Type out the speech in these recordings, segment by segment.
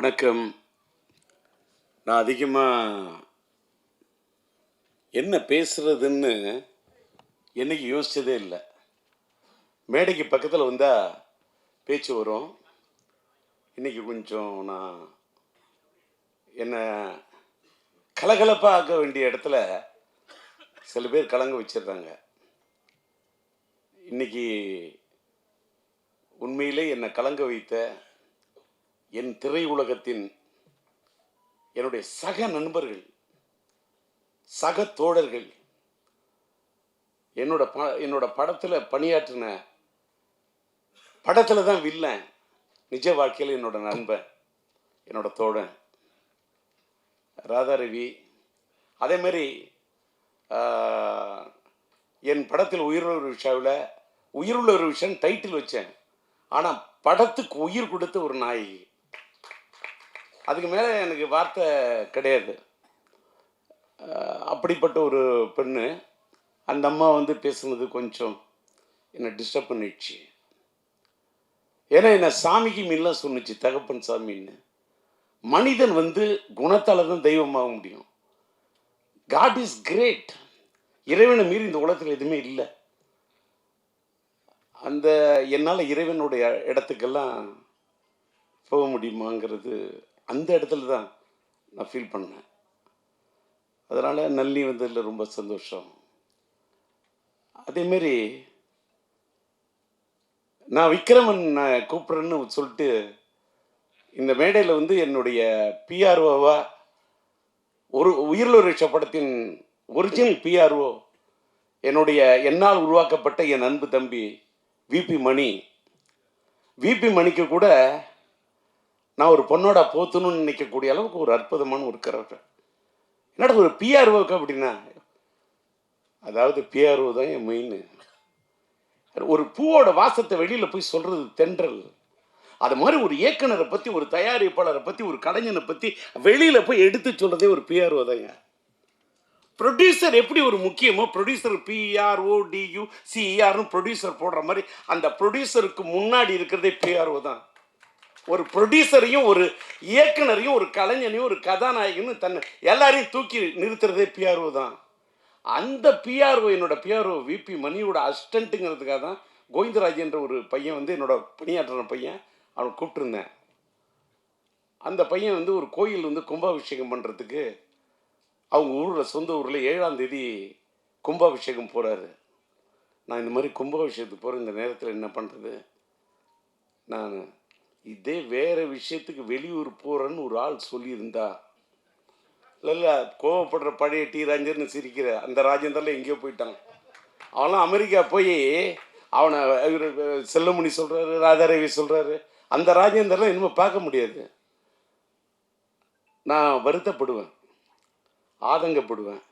வணக்கம். நான் அதிகமாக என்ன பேசுறதுன்னு என்னைக்கு யோசிச்சதே இல்லை. மேடைக்கு பக்கத்தில் வந்தால் பேச்சு வரும். இன்னைக்கு கொஞ்சம் நான் என்னை கலகலப்பாக ஆக்க வேண்டிய இடத்துல சில பேர் கலங்க வச்சிடுறாங்க. இன்னைக்கு உண்மையிலே என்னை கலங்க வைத்த என் திரை உலகத்தின் என்னுடைய சக நண்பர்கள், சக தோழர்கள், என்னோட படத்தில் பணியாற்றின, படத்தில் தான் வில்லன், நிஜ வாழ்க்கையில் என்னோட நண்பன், என்னோட தோழன் ராதாரவி. அதே மாதிரி என் படத்தில் உயிருள்ள விஷாவில் உயிருள்ள ஒரு விஷயம் டைட்டில் வச்சேன். ஆனால் படத்துக்கு உயிர் கொடுத்த ஒரு நாயகி. அதுக்கு மேலே எனக்கு வார்த்தை கிடையாது. அப்படிப்பட்ட ஒரு பெண்ணு. அந்த அம்மா பேசுனது கொஞ்சம் என்னை டிஸ்டர்ப் பண்ணிடுச்சு. ஏன்னா என்னை சாமிக்கு மீன்லாம் சொன்னிச்சு, தகப்பன் சாமின்னு. மனிதன் குணத்தால் தான் தெய்வமாக முடியும். God is great. இறைவனை மீறி இந்த உலகத்தில் எதுவுமே இல்லை. அந்த என்னால் இறைவனுடைய இடத்துக்கெல்லாம் போக முடியுமாங்கிறது அந்த இடத்துல தான் நான் ஃபீல் பண்ணேன். அதனால் நல்லி வந்ததில் ரொம்ப சந்தோஷம். அதேமாரி நான் விக்ரமன் கூப்பிட்றேன்னு சொல்லிட்டு இந்த மேடையில் என்னுடைய பிஆர்ஓவா ஒரு உயிருள்ள ரிஷ படத்தின் ஒரிஜினல் பிஆர்ஓ என்னுடைய என்னால் உருவாக்கப்பட்ட என் அன்பு தம்பி விபி மணி. விபி மணிக்கு கூட நான் ஒரு பொண்ணோட போத்தணும்னு நினைக்கக்கூடிய அளவுக்கு ஒரு அற்புதமான ஒரு கேரக்டர். என்னடா ஒரு பிஆர்ஓக்கு அப்படின்னா, அதாவது பிஆர்ஓ தான் என் மெயின். ஒரு பூவோட வாசத்தை வெளியில் போய் சொல்கிறது தென்றல். அது மாதிரி ஒரு இயக்குனரை பற்றி, ஒரு தயாரிப்பாளரை பற்றி, ஒரு கலைஞனை பற்றி வெளியில் போய் எடுத்து சொல்கிறதே ஒரு பிஆர்ஓ தாங்க. ப்ரொடியூசர் எப்படி ஒரு முக்கியமோ, ப்ரொடியூசர் PRODUCERனு ப்ரொடியூசர் போடுற மாதிரி அந்த ப்ரொடியூசருக்கு முன்னாடி இருக்கிறதே பிஆர்ஓ தான். ஒரு ப்ரொடியூசரையும் ஒரு இயக்குனரையும் ஒரு கலைஞனையும் ஒரு கதாநாயகனும் தன்னை எல்லாரையும் தூக்கி நிறுத்துறதே பிஆர்ஓ தான். அந்த பிஆர்ஓ என்னோட பிஆர்ஓ விபி மணியோட அசிஸ்டண்ட்டுங்கிறதுக்காக தான் கோவிந்தராஜ் என்ற ஒரு பையன் என்னோட பணியாற்றுற பையன், அவனை கூப்பிட்டுருந்தேன். அந்த பையன் ஒரு கோயில் கும்பாபிஷேகம் பண்ணுறதுக்கு அவங்க ஊரில், சொந்த ஊரில் 7ஆம் தேதி கும்பாபிஷேகம் போகிறாரு. நான் இந்த மாதிரி கும்பாபிஷேகத்துக்கு போகிற இந்த நேரத்தில் என்ன பண்ணுறது, நான் இதே வேறு விஷயத்துக்கு வெளியூர் போகிறேன்னு ஒரு ஆள் சொல்லியிருந்தா, இல்லை கோவப்படுற பழைய டி ராஜேந்திரன்னு சிரிக்கிற அந்த ராஜேந்திரலாம் எங்கேயோ போயிட்டான். அவன்லாம் அமெரிக்கா போய் அவனை செல்லமுனி சொல்கிறாரு, ராதாரவி சொல்கிறாரு. அந்த ராஜேந்திரலாம் இனிமேல் பார்க்க முடியாது. நான் வருத்தப்படுவேன், ஆதங்கப்படுவேன்.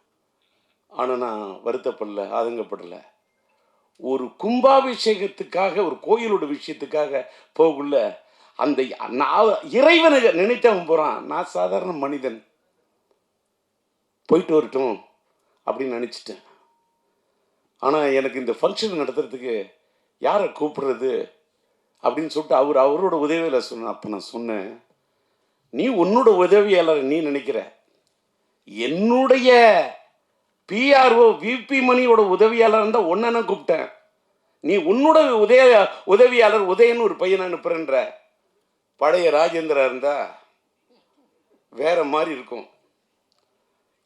ஆனால் நான் வருத்தப்படலை, ஆதங்கப்படலை. ஒரு கும்பாபிஷேகத்துக்காக, ஒரு கோயிலோட விஷயத்துக்காக போகக்குள்ள அந்த இறைவனை நினைத்தவன் போகிறான். நான் சாதாரண மனிதன், போயிட்டு வரட்டும் அப்படின்னு நினச்சிட்டேன். ஆனால் எனக்கு இந்த ஃபங்க்ஷன் நடத்துறதுக்கு யாரை கூப்பிடுறது அப்படின்னு சொல்லிட்டு அவரோட உதவியில் சொன்னேன். அப்போ நான் சொன்னேன், நீ உன்னோட உதவியாளர் நீ நினைக்கிற, என்னுடைய பிஆர்ஓ விபி மணியோட உதவியாளர் இருந்தால் ஒன்றை நான் கூப்பிட்டேன். நீ உன்னோட உதவியாளர் உதயன்னு ஒரு பையனை அனுப்புறன்ற. பழைய ராஜேந்திரா இருந்தா வேற மாதிரி இருக்கும்.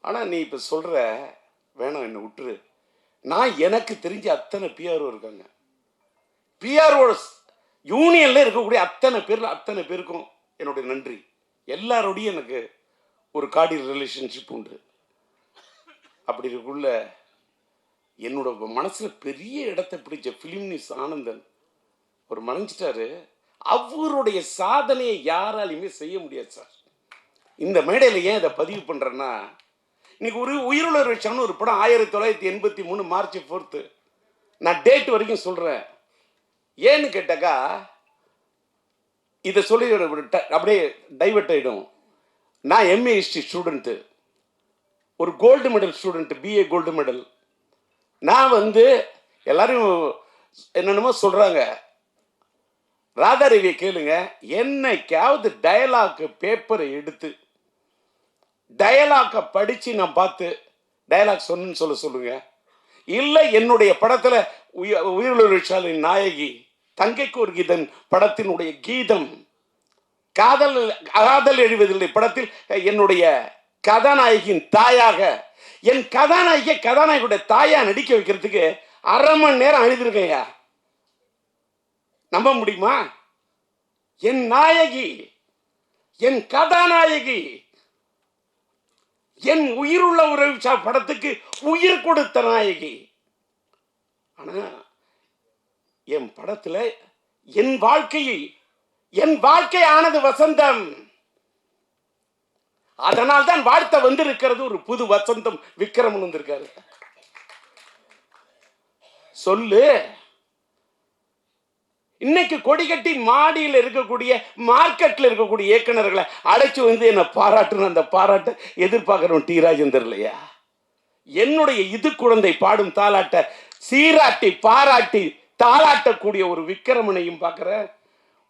ஆனால் நீ இப்போ சொல்கிற, வேணாம் என்னை விட்டுரு. நான் எனக்கு தெரிஞ்ச அத்தனை பிஆர்ஓ இருக்காங்க. பிஆர்ஓ யூனியனில் இருக்கக்கூடிய அத்தனை பேருக்கும் என்னுடைய நன்றி. எல்லாரோடையும் எனக்கு ஒரு கார்டியல் ரிலேஷன்ஷிப் உண்டு. அப்படி இருக்குள்ள என்னோட மனசில் பெரிய இடத்தை பிடிச்ச ஃபிலிம்னிஸ் ஆனந்தன் ஒரு மறைஞ்சிட்டாரு. அவருடைய சாதனையை யாராலையுமே செய்ய முடியாது சார். இந்த மேடையில் ஏன் இதை பதிவு பண்ணுறேன்னா, இன்னைக்கு ஒரு உயிருள்ள விஷயம்னு ஒரு படம் 1983 மார்ச் 4 நான் டேட் வரைக்கும் சொல்கிறேன். ஏன்னு கேட்டாக்கா, இதை சொல்லி அப்படியே டைவர்ட் ஆகிடும். நான் MA ஹிஸ்ட்ரி ஸ்டூடெண்ட்டு, ஒரு gold medal student, BA gold medal. நான் எல்லாரும் என்னென்னமோ சொல்கிறாங்க. ராதாரவியை கேளுங்க, என்னைக்காவது டயலாக் பேப்பரை எடுத்து டயலாக்கை படித்து நான் பார்த்து டயலாக் சொன்னு சொல்லுங்க. இல்லை என்னுடைய படத்தில் உயிருள்ள நாயகி தங்கைக்கு ஒரு கீதம் படத்தினுடைய கீதம், காதல் காதல் எழுவதில்லை படத்தில் என்னுடைய கதாநாயகியின் தாயாக, என் கதாநாயகியுடைய தாயா நடிக்க வைக்கிறதுக்கு 1/2 மணி நேரம் எழுதிருக்கையா, நம்ப முடியுமா? என் நாயகி, என் கதாநாயகி, என் உயிருள்ள உறவு படத்துக்கு உயிர் கொடுத்த நாயகி. ஆனா என் படத்துல என் வாழ்க்கை ஆனது வசந்தம். அதனால் தான் வாழ்த்த வந்திருக்கிறது ஒரு புது வசந்தம். விக்ரமன் வந்திருக்காரு. சொல்லு, இன்னைக்கு கொடிகட்டி மாடியில் இருக்கக்கூடிய மார்க்கெட்ல இருக்கக்கூடிய இயக்குநர்களை அழைச்சு வந்து என்ன பாராட்டுன்னு அந்த பாராட்ட எதிர்பார்க்கிறோம் டி ராஜேந்தர் இல்லையா? என்னுடைய இது குழந்தை பாடும் தாலாட்ட சீராட்டி பாராட்டி தாளாட்டக்கூடிய ஒரு விக்ரமனையும் பார்க்கிற,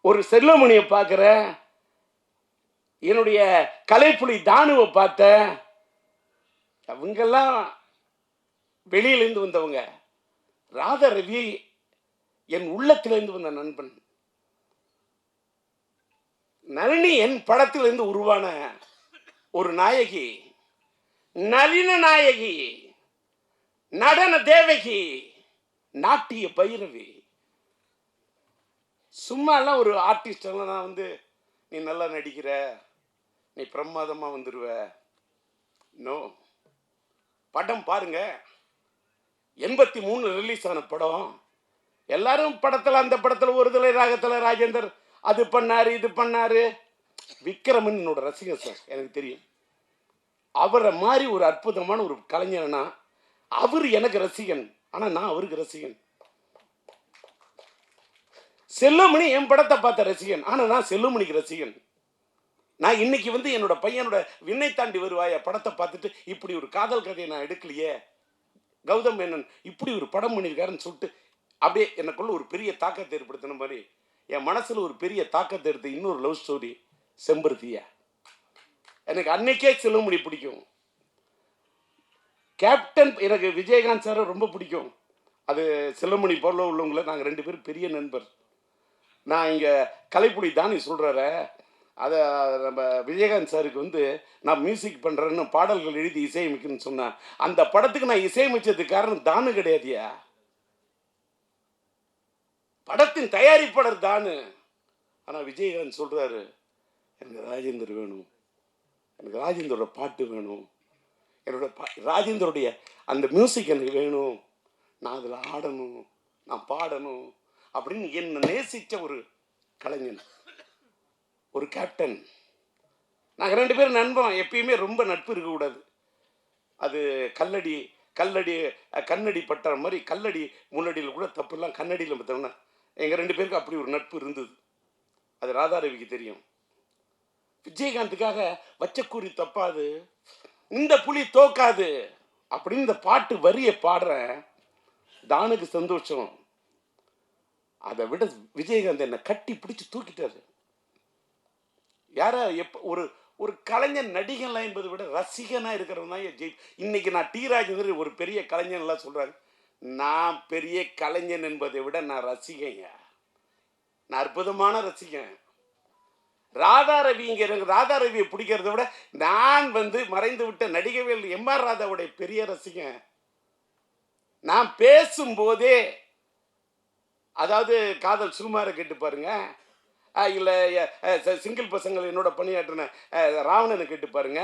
ஒரு செல்வமணியை பார்க்கிற, என்னுடைய கலைப்புலி தானுவை பார்த்த. அவங்கெல்லாம் வெளியிலிருந்து வந்தவங்க. ராதாரவி என் உள்ளத்திலிருந்து வந்த நண்பன். நளினி என் படத்திலிருந்து உருவான ஒரு நாயகி, நளின நாயகி, நடன தேவகி, நாட்டிய பைரவி. சும்மா எல்லாம் ஒரு ஆர்டிஸ்ட் எல்லாம் நான் வந்து நீ நல்லா நடிக்கிற, நீ பிரமாதமா வந்துருவ. நோ, படம் பாருங்க. 83 ரிலீஸ் ஆன படம். எல்லாரும் படத்துல அந்த படத்துல ஒரு தலை ராகத்துல ராஜேந்தர் அது பண்ணாரு இது பண்ணாரு. விக்ரமன் என்னோட ரசிகர் சார், எனக்கு தெரியும். அவரை மாதிரி ஒரு அற்புதமான ஒரு கலைஞர்னா அவர் எனக்கு ரசிகன், ஆனா நான் அவருக்கு ரசிகன். செல்வமணி என் படத்தை பார்த்த ரசிகன், ஆனா நான் செல்வமணிக்கு ரசிகன். நான் இன்னைக்கு வந்து என்னோட பையனோட விண்ணை தாண்டி வருவாய படத்தை பார்த்துட்டு இப்படி ஒரு காதல் கதையை நான் எடுக்கலையே, கௌதம் மேனன் இப்படி ஒரு படம் பண்ணியிருக்காருன்னு சொல்லிட்டு அப்படியே எனக்குள்ள ஒரு பெரிய தாக்கத்தை ஏற்படுத்தின மாதிரி என் மனசுல ஒரு பெரிய தாக்கத்தை எடுத்து இன்னொரு லவ் ஸ்டோரி செம்பருத்தியா. எனக்கு அன்னைக்கே செல்வமணி பிடிக்கும். கேப்டன் எனக்கு விஜயகாந்த் சாரை ரொம்ப பிடிக்கும். அது செல்வமணி போல உள்ளவங்கள நாங்கள் 2 பேரும் பெரிய நண்பர். நான் இங்கே கலைப்புலி தானி சொல்கிறார, அதை நம்ம விஜயகாந்த் சாருக்கு வந்து நான் மியூசிக் பண்ணுறேன்னு பாடல்கள் எழுதி இசையமைக்குன்னு சொன்னேன். அந்த படத்துக்கு நான் இசையமைச்சதுக்கு காரணம் தானு கிடையாதியா, படத்தின் தயாரிப்பாளர் தானு. ஆனால் விஜயகாந்த் சொல்கிறாரு, எனக்கு ராஜேந்தர் வேணும், எனக்கு ராஜேந்தரோட பாட்டு வேணும், என்னோட ராஜேந்தருடைய அந்த மியூசிக் எனக்கு வேணும், நான் அதில் ஆடணும், நான் பாடணும் அப்படின்னு என்னை நேசித்த ஒரு கலைஞன், ஒரு கேப்டன். நாங்கள் 2 பேரும் நண்பன். எப்பயுமே ரொம்ப நட்பு இருக்கக்கூடாது. அது கண்ணடி பட்டுற மாதிரி கல்லடி முன்னடியில் கூட தப்பு இல்லாம், கண்ணடியில் பார்த்தோம்னா எங்கள் 2 பேருக்கு அப்படி ஒரு நட்பு இருந்தது. அது ராதாரவிக்கு தெரியும். விஜயகாந்துக்காக வச்சக்கூறி தப்பாது, இந்த புலி தோக்காது அப்படின்னு இந்த பாட்டு வரியை பாடுறேன். தானுக்கு சந்தோஷம். அதை விட விஜயகாந்த் என்னை கட்டி பிடிச்சு தூக்கிட்டாரு. யார ஒரு ஒரு கலைஞன் நடிகன்லாம் என்பதை விட ரசிகனா இருக்கிறவன் தான் ஜெய். இன்னைக்கு நான் டி ராஜேந்தர் ஒரு பெரிய கலைஞன் எல்லாம் சொல்றாங்க. நான் பெரிய கலைஞன் என்பதை விட நான் ரசிகங்க, நான் அற்புதமான ரசிகன். ராதாரவிங்க ராதாரவியை பிடிக்கிறத விட நான் வந்து மறைந்து விட்ட நடிகவேல் MR ராதாவுடைய பெரிய ரசிகன். நான் பேசும்போதே, அதாவது காதல் சுகுமாரை கேட்டு பாருங்க, இல்லை சிங்கிள் பசங்கள் என்னோட பணியாற்றின ராவணனை கேட்டு பாருங்க,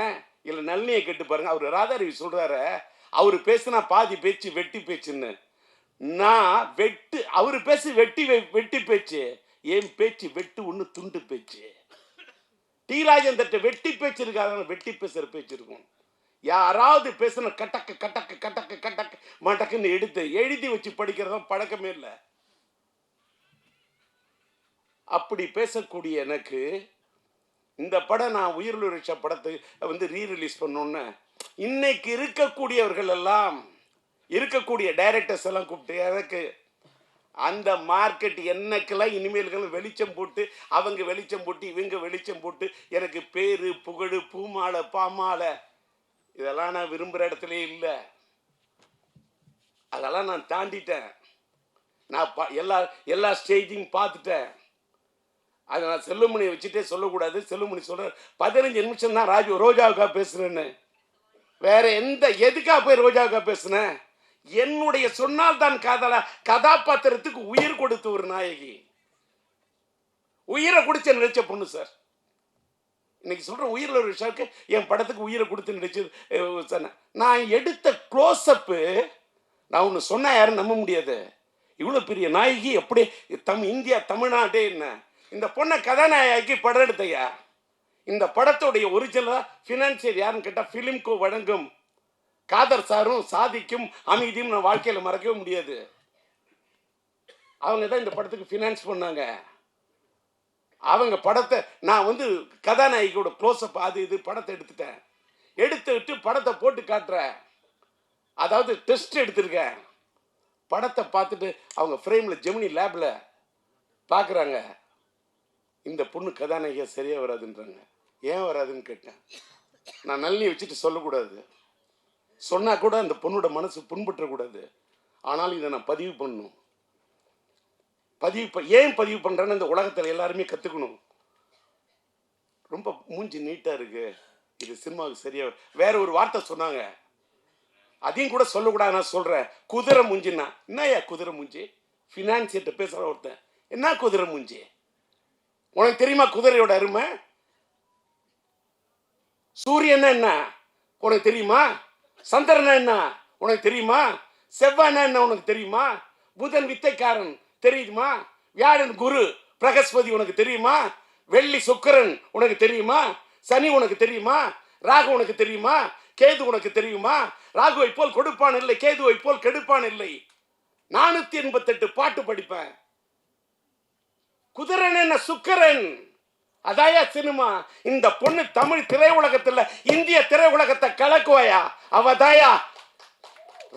இல்லை நளினியை கேட்டு பாருங்க. அவர் ராதாரவி சொல்றாரு, அவர் பேசுனா பாதி பேச்சு வெட்டி பேச்சுன்னு. நான் அவர் பேசு வெட்டி பேச்சு, என் பேச்சு வெட்டு ஒன்று துண்டு பேச்சு. டி ராஜேந்தர்கிட்ட வெட்டி பேச்சு இருக்காது, வெட்டி பேசுற பேச்சு இருக்கும். யாராவது பேசுன கட்டக்கு கட்டக்கு கட்டக்கு கட்டக்கு மட்டக்குன்னு எடுத்து எழுதி வச்சு படிக்கிறதும் பழக்கமே இல்லை. அப்படி பேசக்கூடிய எனக்கு இந்த படம், நான் உயிருள்ள படத்தை வந்து ரீரிலீஸ் பண்ணோன்னு இன்னைக்கு இருக்கக்கூடியவர்கள் எல்லாம், இருக்கக்கூடிய டைரக்டர்ஸ் எல்லாம் கூப்பிட்டு எனக்கு அந்த மார்க்கெட் என்னக்கெல்லாம் இனிமேல்கள் வெளிச்சம் போட்டு, அவங்க வெளிச்சம் போட்டு, இவங்க வெளிச்சம் போட்டு, எனக்கு பேரு புகழ் பூமாலை பாமாலை இதெல்லாம் நான் விரும்புகிற இடத்துலயே இல்லை. அதெல்லாம் நான் தாண்டிட்டேன். நான் எல்லா ஸ்டேஜையும் பார்த்துட்டேன். அதை நான் செல்லுமணியை வச்சுட்டே சொல்லக்கூடாது. செல்லுமணி சொல்ற 15 நிமிஷம் தான் ரோஜாவுக்காக பேசுறேன்னு. வேற எதுக்காக போய் ரோஜாவுக்காக பேசுனேன்? என்னுடைய சொன்னால் தான் கதாபாத்திரத்துக்கு உயிர் கொடுத்த ஒரு நாயகி, உயிரை குடிச்ச நினைச்ச பொண்ணு சார். இன்னைக்கு சொல்ற உயிரில் ஒரு விஷயத்துக்கு என் படத்துக்கு உயிரை கொடுத்து நினைச்சது. நான் எடுத்த க்ளோஸ்அப்பு நான் ஒன்று சொன்னா யாரும் நம்ப முடியாது. இவ்வளோ பெரிய நாயகி எப்படி இந்தியா தமிழ்நாட்டே என்ன இந்த பொண்ணை கதாநாயகி படம் எடுத்தையா. இந்த படத்துடைய ஒரிஜினலா ஃபினான்சியர் யாருன்னு கேட்டால் ஃபிலிம்கோ வழங்கும் காதர் சாரும் சாதிக்கும் அமைதியும் நான் வாழ்க்கையில் மறக்கவே முடியாது. அவங்க தான் இந்த படத்துக்கு ஃபினான்ஸ் பண்ணாங்க. அவங்க படத்தை நான் கதாநாயகியோட க்ளோஸ்அப் அது இது படத்தை எடுத்துட்டு படத்தை போட்டு காட்டுறேன். அதாவது டெஸ்ட் எடுத்திருக்கேன். படத்தை பார்த்துட்டு அவங்க ஃப்ரேமில் ஜெமினி லேபில் பார்க்குறாங்க. இந்த பொண்ணு கதாநாயகியாக சரியாக வராதுன்றாங்க. ஏன் வராதுன்னு கேட்டேன். நான் நல்லி வச்சுட்டு சொல்லக்கூடாது, சொன்னால் கூட அந்த பொண்ணோட மனசு புண்பற்றக்கூடாது. ஆனால் இதை நான் பதிவு பண்ணணும். ஏன் பதிவு பண்ணுறேன்னு இந்த உலகத்தில் எல்லாருமே கற்றுக்கணும். ரொம்ப மூஞ்சி நீட்டாக இருக்கு, இது சினிமாவுக்கு சரியாக. வேற ஒரு வார்த்தை சொன்னாங்க, அதையும் கூட சொல்லக்கூடாது. நான் சொல்கிறேன், குதிரை மூஞ்சின்னா என்னையா குதிரை மூஞ்சி? ஃபினான்சியர்கிட்ட பேசுகிற ஒருத்தன், என்ன குதிரை மூஞ்சி? உனக்கு தெரியுமா குதிரையோட அருமை? சூரியன் என்ன உனக்கு தெரியுமா? சந்திரன் என்ன உனக்கு தெரியுமா? செவ்வாய் என்ன உனக்கு தெரியுமா? புதன் வித்தைக்காரன் தெரியுமா? வியாழன் குரு பிரகஸ்பதி உனக்கு தெரியுமா? வெள்ளி சுக்கிரன் உனக்கு தெரியுமா? சனி உனக்கு தெரியுமா? ராகு உனக்கு தெரியுமா? கேது உனக்கு தெரியுமா? ராகுவை போல் கொடுப்பான் இல்லை, கேதுவை போல் கெடுப்பான் இல்லை. 488 பாட்டு படிப்பேன். குதிரன் என்ன சுக்கிரன்? அதாயா சினிமா. இந்த பொண்ணு தமிழ் திரையுலகத்தில் இந்திய திரையுலகத்தை கலக்குவாயா? அவதாயா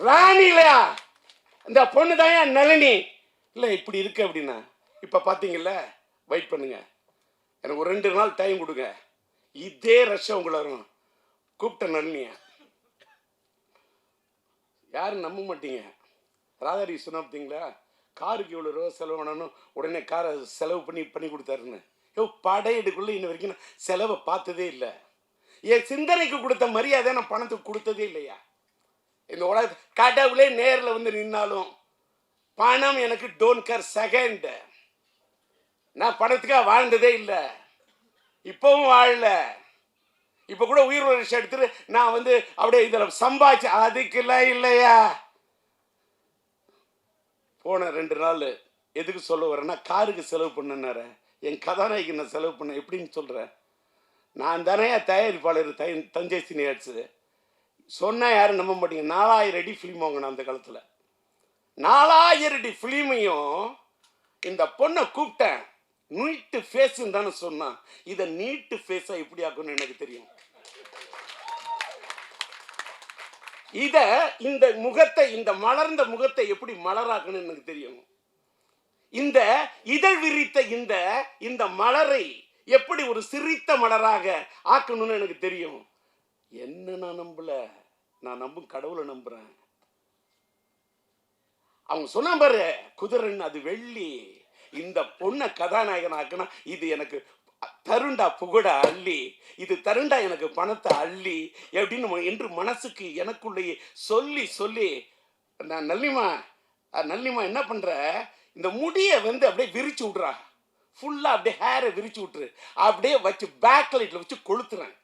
ராணி இல்லையா? இந்த பொண்ணு தாயா நளினி. இல்லை இப்படி இருக்கு அப்படின்னா இப்போ பார்த்தீங்கல்ல, வெயிட் பண்ணுங்க, எனக்கு ஒரு 2 நாள் டைம் கொடுங்க. இதே ரஷ்யா உங்களை வரும். கூப்பிட்ட நளினிய யாரும் நம்ப மாட்டீங்க. ராதாரி சொன்னா பார்த்தீங்களா, காருக்கு இவ்வளோ ரூபா செலவு பண்ணணும், உடனே காரை செலவு பண்ணி கொடுத்தாருன்னு. படையெடுக்குள்ள இன்ன வரைக்கும் நான் செலவை பார்த்ததே இல்லை. என் சிந்தனைக்கு கொடுத்த மரியாதை நான் பணத்துக்கு கொடுத்ததே இல்லையா. இந்த உலக கடவுளே நேரில் நின்னாலும் பணம் எனக்கு டோன்ட் கேர் செகண்ட். நான் பணத்துக்காக வாழ்ந்ததே இல்லை, இப்பவும் வாழல. இப்போ கூட உயிர் விஷயம் எடுத்துட்டு நான் அப்படியே இதில் சம்பாதிச்சு அதுக்கெல்லாம் இல்லையா. போன 2 நாள் எதுக்கு சொல்ல வரேன்னா, காருக்கு செலவு பண்ணனார என் கதாநாயகி நான் செலவு பண்ண எப்படின்னு சொல்கிறேன். நான் தானே தயாரிப்பாளர் தஞ்சை சினியாட்ஸு. சொன்னால் யாரும் நம்ப மாட்டீங்க. 4000 அடி ஃபிலிம் வாங்கினேன் அந்த காலத்தில். 4000 அடி ஃபிலிமையும் இந்த பொண்ணை கூப்பிட்டேன். நீட்டு ஃபேஸ்ன்னு தானே சொன்னான். இதை நீட்டு ஃபேஸாக எப்படி ஆக்கணும்னு எனக்கு தெரியும். இந்த முகத்தை, இந்த மலர்ந்த முகத்தை எப்படி மலராக்கணும்னு எனக்கு தெரியும். இந்த இதழ் விரித்த இந்த மலரை எப்படி ஒரு சிரித்த மலராக ஆக்கணும்னு எனக்கு தெரியும். என்ன நான் நம்பல, நான் நம்பும் கடவுளை நம்புறேன். அவங்க சொன்ன பாரு, குதிரைன்னு அது வெள்ளி. இந்த பொண்ணை கதாநாயகன் ஆக்குனா இது எனக்கு தருண்டா புகழா அள்ளி, இது தருண்டா எனக்கு பணத்தை அள்ளி எப்படின்னு என்று மனசுக்கு எனக்குள்ளேயே சொல்லி சொல்லி நான் நல்லிமா என்ன பண்ற, இந்த முடியை அப்படியே விரிச்சு விட்றா, ஃபுல்லாக அப்படியே ஹேரை விரிச்சு விட்டுரு, அப்படியே வச்சு பேக் லைட்டில் வச்சு கொளுத்துறேன்.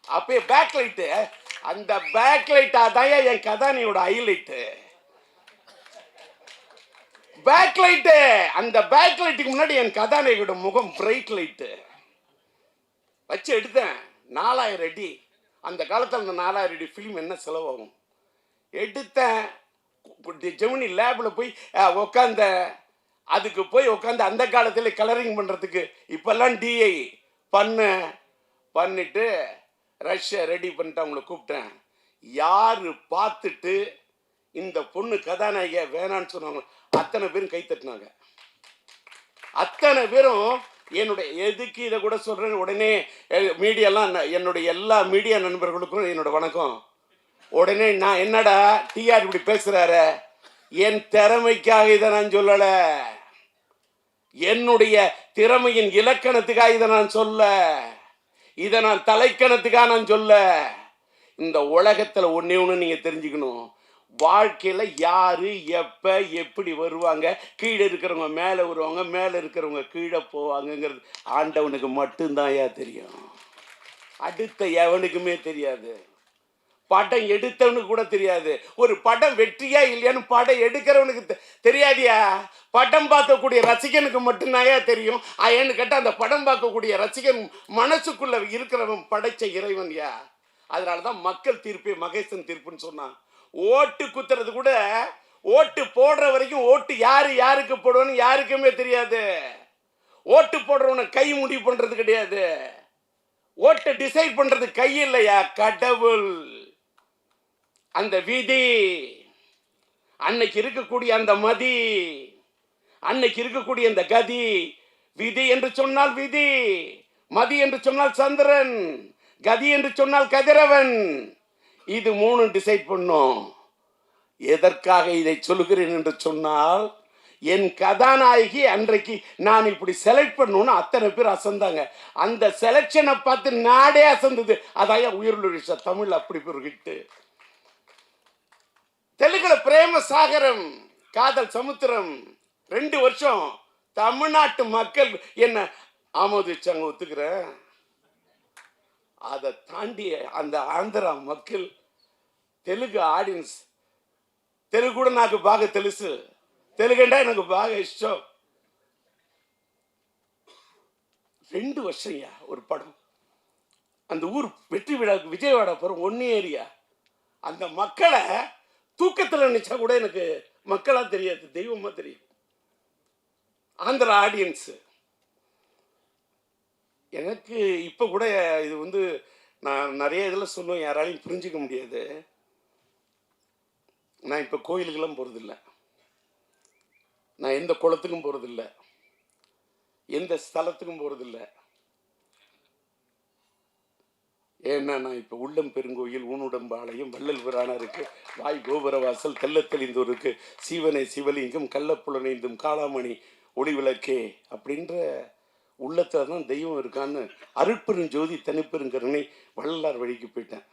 அப்பயே பேக் லைட்டு, அந்த பேக் லைட் அதான் என் கதானியோட ஹைலைட்டு. பேக் லைட்டு, அந்த பேக் லைட்டுக்கு முன்னாடி என் கதாநாயகியோட முகம் பிரைட் லைட்டு வச்சு எடுத்தேன். 4000 அடி. அந்த காலத்தில் அந்த 4000 அடி ஃபிலிம் என்ன செலவாகும் எடுத்தேன். ஜெமினி லேபில் போய் உட்காந்த, அதுக்கு போய் உட்காந்து அந்த காலத்தில் கலரிங் பண்ணுறதுக்கு இப்போல்லாம் டிஐ பண்ணிட்டு ரஷ்யா ரெடி பண்ணிட்டு அவங்கள கூப்பிட்டேன். யார் பார்த்துட்டு இந்த பொண்ணு கதாநாயகியா வேணான்னு சொன்னாங்க. அத்தனை பேரும் கை தட்டினாங்க. அத்தனை பேரும் என்னுடைய எதுக்கு இதை கூட சொல்றேன். உடனே மீடியாலாம், என்னுடைய எல்லா மீடியா நண்பர்களுக்கும் என்னோட வணக்கம். உடனே நான் என்னடா டிஆர் இப்படி பேசுறாரு, என் திறமைக்காக இதை நான் சொல்லல, என்னுடைய திறமையின் இலக்கணத்துக்காக இதை நான் சொல்ல, இதை நான் தலைக்கணத்துக்காக நான் சொல்ல. இந்த உலகத்துல ஒன்னே ஒன்று நீங்க தெரிஞ்சுக்கணும், வாழ்க்கையில யாரு எப்ப எப்படி வருவாங்க, கீழே இருக்கிறவங்க மேல வருவாங்க, மேல இருக்கிறவங்க கீழே போவாங்கங்கிறது ஆண்டவனுக்கு மட்டும்தான் தெரியும். அடுத்த எவனுக்குமே தெரியாது. படம் எடுத்தவனுக்கு கூட தெரியாது. ஒரு படம் வெற்றியா இல்லையான்னு படம் எடுக்கிறவனுக்கு தெரியாதியா. படம் பார்க்கக்கூடிய ரசிகனுக்கு மட்டும்தான் தெரியும். ஏன்னு கேட்டா அந்த படம் பார்க்கக்கூடிய ரசிகன் மனசுக்குள்ள இருக்கிறவன் படைச்ச இறைவன் யா. அதனாலதான் மக்கள் தீர்ப்பே மகேசன் தீர்ப்புன்னு சொன்னான். ஓட்டு குத்துறது கூட, ஓட்டு போடுற வரைக்கும் ஓட்டு யாரு யாருக்கு போடுவான்னு யாருக்குமே தெரியாது. ஓட்டு போடுறவனை கை முடிவு பண்றது கிடையாது. ஓட்டை டிசைட் பண்றது கை இல்லையா, கடவுள். அந்த விதி, அன்னைக்கு இருக்கக்கூடிய அந்த மதி, அன்னைக்கு இருக்கக்கூடிய அந்த கதி. விதி என்று சொன்னால் விதி, மதி என்று சொன்னால் சந்திரன், கதி என்று சொன்னால் கதிரவன். இது மூணு டிசைட் பண்ணும். எதற்காக இதை சொல்லுகிறேன் என்று சொன்னால், என் கதாநாயகி அன்றைக்கு நான் இப்படி செலக்ட் பண்ணணும்னு அத்தனை பேர் அசந்தாங்க. அந்த செலக்ஷனை பார்த்து நாடே அசந்தது. அதாய உயிருள்ள தமிழ் அப்படி ஒரு ஹிட்டு. தெலுங்குல பிரேம சாகரம், காதல் சமுத்திரம் 2 வருஷம் தமிழ்நாட்டு மக்கள் என்ன ஆமோதிச்சாங்க, ஒத்துக்கிறேன். அதை தாண்டி அந்த ஆந்திரா மக்கள், தெலுங்கு ஆடியன்ஸ், தெலுங்கு கூட నాకు బాగా తెలుసు, తెలుగంటే నాకు బాగా ఇష్టం. 2 வருஷம்யா ஒரு படம். அந்த ஊர் வெற்றி விழாவுக்கு விஜயவாடா போகிறோம், ஒன்னே ஏரியா. அந்த மக்களை தூக்கத்தில் நினைச்சா கூட எனக்கு மக்களா தெரியாது, தெய்வமா தெரியும். ஆந்திரா ஆடியன்ஸ் எனக்கு இப்போ கூட இது நான் நிறைய இதில் சொல்லுவேன், யாராலையும் புரிஞ்சிக்க முடியாது. நான் இப்போ கோயிலுக்கெல்லாம் போகிறதில்ல, நான் எந்த குளத்துக்கும் போகிறதில்ல, எந்த ஸ்தலத்துக்கும் போகிறதில்ல. ஏன்னா நான் இப்போ உள்ளம் பெருங்கோயில், ஊனுடம்பாளையம், வள்ளல் பிரானாருக்கு, வாய் கோபுரவாசல், தெல்லத்தெளிந்தோருக்கு, சீவனை சிவலிங்கம், கள்ளப்புலனைந்தும் காளாமணி ஒளிவிளக்கே அப்படின்ற உள்ளத்தில் தான் தெய்வம் இருக்கான்னு அருட்பெரும் ஜோதி தனிப்பெருங்கருணை வள்ளலார் வழிக்கு போயிட்டேன்.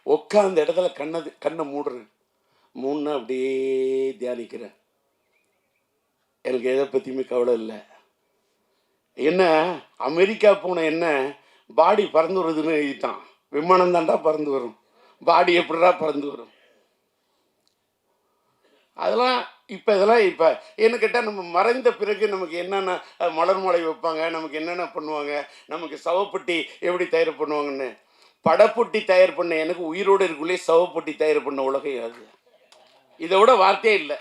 உட்காந்த இடத்துல கண்ணை மூடுறேன், மூணு அப்படியே தியானிக்கிறேன். எனக்கு எதை பற்றியுமே கவலை இல்லை. என்ன அமெரிக்கா போன என்ன பாடி பறந்து வருதுன்னு எழுதிட்டான். விமானம் தாண்டா பறந்து வரும், பாடி எப்படிடா பறந்து வரும்? அதெல்லாம் இதெல்லாம் இப்போ என்ன கேட்டால், நம்ம மறைந்த பிறகு நமக்கு என்னென்ன மலர் மாலை வைப்பாங்க, நமக்கு என்னென்ன பண்ணுவாங்க, நமக்கு சவப்பட்டி எப்படி தயார் பண்ணுவாங்கன்னு. படப்பொட்டி தயார் பண்ண எனக்கு உயிரோடு இருக்குள்ளே சவப்பொட்டி தயார் பண்ண உலகம் அது. இதை விட வார்த்தையே இல்லை.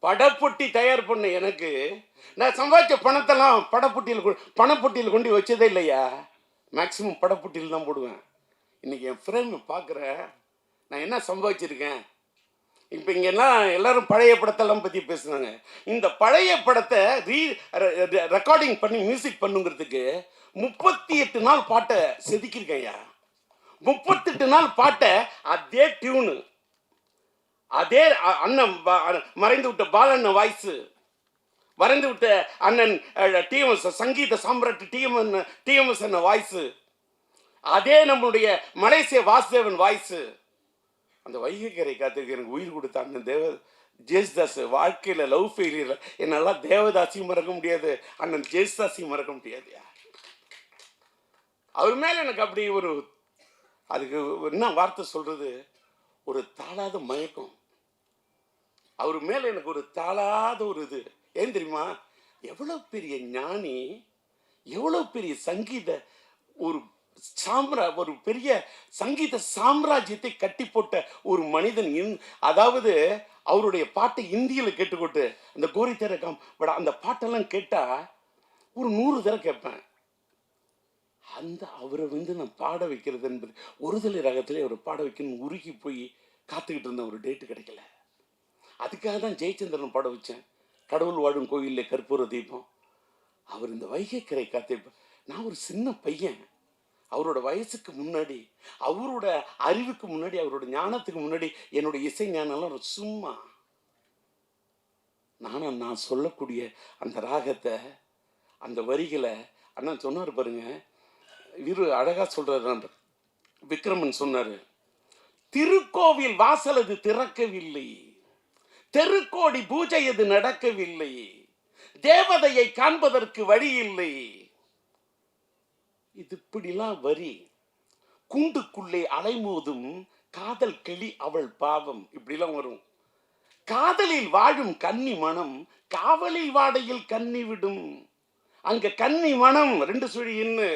படப்பொட்டி தயார் பண்ண எனக்கு, நான் சம்பாதிச்ச பணத்தெல்லாம் பணப்பொட்டியில் கொண்டு வச்சதே இல்லையா. மேக்சிமம் படப்பொட்டியில் தான் போடுவேன். இன்னைக்கு என் ஃப்ரெண்ட் பார்க்குறேன், நான் என்ன சம்பாதிச்சிருக்கேன். இப்போ இங்கெல்லாம் எல்லாரும் பழைய படத்தெல்லாம் பற்றி பேசுனாங்க. இந்த பழைய படத்தை ரெக்கார்டிங் பண்ணி மியூசிக் பண்ணுங்கிறதுக்கு 38 நாள் பாட்டை செதுக்கியிருக்கேன்யா. 38 நாள் பாட்டை அதே டியூனு, அதே அண்ணன் மறைந்து விட்ட பாலண்ணன் வாய்ஸு, மறைந்து விட்ட அண்ணன் டிஎம்எஸ் சங்கீத சாம்ராட் டிஎம்எஸ் அண்ணன் வாய்ஸு, அதே நம்மளுடைய மலேசிய வாசுதேவன் வாய்ஸு. அந்த வைகைக்கரை காத்திருக்க எனக்கு உயிர் கொடுத்த அண்ணன் ஜேசுதாஸ். வாழ்க்கையில் லவ் ஃபெயிலியர் என்னால் தேவதாசியும் மறக்க முடியாது, அண்ணன் ஜேசுதாஸையும் மறக்க முடியாது. அவர் மேலே எனக்கு அப்படி ஒரு, அதுக்கு என்ன வார்த்தை சொல்கிறது, ஒரு தாளாத மயக்கம். அவர் மேலே எனக்கு ஒரு தாளாத ஒரு இது. ஏன் தெரியுமா, எவ்வளோ பெரிய ஞானி, எவ்வளோ பெரிய சங்கீத ஒரு பெரிய சங்கீத சாம்ராஜ்யத்தை கட்டி போட்ட ஒரு மனிதன். அதாவது அவருடைய பாட்டை இந்தியில் கேட்டுக்கொண்டு அந்த கோரி தேரக்கம் அந்த பாட்டெல்லாம் கேட்டால் ஒரு 100 தடவை கேட்பேன். அவரை நான் பாட வைக்கிறது என்பது ஒருதலை ராகத்திலே அவர் பாட வைக்கணும் உருகி போய் காத்துக்கிட்டு இருந்தேன், ஒரு டேட்டு கிடைக்கல. அதுக்காக தான் ஜெயச்சந்திரன் பாட வச்சேன், கடவுள் வாழும் கோயிலில் கற்பூர தீபம். அவர் இந்த வைகை கரை காத்திருப்பார். நான் ஒரு சின்ன பையன், அவரோட வயசுக்கு முன்னாடி, அவரோட அறிவுக்கு முன்னாடி, அவரோட ஞானத்துக்கு முன்னாடி என்னோட இசை ஞானம் சும்மா. நான் சொல்லக்கூடிய அந்த ராகத்தை, அந்த வரிகளை அண்ணா சொன்னார் பாருங்க. இவரு அழகா சொல்றாரு, விக்ரமன் சொன்னாரு, திருக்கோவில் வாசல் அது திறக்கவில்லை, தெருக்கோடி பூஜை அது நடக்கவில்லை, தேவதையை காண்பதற்கு வழி இல்லை. இது இப்படிலாம் வரி. கூண்டுக்குள்ளே அலைமோதும் காதல் கிளி அவள் பாவம், இப்படிலாம் வரும். காதலில் வாழும் கன்னி மனம் காவலில் வாடையில் கன்னி விடும். அங்க கன்னி மனம் 2 சுழி இன்னு,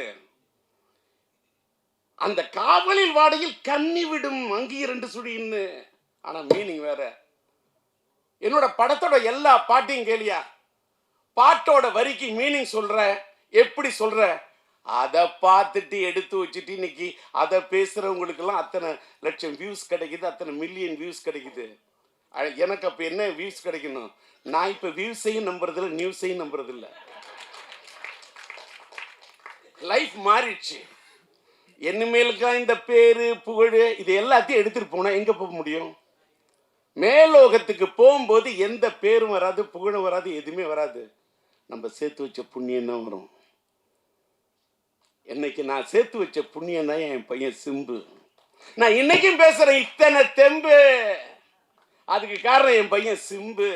அந்த காவலில் வாடையில் கன்னி விடும், அங்கேயும் 2 சுழி இன்னு. ஆனா மீனிங் வேற. என்னோட படத்தோட எல்லா பாட்டையும் கேளியா, பாட்டோட வரிக்கு மீனிங் சொல்ற, எப்படி சொல்ற, அதை பார்த்துட்டு எடுத்து வச்சுட்டு இன்னைக்கு அதை பேசுறவங்களுக்கெல்லாம் அத்தனை லட்சம் வியூஸ் கிடைக்குது, அத்தனை மில்லியன் வியூஸ் கிடைக்குது. எனக்கு அப்போ என்ன வியூஸ் கிடைக்கணும்? நான் இப்போ வியூஸையும் நம்புறதில்ல, நியூஸையும் நம்புறதில்ல. லைஃப் மாறிடுச்சு. இனிமேலுக்கா இந்த பேரு புகழ் இது எல்லாத்தையும் எடுத்துட்டு போனா எங்க போக முடியும்? மேலோகத்துக்கு போகும்போது எந்த பேரும் வராது, புகழும் வராது, எதுவுமே வராது. நம்ம சேர்த்து வச்ச புண்ணியம் தான் வரும். இன்னைக்கு நான் சேர்த்து வச்ச புண்ணியம் தான் என் பையன் சிம்பு. நான் இன்னைக்கும் பேசுறேன் இத்தனை தெம்பு, அதுக்கு காரணம் என் பையன் சிம்பு.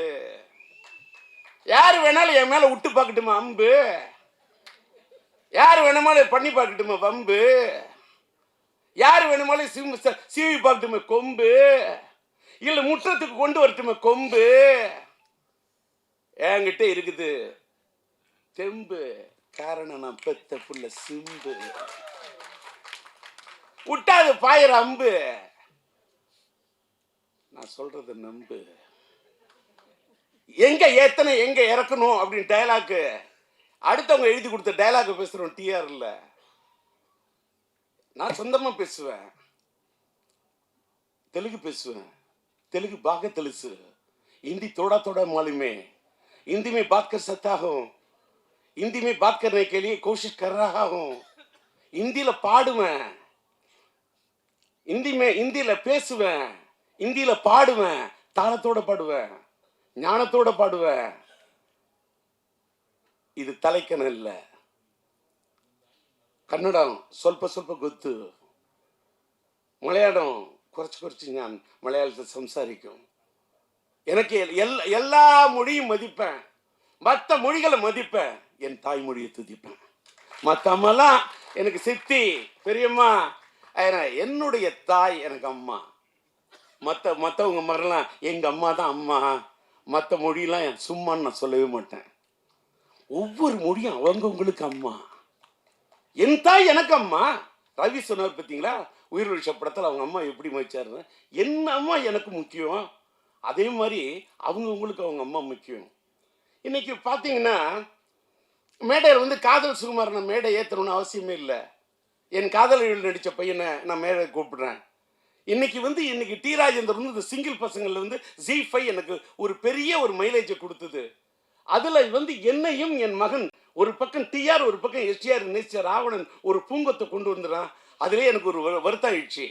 யாரு வேணாலும் என் மேல விட்டு பார்க்கட்டுமா அம்பு, யாரு வேணுமாலும் பண்ணி பார்க்கட்டுமா வம்பு, யாரு வேணுமாலும் சீவி பார்க்கட்டுமா கொம்பு, இல்ல முற்றத்துக்கு கொண்டு வரட்டுமா கொம்பு. என்கிட்ட இருக்குது தெம்பு, காரணம் நான் பெத்த புள்ள சிம்பு. விட்டாது பாயிர அம்பு. நான் சொல்றது நம்பு. எங்க ஏத்தனை எங்க இறக்கணும் அப்படின்னு டயலாக் அடுத்தவங்க எழுதி கொடுத்த டயலாக் பேசுறோம். டிஆர் இல்ல, நான் சொந்தமா பேசுவேன், தெலுங்கு பேசுவேன், तेलुगु बागा तेलुसु, हिंदी थोड़ा थोड़ा मालूम है, हिंदी में बात कर सकता हूँ, हिंदी में बात करने के लिए कोशिश कर रहा हूँ, हिंदी ला पाडुवें, हिंदी ला पेसुवें, हिंदी ला पाडुवें, तालतोड़ पाडुवें, ஞானத்தோட பாடுவேன். இது தலைக்கணம் இல்ல. கன்னடம் ಸ್ವಲ್ಪ ಸ್ವಲ್ಪ ಗೊತ್ತು, மலையாளம் குறைச்சு நான் மலையாளத்தை சம்சாரிக்கும். எனக்கு எல்லா மொழியும் மதிப்பேன், மற்ற மொழிகளை மதிப்பேன், என் தாய்மொழியை துதிப்பேன். மற்றமெல்லாம் எனக்கு சித்தி பெரியம்மா, என்னுடைய தாய் எனக்கு அம்மா. மற்றவங்க மாதிரிலாம் எங்க அம்மா தான் அம்மா. மற்ற மொழியெல்லாம் சும்மான்னு நான் சொல்லவே மாட்டேன். ஒவ்வொரு மொழியும் அவங்கவுங்களுக்கு அம்மா. என் தாய் எனக்கு அம்மா. ரவி சொன்னார் பார்த்தீங்களா, உயிர் ஒழிச்ச படத்தில் அவங்க அம்மா எப்படி மதிச்சாருன்னு. என் அம்மா எனக்கு முக்கியம், அதே மாதிரி அவங்கவுங்களுக்கு அவங்க அம்மா முக்கியம். இன்னைக்கு பார்த்தீங்கன்னா மேடையில் காதல் சுகுமார் நான் மேடை ஏற்றணும்னு அவசியமே இல்லை. என் காதலில் நடித்த பையனை நான் மேடை கூப்பிடுறேன். இன்னைக்கு டி ராஜேந்தர் இந்த சிங்கிள் பசங்கள்ல Z5 எனக்கு ஒரு பெரிய ஒரு மைலேஜை கொடுத்தது. அதுல என்னையும் என் மகன் ஒரு பக்கம் டிஆர் ஒரு பக்கம் எஸ்டிஆர் நேச்சர் ராவணன் ஒரு பூங்கொத்தை கொண்டு வந்துடுறான். அதுலேயே எனக்கு ஒரு வருத்தம் ஆயிடுச்சு.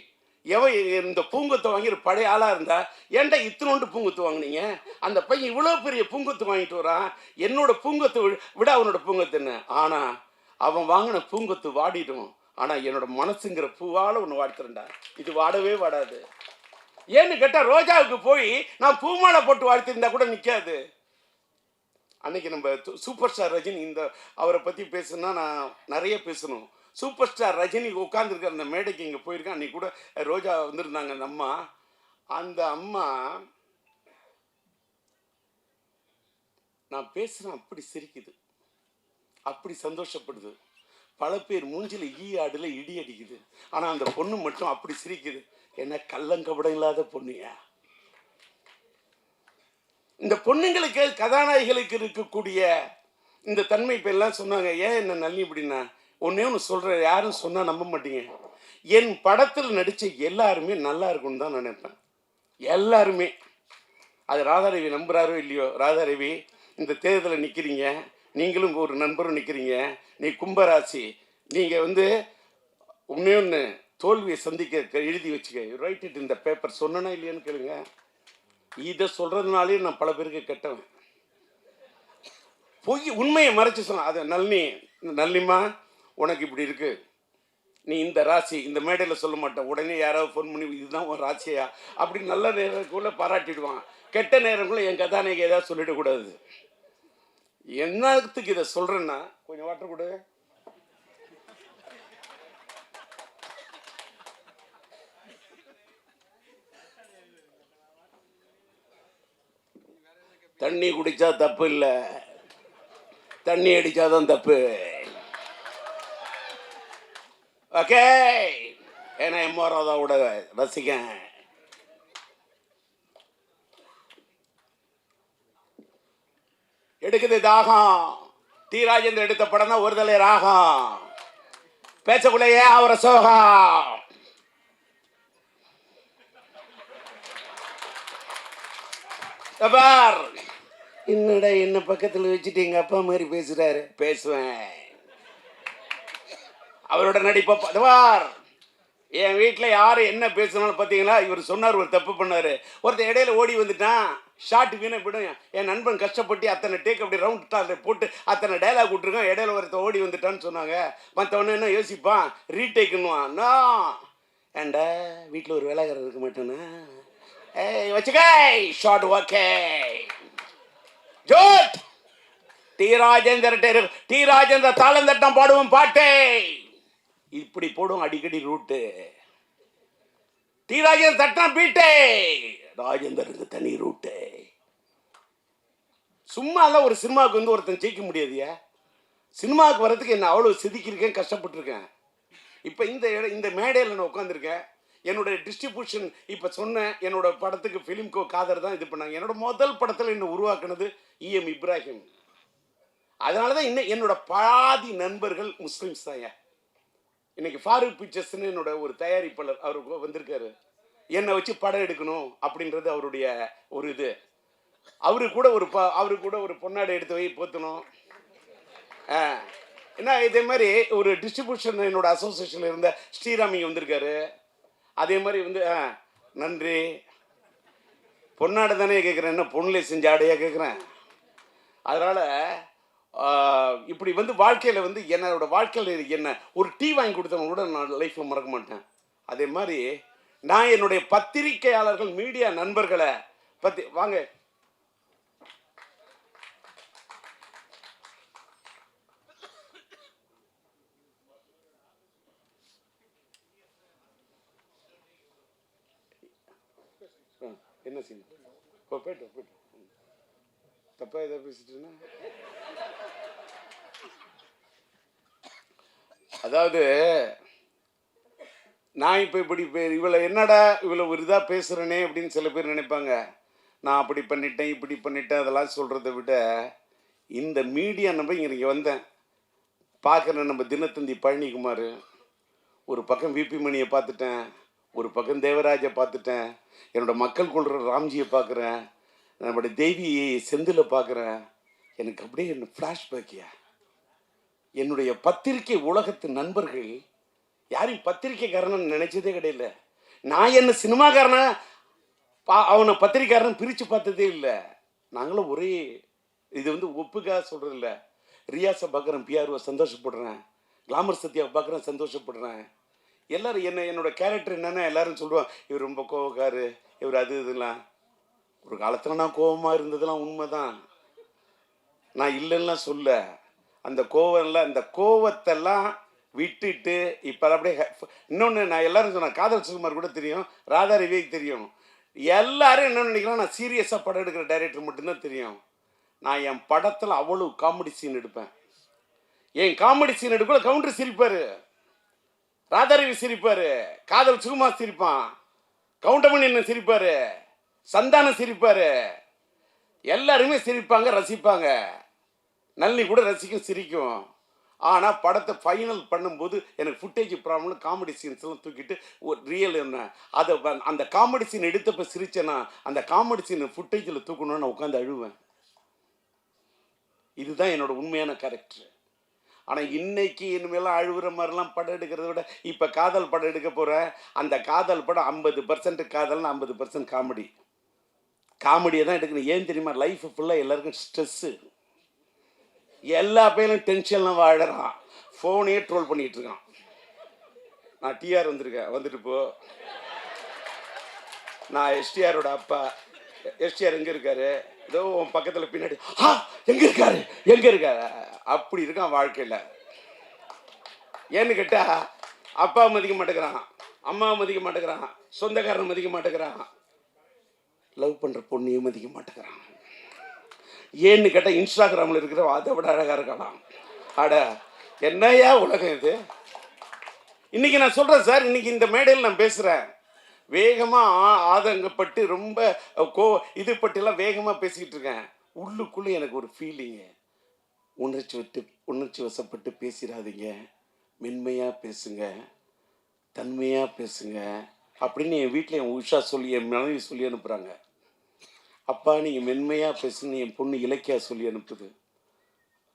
இந்த பூங்கொத்தை வாங்கி பழைய ஆளா இருந்தா ஏன்டா இத்தனோண்டு பூங்கொத்து வாங்கினீங்க, அந்த பையன் இவ்வளவு பெரிய பூங்கொத்து வாங்கிட்டு வரான், என்னோட பூங்கொத்து விட அவனோட பூங்கொத்துன்னு. ஆனா அவன் வாங்கின பூங்கொத்து வாடிடும், ஆனா என்னோட மனசுங்கிற பூவால ஒன்று வாடுத்துறேன்டா, இது வாடவே வாடாது. ஏன்னு கேட்டா ரோஜாவுக்கு போய் நான் பூமாலை போட்டு வாழ்த்திருந்தா கூட நிற்காது. அன்னைக்கு நம்ம சூப்பர் ஸ்டார் ரஜினி அவரை பற்றி பேசுனா நான் நிறைய பேசணும். சூப்பர் ஸ்டார் ரஜினி உட்காந்துருக்க அந்த மேடைக்கு இங்கே போயிருக்கேன். அன்னைக்கு கூட ரோஜா வந்திருந்தாங்க அந்த அம்மா. அந்த அம்மா நான் பேசுகிறேன் அப்படி சிரிக்குது, அப்படி சந்தோஷப்படுது. பல பேர் மூஞ்சில ஆடுல இடி அடிக்குது, ஆனால் அந்த பொண்ணு மட்டும் அப்படி சிரிக்குது. என்ன கள்ளங்கபடம் இல்லாத பொண்ணுயா. இந்த பொண்ணுங்களுக்கு கதாநாயகிகளுக்கு இருக்கக்கூடிய இந்த தன்மை இப்போ எல்லாம் சொன்னாங்க. ஏன் என்ன நல்லி அப்படின்னா ஒன்னே ஒன்று சொல்கிறேன், யாரும் சொன்னால் நம்ப மாட்டீங்க. என் படத்தில் நடித்த எல்லாருமே நல்லா இருக்கும்னு தான் நினைப்பேன். எல்லாருமே. அது ராதாரவி நம்புறாரோ இல்லையோ, ராதாரவி இந்த தேர்தலில் நிற்கிறீங்க, நீங்களும் ஒரு நண்பரும் நிற்கிறீங்க, நீ கும்பராசி, நீங்கள் வந்து ஒன்று தோல்வியை சந்திக்க எழுதி வச்சுக்க, ரைட் இட் இந்த பேப்பர். சொன்னா இல்லையான்னு கேளுங்க. இதை சொல்றதுனாலே நான் பல பேருக்கு கெட்டவன். பொய் உண்மையை மறைச்சு சொன்ன அதை நளினிமா உனக்கு இப்படி இருக்கு, நீ இந்த ராசி, இந்த மேடையில் சொல்ல மாட்டேன், உடனே யாராவது ஃபோன் பண்ணி இதுதான் ஒரு ராசியா அப்படின்னு நல்ல நேரத்துக்குள்ள பாராட்டிடுவான். கெட்ட நேரங்குள்ள என் கதாநாயகி ஏதாவது சொல்லிடக்கூடாது. என்னத்துக்கு இதை சொல்றேன்னா, கொஞ்சம் வாட்டர் கொடு. தண்ணி குடிச்சா தப்பு இல்லை, தண்ணி அடிச்சாதான் தப்பு. ஓகே, ஏன்னா எம்ஆர் ராதாவோட ரசிகன். எடுக்குது தாகம். டி ராஜேந்திரன் எடுத்த படம் தான் ஒரு தலை ராகம். பேசக்குள்ளேயே அவரை சோகம். என்னடா என்ன பக்கத்தில் வச்சுட்டு எங்க அப்பா மாதிரி பேசுறாரு. பேசுவேன். அவரோட நடிப்பார். என் வீட்டில் யார் என்ன பேசணும்னு பார்த்தீங்களா, இவர் சொன்னார் ஒரு தப்பு பண்ணார். ஒருத்தர் இடையில ஓடி வந்துட்டான், ஷார்ட் வீணை போய்டும். என் நண்பன் கஷ்டப்பட்டு அத்தனை டேக் அப்படி ரவுண்ட் டாஸில் போட்டு அத்தனை டைலாக் விட்டுருக்கான், இடையில ஒருத்தர் ஓடி வந்துட்டான்னு சொன்னாங்க. மற்றவொன்னு என்ன யோசிப்பான், ரீடேக்குன்னுவான். நான் ஏண்டா வீட்டில் ஒரு வேலைக்காரர் இருக்க மாட்டேன்னா, ஏய் வச்சுக்க ஷார்ட் ஓகே ஜோட். டி ராஜேந்திர தாளம் தட்டம் பாடுவோம் பாட்டே இப்படி போடும் அடிக்கடி ரூட்டு. டி ராஜேந்திர தட்டம் பீட்டே, ராஜேந்தருக்கு தனி ரூட்டு. சும்மா தான் ஒரு சினிமாவுக்கு வந்து ஒருத்தன் ஜெயிக்க முடியாதுயா. சினிமாவுக்கு வர்றதுக்கு என்ன அவ்வளோ செதுக்கியிருக்கேன், கஷ்டப்பட்டுருக்கேன். இப்போ இந்த மேடையில் நான் உட்காந்துருக்கேன். என்னோட டிஸ்ட்ரிபியூஷன் இப்போ சொன்னேன், என்னோட படத்துக்கு ஃபிலிம்கோ காதர் தான் இது பண்ணாங்க. என்னோட முதல் படத்தில் என்னை உருவாக்குனது இஎம் இப்ராஹிம். அதனால தான் இன்னும் என்னோட பாதி நண்பர்கள் முஸ்லிம்ஸ் தான். இன்னைக்கு ஃபாரூக் பிக்சர்ஸ்ன்னு என்னோட ஒரு தயாரிப்பாளர் அவர் வந்திருக்காரு. என்னை வச்சு படம் எடுக்கணும் அப்படின்றது அவருடைய ஒரு இது. அவரு கூட ஒரு பொன்னாடை எடுத்து வை போத்தணும். என்ன இதே மாதிரி ஒரு டிஸ்ட்ரிபியூஷன் என்னோட அசோசியேஷனில் இருந்த ஸ்ரீராம் இங்கே வந்திருக்காரு. அதே மாதிரி வந்து நன்றி. பொன்னாடை தானே கேட்குறேன், என்ன பொண்ணுலே செஞ்ச ஆடையாக கேட்குறேன். அதனால் இப்படி வந்து வாழ்க்கையில் வந்து என்னோட வாழ்க்கையில் என்ன ஒரு டீ வாங்கி கொடுத்தவங்க கூட நான் லைஃப்பில் மறக்க மாட்டேன். அதே மாதிரி நான் என்னுடைய பத்திரிகையாளர்கள் மீடியா நண்பர்களை பற்றி வாங்க என்ன செய்யணும் போயிட்டு தப்பா ஏதாவது பேசிட்டுன்னா, அதாவது நான் இப்போ இப்படி இவளை என்னடா இவளை ஒரு இதாக பேசுகிறேனே அப்படின்னு சில பேர் நினைப்பாங்க. நான் அப்படி பண்ணிட்டேன் இப்படி பண்ணிட்டேன் அதெல்லாம் சொல்கிறத விட, இந்த மீடியா நம்ம இங்கே வந்தேன் பார்க்குறேன். நம்ம தினத்தந்தி பழனிக்குமார், ஒரு பக்கம் விபி மணியை பார்த்துட்டேன், ஒரு பக்கம் தேவராஜை பார்த்துட்டேன், என்னோடய மக்கள் கொள்கிற ராம்ஜியை பார்க்குறேன், நம்மளுடைய தேவி செந்திலை பார்க்குறேன். எனக்கு அப்படியே என்ன ஃப்ளாஷ்பேக்கியா. என்னுடைய பத்திரிகை உலகத்து நண்பர்கள் யாரையும் பத்திரிக்கைக்காரன்னு நினைச்சதே கிடையாது. நான் என்ன சினிமாக்காரனா அவனை பத்திரிக்கைக்காரன் பிரித்து பார்த்ததே இல்லை. நாங்களும் ஒரே இது வந்து ஒப்புக்காக சொல்கிறது இல்லை. ரியாஸை பார்க்குறேன், பிஆர்ஓ சந்தோஷப்படுறேன், கிளாமர் சத்யாவை பார்க்குறேன் சந்தோஷப்படுறேன். எல்லோரும் என்னோட கேரக்டர் என்னென்னா எல்லாரும் சொல்லுவான், இவர் ரொம்ப கோவக்காரு, இவர் அது இதெல்லாம். ஒரு காலத்தில் நான் கோபமாக இருந்ததெல்லாம் உண்மை தான், நான் இல்லைன்னா சொல்ல. அந்த கோவம்லாம் இந்த கோவத்தெல்லாம் விட்டுட்டு இப்போ அப்படியே இன்னொன்று நான் எல்லாரும் சொன்னேன், காதல் சுகுமார் கூட தெரியும், ராதா ரவிக்கு தெரியும். எல்லாரும் என்ன நினைக்கிறோம், நான் சீரியஸாக படம் எடுக்கிற டைரக்டர் மட்டும்தான் தெரியும். நான் என் படத்தில் அவ்வளோ காமெடி சீன் எடுப்பேன். என் காமெடி சீன் எடுக்கல கவுண்டர் சிரிப்பார், ராதாரவி சிரிப்பார், காதல் சுகுமார் சிரிப்பான், கவுண்டமணி என்ன சிரிப்பார், சந்தானம் சிரிப்பார், எல்லாருமே சிரிப்பாங்க ரசிப்பாங்க. நளினி கூட ரசிக்கும் சிரிக்கும். ஆனால் படத்தை ஃபைனல் பண்ணும்போது எனக்கு ஃபுட்டேஜ் ப்ராப்ளம், காமெடி சீன்ஸ்லாம் தூக்கிட்டு ஒரு ரியல் என்ன அதை அந்த காமெடி சீன் எடுத்தப்போ சிரிச்சேன்னா அந்த காமெடி சீன் ஃபுட்டேஜில் தூக்கணும்னு நான் உட்காந்து அழுவேன். இதுதான் என்னோட உண்மையான கேரக்டர். ஆனால் இன்னைக்கு இனிமேலாம் அழுகுற மாதிரிலாம் படம் எடுக்கிறத விட இப்போ காதல் படம் எடுக்க போகிறேன். அந்த காதல் படம் 50% காதல்னு 50% காமெடி. காமெடியை தான் எடுக்கணும். ஏன் தெரியுமா? லைஃப் ஃபுல்லாக எல்லாருக்கும் ஸ்ட்ரெஸ்ஸு. எல்லா பையனும் டென்ஷன்லாம் வாழறான், ஃபோனையே ட்ரோல் பண்ணிகிட்டு இருக்கான். நான் டிஆர் வந்திருக்கேன், வந்துட்டு போ. நான் எஸ்டிஆரோட அப்பா. எஸ்டிஆர் எங்கே இருக்காரு? ஏதோ உன் பக்கத்தில் பின்னாடி. எங்கே இருக்காரு எங்கே இருக்காரு? அப்படி இருக்கான் வாழ்க்கையில். ஏன்னு கேட்டால் அப்பாவை மதிக்க மாட்டேங்கிறான், அம்மாவை மதிக்க மாட்டேங்கிறான், சொந்தக்காரனை மதிக்க மாட்டேங்கிறான், லவ் பண்ணுற பொண்ணையும் மதிக்க மாட்டேங்கிறான். ஏன்னு கேட்டால் இன்ஸ்டாகிராமில் இருக்கிற அதை விட அழகாக இருக்கலாம். அட என்னையா உலகம் இது! இன்னைக்கு நான் சொல்கிறேன் சார், இன்னைக்கு இந்த மேடையில் நான் பேசுகிறேன். வேகமாக ஆதங்கப்பட்டு ரொம்ப இது பற்றிலாம் வேகமாக பேசிக்கிட்டு இருக்கேன். உள்ளுக்குள்ளே எனக்கு ஒரு ஃபீலிங்கு, உணர்ச்சி வசப்பட்டு பேசிடாதீங்க, மென்மையாக பேசுங்க, தன்மையாக பேசுங்க அப்படின்னு என் வீட்டில் என் உஷா சொல்லி, என் மனைவி சொல்லி அனுப்புகிறாங்க. அப்பா நீங்கள் மென்மையாக பேசுன்னு என் பொண்ணு இலக்கியா சொல்லி அனுப்புது.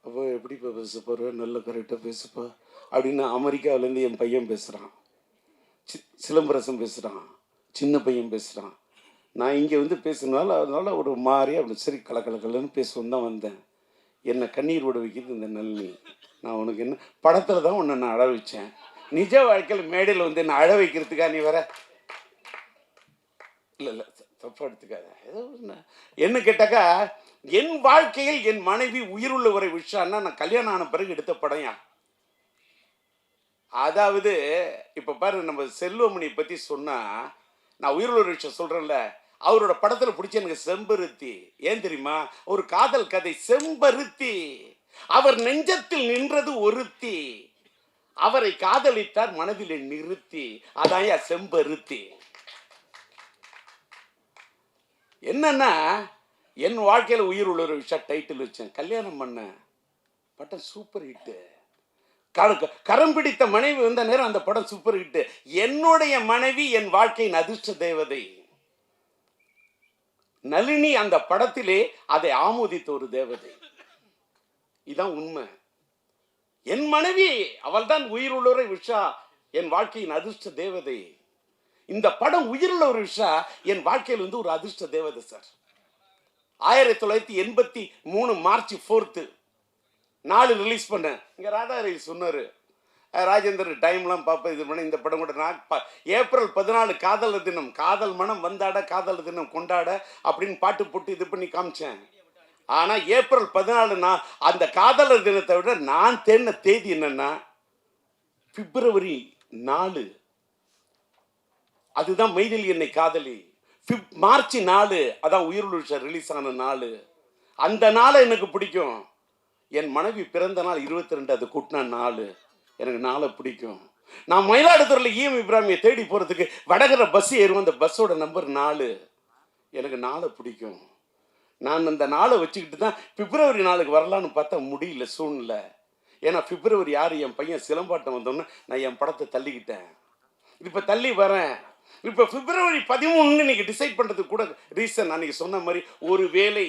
அப்போ எப்படிப்பா பேச போகிற? நல்ல கரெக்டாக பேசுப்பா அப்படின்னு அமெரிக்காவிலேருந்து என் பையன் பேசுகிறான், சிலம்பரசன் பேசுகிறான், சின்ன பையன் பேசுகிறான். நான் இங்கே வந்து பேசுனால அதனால ஒரு மாதிரி அப்படி சரி கலக்கலன்னு பேசுவோம் தான் வந்தேன். என்னை கண்ணீர் விட வைக்கிறது இந்த நளினி. நான் உனக்கு என்ன படத்தில் தான் உன்னை நான் அழ வச்சேன், நிஜ வாழ்க்கையில் மேடையில் வந்து என்னை அழ வைக்கிறதுக்கா நீ வர? இல்லை தப்பா எடுத்துக்காத. ஏதோ என்ன கேட்டாக்கா, என் வாழ்க்கையில் என் மனைவி உயிருள்ளவரை விஷயம்னா நான் கல்யாணம் ஆன பிறகு எடுத்த படம். அதாவது இப்போ பாரு, நம்ம செல்வமணியை பற்றி சொன்னால், நான் உயிருள்ள விஷயம் சொல்கிறேன்ல, அவரோட படத்தில் பிடிச்ச எனக்கு செம்பருத்தி. ஏன் தெரியுமா? ஒரு காதல் கதை. செம்பருத்தி, அவர் நெஞ்சத்தில் நின்றது ஒருத்தி, அவரை காதலித்தார் மனதில் நிறுத்தி. அதான் செம்பருத்தி. என்னன்னா, என் வாழ்க்கையில் உயிர் உள்ள ஒரு விஷயம் டைட்டில் வச்சேன். கல்யாணம் பண்ண படம் சூப்பர் ஹிட்டு. கரம் பிடித்த மனைவி வந்த நேரம் அந்த படம் சூப்பர் ஹிட். என்னுடைய மனைவி என் வாழ்க்கையின் அதிர்ஷ்ட தேவதை. நளினி அந்த படத்திலே அதை ஆமோதித்த ஒரு தேவதை. இதான் உண்மை. என் மனைவி அவள் தான் உயிர் உள்ளவரை விஷா, என் வாழ்க்கையின் அதிர்ஷ்ட தேவதை. இந்த படம் உயிருள்ள ஒரு விஷயம் என் வாழ்க்கையில் வந்து ஒரு அதிர்ஷ்ட தேவதை சார். 1983 மார்ச் 4 4 ரிலீஸ் பண்ணேன். இங்கே ராதா சொன்னார், ராஜேந்தர் டைம்லாம் பார்ப்பேன் இது பண்ண. இந்த படம் கூட நான் ஏப்ரல் 14 காதலர் தினம், காதல் மனம் வந்தாட, காதலர் தினம் கொண்டாட அப்படின்னு பாட்டு போட்டு இது பண்ணி காமிச்சேன். ஆனால் ஏப்ரல் 14 நான் அந்த காதலர் தினத்தை விட நான் தேடின தேதி என்னன்னா பிப்ரவரி 4. அதுதான் மைதிலி என்னை காதலி. மார்ச் 4 அதான் உயிருள்ள ரிலீஸ் ஆன நாள். அந்த நாளை எனக்கு பிடிக்கும். என் மனைவி பிறந்த நாள் 22, அது கூட்டின நாள். எனக்கு நாளை பிடிக்கும். நான் மயிலாடுதுறையில் EM இப்ராஹிமியை தேடி போகிறதுக்கு வடகர பஸ் ஏறுவோம். அந்த பஸ்ஸோட நம்பர் 4. எனக்கு நாளை பிடிக்கும். நான் அந்த நாளை வச்சுக்கிட்டு தான் பிப்ரவரி 4க்கு வரலான்னு பார்த்தா முடியல சூழ்நிலை. ஏன்னா பிப்ரவரி 6 என் பையன் சிலம்பாட்டம் வந்தோன்னு நான் என் படத்தை தள்ளிக்கிட்டேன். இப்போ தள்ளி வரேன். இப்போ பிப்ரவரி 13 இன்னைக்கு டிசைட் பண்ணுறதுக்கு கூட ரீசன் அன்னைக்கு சொன்ன மாதிரி, ஒரு வேளை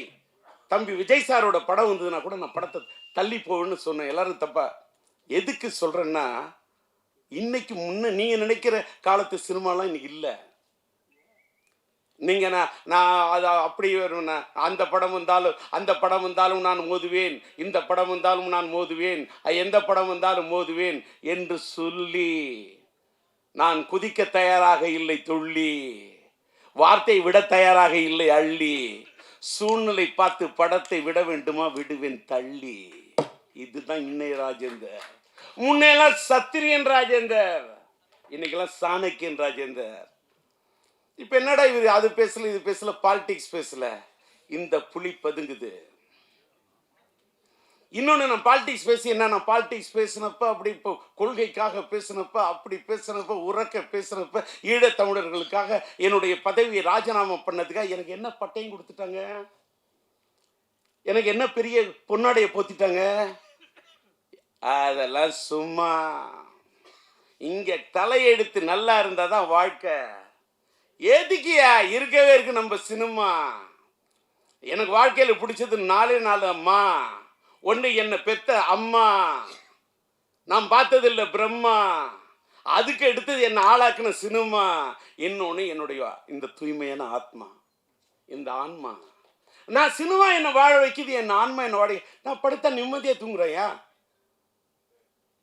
தம்பி விஜய் சாரோட படம் வந்ததுன்னா கூட நான் படத்தை தள்ளி போவேன்னு சொன்னேன். எல்லாரும் தப்பா எதுக்கு சொல்கிறேன்னா, இன்னைக்கு நீங்கள் நினைக்கிற காலத்து சினிமாலாம் இன்னைக்கு இல்லை. நீங்கள் நான் அதை அப்படி அந்த படம் வந்தாலும் நான் மோதுவேன், இந்த படம் வந்தாலும் நான் மோதுவேன், எந்த படம் வந்தாலும் மோதுவேன் என்று சொல்லி நான் குதிக்க தயாராக இல்லை துள்ளி, வார்த்தை விட தயாராக இல்லை அள்ளி, சூழ்நிலை பார்த்து படத்தை விட வேண்டுமா விடுவேன் தள்ளி. இதுதான் இன்னைய ராஜேந்தர். முன்னெல்லாம் சத்திரியன் ராஜேந்தர், இன்னைக்கெல்லாம் சாணக்கியன் ராஜேந்தர். இப்போ என்னடா இது அது பேசல இது பேசல, பாலிடிக்ஸ் பேசல, இந்த புலி பதுங்குது. இன்னொன்று, நான் பாலிடிக்ஸ் பேசி என்ன, நான் பாலிடிக்ஸ் பேசினப்ப அப்படி இப்போ கொள்கைக்காக பேசினப்ப, அப்படி பேசினப்ப, உறக்க பேசினப்ப, ஈழத்தமிழர்களுக்காக என்னுடைய பதவியை ராஜினாமா பண்ணதுக்காக எனக்கு என்ன பட்டையும் கொடுத்துட்டாங்க, எனக்கு என்ன பெரிய பொன்னாடையை போத்திட்டாங்க. அதெல்லாம் சும்மா. இங்க தலையெடுத்து நல்லா இருந்தாதான் வாழ்க்கை. எதுக்கியா இருக்கவே இருக்கு நம்ம சினிமா. எனக்கு வாழ்க்கையில் பிடிச்சது 4 அம்மா. ஒன்று என்னை பெத்த அம்மா, நான் பார்த்ததில்லை பிரம்மா. அதுக்கு எடுத்தது என்னை ஆளாக்குன சினிமா. இன்னொன்று என்னுடைய இந்த தூய்மையான ஆத்மா, இந்த ஆன்மா. நான் சினிமா என்னை வாழ வைக்குது, என் ஆன்மா என்னை வாழ. நான் படுத்தா நிம்மதியாக தூங்குறேயா?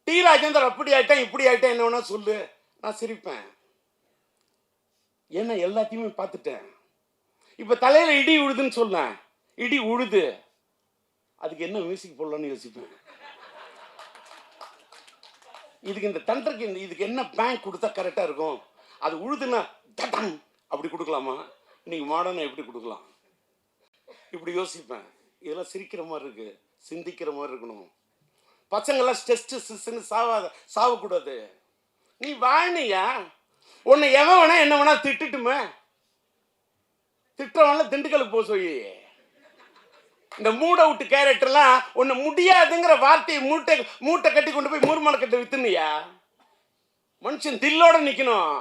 டி ராஜேந்தர் அப்படி ஆயிட்டேன் இப்படி ஆயிட்டேன் என்ன வேணா சொல்லு, நான் சிரிப்பேன். ஏன்னா எல்லாத்தையுமே பார்த்துட்டேன். இப்போ தலையில் இடி உழுதுன்னு சொன்னேன், இடி உழுது, அதுக்கு என்ன மியூசிக் போடலான்னு யோசிப்பேன். இதுக்கு இந்த தண்டருக்கு இதுக்கு என்ன பேங்க் கொடுத்தா கரெக்டாக இருக்கும்? அது உழுதுன்னா தட்டம் அப்படி கொடுக்கலாமா? இன்னைக்கு மாடர்னா எப்படி கொடுக்கலாம்? இப்படி யோசிப்பேன். இதெல்லாம் சிரிக்கிற மாதிரி இருக்கு, சிந்திக்கிற மாதிரி இருக்கணும். பசங்கள்லாம் ஸ்ட்ரெஸ்ன்னு சாவக்கூடாது. நீ வாழ்னியா? உன்னை எவன் வேணா என்ன வேணா திட்டுட்டுமே, திட்டவன்ல திண்டுக்கலுக்கு போக சொல்லி. இந்த மூட விட்டு கேரக்டர்லாம் ஒன்று முடியாதுங்கிற வார்த்தையை மூட்டை கட்டி கொண்டு போய் மூர்மலை கட்ட வித்துனியா? மனுஷன் தில்லோட நிற்கணும்.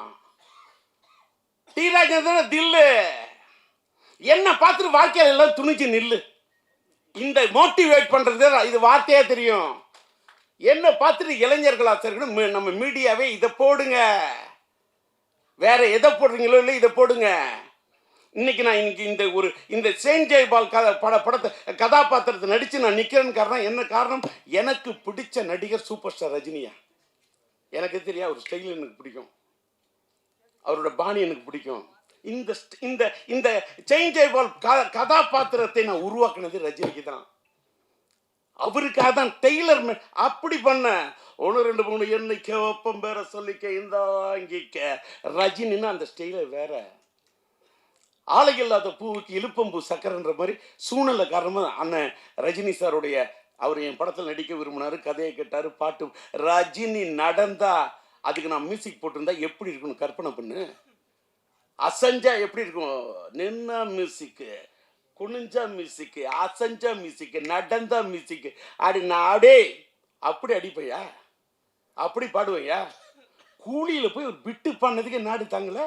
டி ராஜேந்திரன் தில்லு. என்ன பார்த்துட்டு வாழ்க்கையில எல்லாம் துணிச்சு நில்லு. இந்த மோட்டிவேட் பண்றது இது வார்த்தையா தெரியும். என்ன பார்த்துட்டு இளைஞர்கள் ஆசிரியர்கள் நம்ம மீடியாவே இதை போடுங்க, வேற எதை போடுறீங்களோ இல்லை இதை போடுங்க. இன்னைக்கு நான் இந்த செயின்ட் ஜெயபால் படத்தை கதாபாத்திரத்தை நடிச்சு நான் நிக்கிறேன்னு காரணம் என்ன? காரணம், எனக்கு பிடிச்ச நடிகர் சூப்பர் ஸ்டார் ரஜினியா. எனக்கு தெரியாது, ஒரு ஸ்டைல் எனக்கு பிடிக்கும், அவரோட பாணி எனக்கு பிடிக்கும். இந்த செயின்ட் ஜெயபால் கதாபாத்திரத்தை நான் உருவாக்குனது ரஜினிக்கு தான். அவருக்காக தான் டெய்லர் அப்படி பண்ண. 1 2 3 என்னைக்க ஒப்பம் பேர சொல்லிக்க இந்த இங்கிக்க. ரஜினின்னா அந்த ஸ்டைல வேற. ஆலை இல்லாத பூவுக்கு இழுப்பம்பூ சக்கரன்ற மாதிரி சூழ்நிலை காரணமாக அண்ணன் ரஜினி சாருடைய அவர் என் படத்தில் நடிக்க விரும்பினாரு, கதையை கேட்டாரு, பாட்டு. ரஜினி நடந்தா அதுக்கு நான் மியூசிக் போட்டிருந்தா எப்படி இருக்கணும் கற்பனை பண்ணு. அசஞ்சா எப்படி இருக்கும்? நின்னா மியூசிக்கு, குனிஞ்சா மியூசிக்கு, அசஞ்சா மியூசிக்கு, நடந்தா மியூசிக்கு. அடி நாடே அப்படி அடிப்பையா, அப்படி பாடுவையா? கூலியில் போய் ஒரு பிட்டு பண்ணதுக்கு நாடு தாங்கல.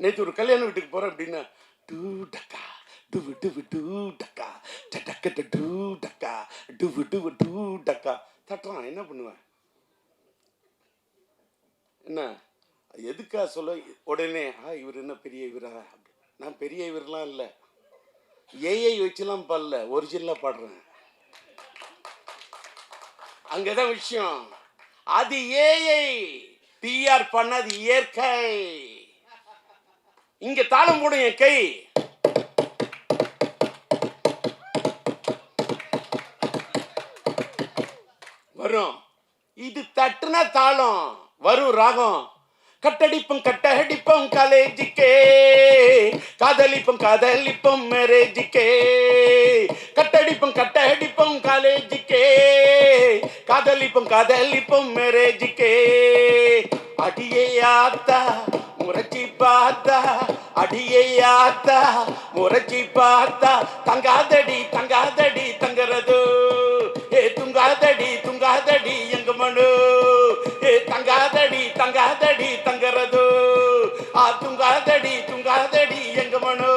நேற்று ஒரு கல்யாண வீட்டுக்கு போகிறேன் அப்படின்னா டூ டக்கா டுவு டுவு டூ டக்கா டக்க டூ டக்கா டுவு டுவு டூ டக்கா தட்டுறான். என்ன பண்ணுவேன்? என்ன எதுக்கா சொல்ல உடனே இவர் என்ன பெரிய இவரா? நான் பெரிய இவரெலாம் இல்லை, ஏஐ வச்சுலாம் பாடல, ஒரிஜினலாக பாடுறேன். அங்கதான் விஷயம். அது ஏஐ பிஆர் பண்ணது இயற்கை. இங்க தாளம் போடும் என் கை. வரும், இது தட்டுனா தாளம் வரும், ராகம். கட்டடிப்போம் கட்டடிப்போம் காலேஜிக்கே, காதலிப்போம் காதலிப்போம் மேரேஜிக்கே. கட்டடிப்போம் கட்டடிப்போம் காலேஜிக்கே, காதலிப்போம் காதலிப்போம் மேரேஜிக்கே. அடியே ஆத்தா முறைச்சி பார்த்தா, அடியே ஆத்தா முறைச்சி பார்த்தா, தங்காதடி தங்காதடி தங்கறது, ஏ துங்காதடி துங்காதடி எங்க மனு, ஏ தங்காதடி தங்காதடி தங்கறது, துங்காதடி துங்காதடி எங்க மனு.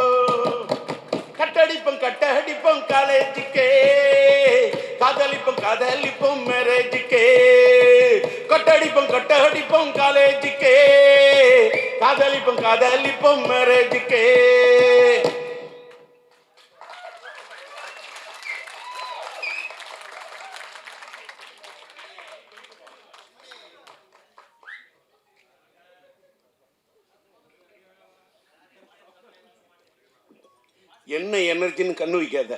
கட்டடிப்போம் கட்டடிப்போம் காலேஜுக்கே, காதலிப்போம் காதலிப்போம் மேரேஜுக்கே. கட்டடிப்போம் கட்டடிப்போம் காலேஜுக்கே, காதலிப்போம் காதலிப்போம் மேரேஜுக்கே. என்ன எனர்ஜின்னு கண்ணு வைக்காத.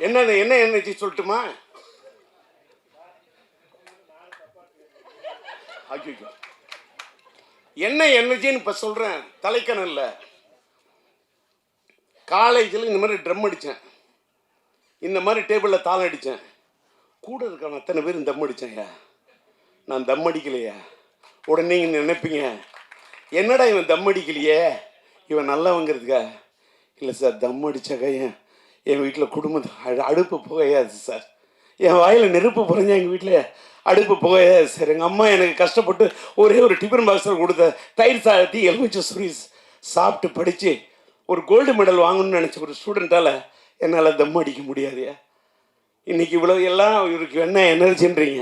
என்ன எனர்ஜி சொல்லட்டுமா? ஐயோ, என்ன எனர்ஜின்னு இப்ப சொல்றேன். தலைக்கணல்ல காலேஜில் இந்த மாதிரி ட்ரம் அடித்தேன், இந்த மாதிரி டேபிளில் தாளம் அடித்தேன். கூட இருக்கான அத்தனை பேர் தம் அடித்தேன்யா, நான் தம் அடிக்கலையா? உடனே நீங்கள் நினைப்பீங்க, என்னடா இவன் தம் அடிக்கலையே, இவன் நல்லவங்கிறதுக்கா? இல்லை சார், தம் அடித்த கையன் என் வீட்டில் குடும்பத்தை அடுப்பு புகையாது சார். என் வாயில் நெருப்பு புரிஞ்சா எங்கள் வீட்டில் அடுப்பு புகையாது சார். எங்கள் அம்மா எனக்கு கஷ்டப்பட்டு ஒரே ஒரு டிஃபன் பாக்ஸில் கொடுத்த தயிர் சாதத்தி எலுமிச்சை சுரி சாப்பிட்டு படித்து ஒரு கோல்டு மெடல் வாங்கணும்னு நினச்ச ஒரு ஸ்டூடெண்ட்டால் என்னால் தம் அடிக்க முடியாதையா. இன்றைக்கி இவ்வளோ எல்லாம் இவருக்கு என்ன எனர்ஜின்றீங்க.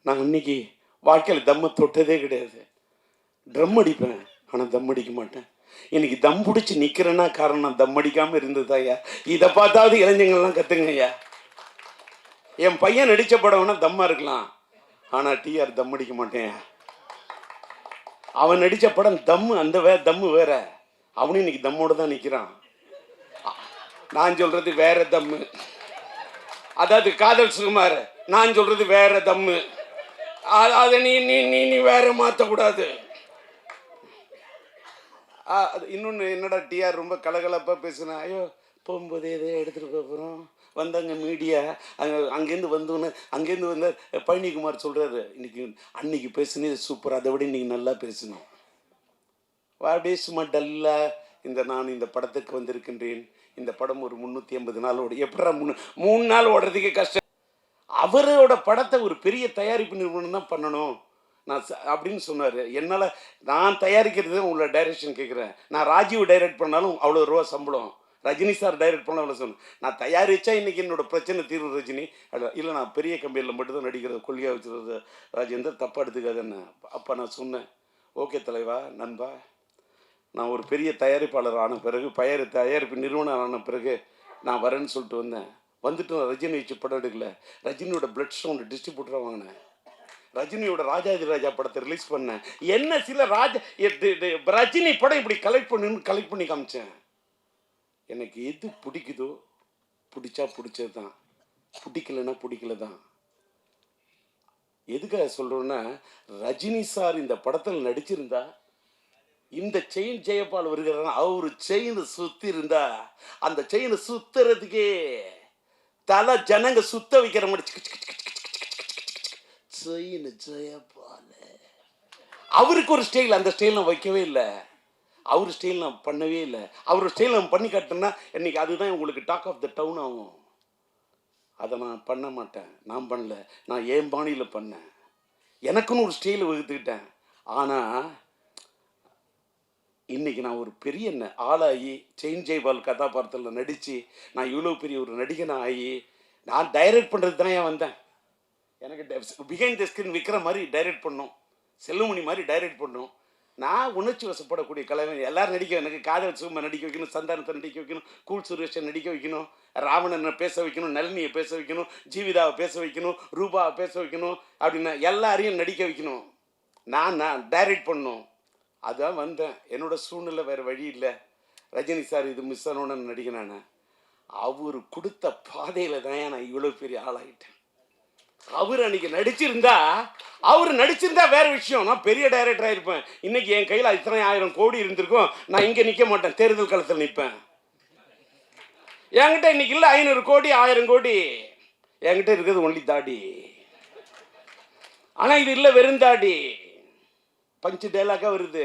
நான் இன்னைக்கு வாழ்க்கையில் தம்மை தொட்டதே கிடையாது. ட்ரம் அடிப்பேன், ஆனால் தம் அடிக்க மாட்டேன். இன்னைக்கு தம் பிடிச்சி நிற்கிறேன்னா காரணம் தம் அடிக்காமல் இருந்ததாயா. இதை பார்த்தாவது இளைஞங்கள்லாம் கற்றுங்க ஐயா. என் பையன் நடித்த படம்னா தம்மாக இருக்கலாம், ஆனால் டிஆர் தம் அடிக்க மாட்டேன். அவன் நடித்த படம் தம்மு, அந்த தம்மு வேற. அவனும் இன்னைக்கு தம்மோடு தான் நிற்கிறான். நான் சொல்கிறது வேற தம்மு, அதாவது காதல் சுகுமார். நான் சொல்கிறது வேற தம்மு. அதை நீ நீ நீ நீ வேற மாற்றக்கூடாது. அது இன்னொன்று என்னடா டிஆர் ரொம்ப கலகலப்பாக பேசுனேன். ஐயோ போகும்போது எதோ எடுத்துகிட்டு போகிறோம் வந்தாங்க மீடியா அங்கேருந்து வந்தோன்னு அங்கேருந்து வந்த பழனிக்குமார் சொல்கிறாரு, அன்னைக்கு பேசுனது சூப்பர், அதை விட இன்றைக்கி நல்லா பேசணும். அப்படியே சும்மா டல்லாக நான் இந்த படத்துக்கு வந்திருக்கின்றேன். இந்த படம் ஒரு 380 நாள் ஓடி, எப்படா 3 நாள் ஓடுறதுக்கே கஷ்டம். அவரோட படத்தை ஒரு பெரிய தயாரிப்பு நிறுவனம் தான் பண்ணணும் நான் அப்படின்னு சொன்னார். என்னால் நான் தயாரிக்கிறது உங்களை டைரக்ஷன் கேட்குறேன். நான் ராஜீவ் டைரக்ட் பண்ணாலும் அவ்வளோ ரூபா சம்பளம், ரஜினி சார் டைரக்ட் பண்ண அவ்வளோ சொன்னேன். நான் தயாரித்தா இன்றைக்கி என்னோடய பிரச்சனை தீர்வு ரஜினி. இல்லை நான் பெரிய கம்பெனியில் மட்டும்தான் நடிக்கிறது கொள்கையாக வச்சுருது ராஜேந்தர், தப்பாக எடுத்துக்காதுன்னு. அப்போ நான் சொன்னேன், ஓகே தலைவா நண்பா, நான் ஒரு பெரிய தயாரிப்பாளர் ஆன பிறகு தயாரிப்பு நிறுவனம் ஆன பிறகு நான் வரேன்னு சொல்லிட்டு வந்தேன். வந்துட்டு ரஜினி வச்சு படம் எடுக்கல, ரஜினியோட பிளட் ஸ்டோன் டிஸ்ட்ரிபியூட்டராக வாங்கினேன். ரஜினியோட ராஜாதி ராஜா படத்தை ரிலீஸ் பண்ணேன். என்ன சில ரஜினி படம் இப்படி கலெக்ட் பண்ணி காமிச்சேன். எனக்கு எது பிடிக்குதோ பிடிச்சா பிடிச்சது தான், பிடிக்கலன்னா பிடிக்கல தான். எதுக்காக சொல்கிறோன்னா, ரஜினி சார் இந்த படத்தில் நடிச்சிருந்தா இந்த செயின் ஜெயபால் வருகிறாங்க, அவரு செயின் சுற்றி இருந்தா அந்த செயினை சுத்துறதுக்கே தலை ஜனங்க சுத்த வைக்கிற மாதிரி செயின் ஜெயபால். அவருக்கு ஒரு ஸ்டைல், அந்த ஸ்டைல் நான் வைக்கவே இல்லை. அவர் ஸ்டைல் நான் பண்ணவே இல்லை. அவர் ஸ்டைல் நான் பண்ணி காட்டினேன்னா இன்னைக்கு அதுதான் உங்களுக்கு டாக் ஆஃப் த டவுன் ஆகும். அதை நான் பண்ண மாட்டேன், நான் பண்ணல. நான் என் பாணியில் பண்ணேன், எனக்குன்னு ஒரு ஸ்டைல் வகுத்துக்கிட்டேன். ஆனால் இன்றைக்கி நான் ஒரு பெரிய ஆளாகி செயின் ஜெய்பால் கதாபாத்திரத்தில் நடித்து நான் இவ்வளோ பெரிய ஒரு நடிகனாக ஆகி நான் டைரக்ட் பண்ணுறது தான் ஏன் வந்தேன். எனக்கு பிஹைண்ட் த ஸ்க்ரீன் விற்கிற மாதிரி டைரக்ட் பண்ணோம், செல்லுமணி மாதிரி டைரக்ட் பண்ணோம். நான் உணர்ச்சி வசப்படக்கூடிய கலைஞர். எல்லோரும் நடிக்க, எனக்கு காதல் சுகுமார் நடிக்க வைக்கணும், சந்தானத்தை நடிக்க வைக்கணும், கூல் சுரேஷை நடிக்க வைக்கணும், ராவணனை பேச வைக்கணும், நளினியை பேச வைக்கணும், ஜீவிதாவை பேச வைக்கணும், ரூபாவை பேச வைக்கணும், அப்படின்னு எல்லாரையும் நடிக்க வைக்கணும். நான் டைரக்ட் பண்ணணும். அதான் வந்தேன். என்னோடய சூழ்நிலை வேறு வழி இல்லை. ரஜினி சார் இது மிஸ் ஆனோன்னு நடிக்கிறேன். அவர் கொடுத்த பாதையில் தான் நான் இவ்வளோ பெரிய ஆளாகிட்டேன். அவர் அன்னைக்கு நடிச்சிருந்தா வேற விஷயம், நான் பெரிய டைரக்டர் ஆயிருப்பேன். இன்னைக்கு என் கையில் இத்தனை 1000 கோடி இருந்திருக்கும், நான் இங்கே நிற்க மாட்டேன், தேர்தல் காலத்தில் நிற்பேன். என்கிட்ட இன்னைக்கு இல்லை 500 கோடி 1000 கோடி, என்கிட்ட இருக்கிறது ஒன்லி தாடி. ஆனால் இது இல்லை, வெறும் தாடி. பஞ்சு டைலாக்காக வருது.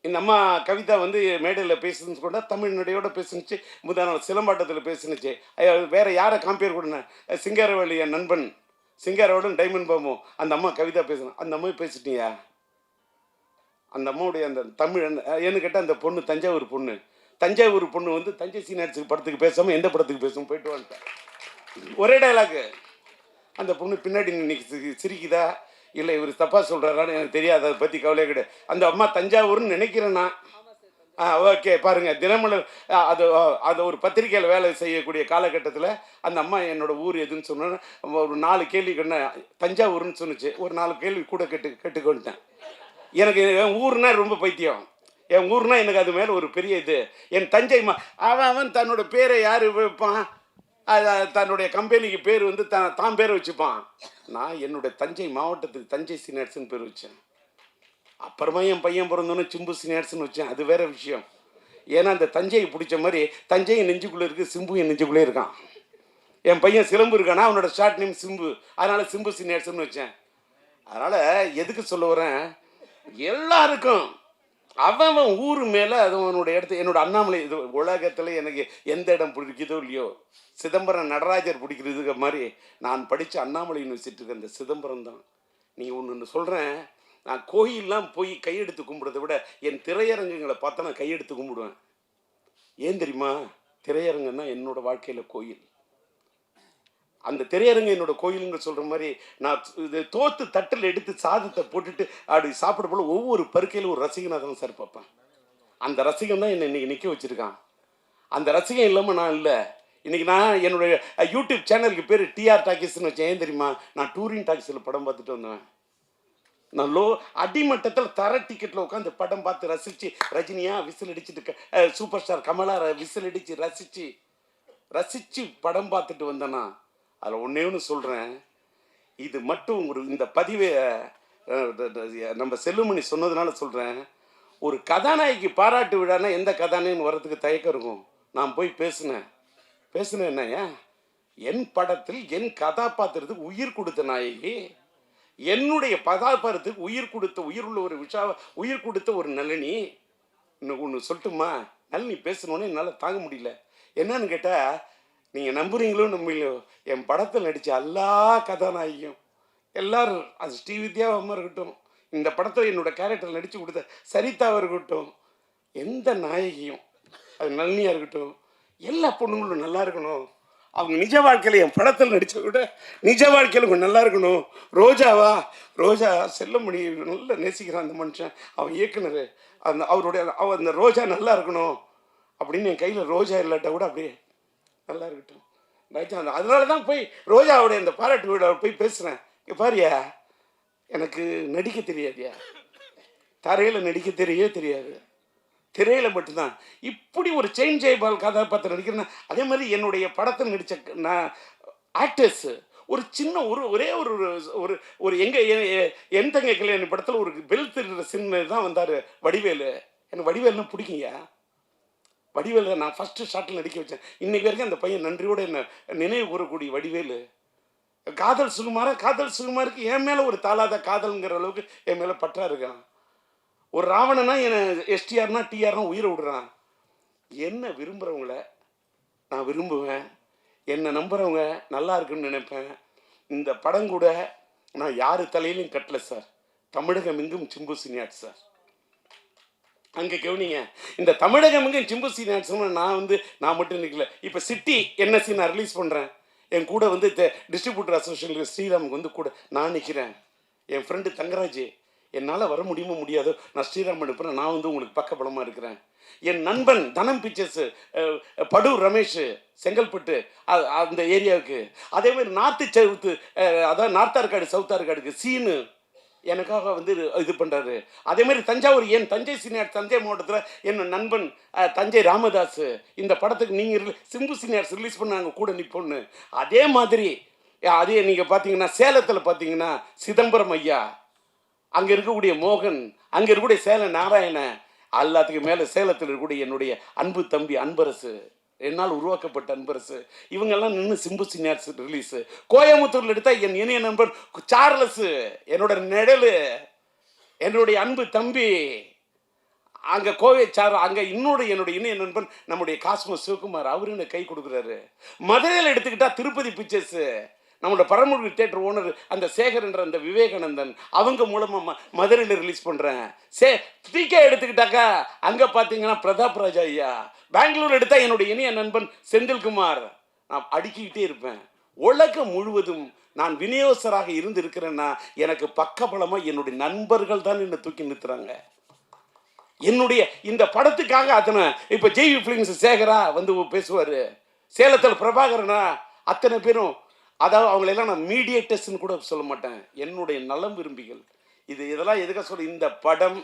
இந்த அம்மா கவிதா மேடையில் பேசுன்னு கூட தமிழ் நடையோட பேசுனுச்சு. முதல் நாள் சிலம்பாட்டத்தில் பேசுனுச்சு. வேற யாரை காம்பேர் கூட, சிங்காரவேலு என் நண்பன் சிங்காரவேலும் டைமண்ட் பாமோ, அந்த அம்மா கவிதா பேசணும். அந்த அம்மா பேசிட்டியா? அந்த அம்மாவுடைய அந்த தமிழ் ஏன்னு கேட்டால் அந்த பொண்ணு தஞ்சாவூர் பொண்ணு தஞ்சை சீனியர்ஸுக்கு படத்துக்கு பேசாமல் எந்த படத்துக்கு பேசும் போயிட்டு வந்துட்டேன். ஒரே டைலாக்கு. அந்த பொண்ணு பின்னாடி இன்னைக்கு சிரிக்குதா இல்லை இவர் தப்பாக சொல்கிறாரான்னு எனக்கு தெரியாது, அதை பற்றி கவலையே கிடையாது. அந்த அம்மா தஞ்சாவூர்னு நினைக்கிறேன்னா ஓகே பாருங்கள், தினமலர் அது ஒரு பத்திரிக்கையில் வேலை செய்யக்கூடிய காலகட்டத்தில் அந்த அம்மா என்னோடய ஊர் எதுன்னு சொன்னேன்னு ஒரு 4 கேள்வி கண்ண தஞ்சாவூர்னு சொன்னிச்சு. ஒரு 4 கேள்வி கூட கேட்டுக்கொண்டேன். எனக்கு என் ஊர்னா ரொம்ப பைத்தியம். என் ஊர்னா எனக்கு அது மேலே ஒரு பெரிய இது. என் தஞ்சை அவன் தன்னோட பேரை யார் வைப்பான், தன்னுடைய கம்பெனிக்கு பேர் தான் பேரை வச்சுப்பான். நான் என்னுடைய தஞ்சை மாவட்டத்துக்கு தஞ்சை சீனியர்ஸ்னு பேர் வச்சேன். அப்புறமா என் பையன் பிறந்தோன்னு சிம்பு சீனியர்ஸ்னு வச்சேன். அது வேற விஷயம். ஏன்னா அந்த தஞ்சையை பிடிச்ச மாதிரி தஞ்சை என் நெஞ்சுக்குள்ளே இருக்குது, சிம்பு என் நெஞ்சுக்குள்ளே இருக்கான். என் பையன் சிலம்பு இருக்கானா, அவனோட ஷார்ட் நேம் சிம்பு, அதனால் சிம்பு சீனியர்ஸ்னு வச்சேன். அதனால் எதுக்கு சொல்ல வரேன், எல்லாருக்கும் அவன் ஊர் மேலே அது அவனுடைய இடத்து என்னோட அண்ணாமலை இது உலகத்தில் எனக்கு எந்த இடம் பிடிக்குதோ இல்லையோ சிதம்பரம் நடராஜர் பிடிக்கிறதுக்கு மாதிரி நான் படித்த அண்ணாமலை யூனிவர்சிட்டிக்கு அந்த சிதம்பரம் தான். நீங்கள் ஒன்று சொல்கிறேன், நான் கோயிலெலாம் போய் கையெடுத்து கும்பிட்றதை விட என் திரையரங்குகளை பார்த்தா நான் கையெடுத்து கும்பிடுவேன். ஏன் தெரியுமா? திரையரங்குன்னா என்னோட வாழ்க்கையில் கோயில். அந்த திரையரங்கு என்னோட கோயிலுங்க சொல்கிற மாதிரி நான் இது தோத்து தட்டில் எடுத்து சாதத்தை போட்டுட்டு அப்படி சாப்பிட போல ஒவ்வொரு பருக்கையிலும் ஒரு ரசிகனாக தான் சார் பார்ப்பேன். அந்த ரசிகன் தான் என்னை இன்றைக்கி நிற்க வச்சுருக்கான். அந்த ரசிகன் இல்லாமல் நான் இல்லை. இன்றைக்கி நான் என்னுடைய யூடியூப் சேனலுக்கு பேர் டிஆர் டாக்கீஸ்ன்னு வச்சேன். ஏன் தெரியுமா? நான் டூரிங் டாக்கீஸில் படம் பார்த்துட்டு வந்தேன். நான் அடிமட்டத்தில் தர டிக்கெட்டில் உட்காந்து படம் பார்த்து ரசித்து ரஜினியா விசில் அடிச்சுட்டு சூப்பர் ஸ்டார் கமலா விசில் அடித்து ரசித்து படம் பார்த்துட்டு வந்தேன்னா அதில் ஒன்றே ஒன்று சொல்கிறேன். இது மட்டும் ஒரு இந்த பதிவை நம்ம செல்லுமணி சொன்னதுனால சொல்கிறேன். ஒரு கதாநாயகி பாராட்டு விழானா எந்த கதாநாயகன் வர்றதுக்கு தயக்கம் இருக்கும்? நான் போய் பேசினேன் என்னையா, என் படத்தில் என் கதாபாத்திரத்துக்கு உயிர் கொடுத்த நாயகி, என்னுடைய கதாபாத்திரத்துக்கு உயிர் கொடுத்த உயிருள்ள ஒரு உயிர் கொடுத்த ஒரு நளினி. இன்னும் ஒன்று சொல்லட்டுமா? நளினி பேசணுன்னு என்னால் தாங்க முடியல. என்னன்னு கேட்டால், நீங்கள் நம்புறீங்களோ நம்பலையோ, என் படத்தில் நடித்த எல்லா கதாநாயகியும் எல்லாரும், அது ஸ்ரீவித்யாவாக இருக்கட்டும், இந்த படத்தில் என்னோட கேரக்டர் நடித்து கொடுத்த சரிதாவாக இருக்கட்டும், எந்த நாயகியும், அது நளினியாக இருக்கட்டும், எல்லா பொண்ணுங்களும் நல்லா இருக்கணும். அவங்க நிஜ வாழ்க்கையில் என் படத்தில் நடித்த விட நிஜ வாழ்க்கையில் கொஞ்சம் நல்லா இருக்கணும். ரோஜா செல்லமணி நல்லா நேசிக்கிறான் அந்த மனுஷன், அவன் இயக்குனர், அந்த ரோஜா நல்லா இருக்கணும் அப்படின்னு என் கையில் ரோஜா இல்லாட்ட கூட அப்படியே நல்லா இருக்கட்டும். அதனால தான் போய் ரோஜாவுடைய அந்த பாராட்டு விழாவை போய் பேசுகிறேன். இங்கே பாரியா, எனக்கு நடிக்க தெரியாதியா, தரையில் நடிக்க தெரியாது, திரையில் மட்டும்தான். இப்படி ஒரு செயின் ஜெயபால் கதாபாத்திரம் நடிக்கிறேன்னா, அதே மாதிரி என்னுடைய படத்தில் நடித்த நான் ஆக்டர்ஸு ஒரு சின்ன ஒரே ஒரு என் தங்க கல்யாணி படத்தில் ஒரு பெல் திருடுற சின்ன தான் வந்தார் வடிவேலு. எனக்கு வடிவேலுன்னு பிடிக்குங்க. வடிவேலு நான் ஃபஸ்ட்டு ஷாட்டில் நடிக்க வச்சேன். இன்றைக்கு வரைக்கும் அந்த பையன் நன்றியோடு என்ன நினைவு கூறக்கூடிய வடிவேலு. காதல் சுகுமாருக்கு என் மேலே ஒரு தாளாத காதல்ங்கிற அளவுக்கு என் மேலே பற்றா இருக்கான். ஒரு ராவணனா என்னை எஸ்டிஆர்னா டிஆர்னா உயிரை விடுறான். என்ன விரும்புகிறவங்கள நான் விரும்புவேன், என்னை நம்புகிறவங்க நல்லா இருக்குன்னு நினைப்பேன். இந்த படம் கூட நான் யார் தலையிலையும் கட்டல சார். தமிழகம் எங்கும் சிம்பு சினியாட் சார். அங்கே கவனிங்க, இந்த தமிழகம் எங்கும் சிம்பு சினியாட் நான் மட்டும் நிற்கல. இப்போ சிட்டி என்எஸ்சி நான் ரிலீஸ் பண்ணுறேன். என் கூட டிஸ்ட்ரிபியூட்டர் அசோசியேஷன் ஸ்ரீராமுக்கு கூட நான் நிற்கிறேன். என் ஃப்ரெண்டு தங்கராஜ், என்னால் வர முடியாதோ நான் ஸ்ரீராம் அனுப்புகிறேன், நான் உங்களுக்கு பக்கபலமாக இருக்கிறேன். என் நண்பன் தனம் பிக்சர்ஸு படூர் ரமேஷ் செங்கல்பட்டு அந்த ஏரியாவுக்கு, அதேமாதிரி நார்த் ஆற்காடு சவுத் ஆற்காடுக்கு சீனு எனக்காக இது பண்ணுறாரு. அதேமாதிரி தஞ்சாவூர் தஞ்சை சீனியர்ஸ் தஞ்சை மாவட்டத்தில் என் நண்பன் தஞ்சை ராமதாஸ், இந்த படத்துக்கு நீங்கள் சிம்பு சீனியர்ஸ் ரிலீஸ் பண்ணாங்க கூட நிற்பொன்னு. அதே மாதிரி நீங்கள் பார்த்தீங்கன்னா சேலத்தில் பார்த்தீங்கன்னா சிதம்பரம் ஐயா, அங்கே இருக்கக்கூடிய மோகன், அங்கே இருக்கக்கூடிய சேலம் நாராயணன், எல்லாத்துக்கும் மேலே சேலத்தில் இருக்கக்கூடிய என்னுடைய அன்பு தம்பி அன்பரசு, என்னால் உருவாக்கப்பட்ட அன்பரசு, இவங்கெல்லாம் நின்று சிம்பு சீனியர்ஸ் ரிலீஸு. கோயம்புத்தூரில் எடுத்தால் என் இணைய நண்பன் சார்லஸு, என்னோட நிழல், என்னுடைய அன்பு தம்பி. அங்கே அங்கே என்னுடைய இணைய நண்பன் நம்முடைய காஸ்மோஸ் சிவகுமார், அவரு எனக்கு கை கொடுக்குறாரு. மதுரையில் எடுத்துக்கிட்டால் திருப்பதி பிக்சர்ஸு, நம்மளோட பரமக்குடி தேட்டர் ஓனர் அந்த சேகர் என்ற அந்த விவேகானந்தன், அவங்க மூலமாக மதுரையில் ரிலீஸ் பண்ணுறேன். டிகே எடுத்துக்கிட்டாக்கா அங்கே பார்த்தீங்கன்னா பிரதாப் ராஜா ஐயா. பெங்களூர் எடுத்தால் என்னுடைய இணைய நண்பன் செந்தில்குமார். நான் அடுக்கிக்கிட்டே இருப்பேன். உலகம் முழுவதும் நான் விநியோகஸ்தராக இருக்கிறேன்னா எனக்கு பக்கபலமாக என்னுடைய நண்பர்கள் தான் என்னை தூக்கி நிறுத்துறாங்க. என்னுடைய இந்த படத்துக்காக அத்தனை இப்போ ஜெய்வி ஃபிலிம்ஸ் சேகரா பேசுவார், சேலத்தில் பிரபாகரனா, அத்தனை பேரும், அதாவது அவங்களெல்லாம் நான் மீடியேட்டர்ஸ்ன்னு கூட சொல்ல மாட்டேன், என்னுடைய நலம் விரும்பிகள். இதெல்லாம் எதுக்காக சொல்ல, இந்த படம்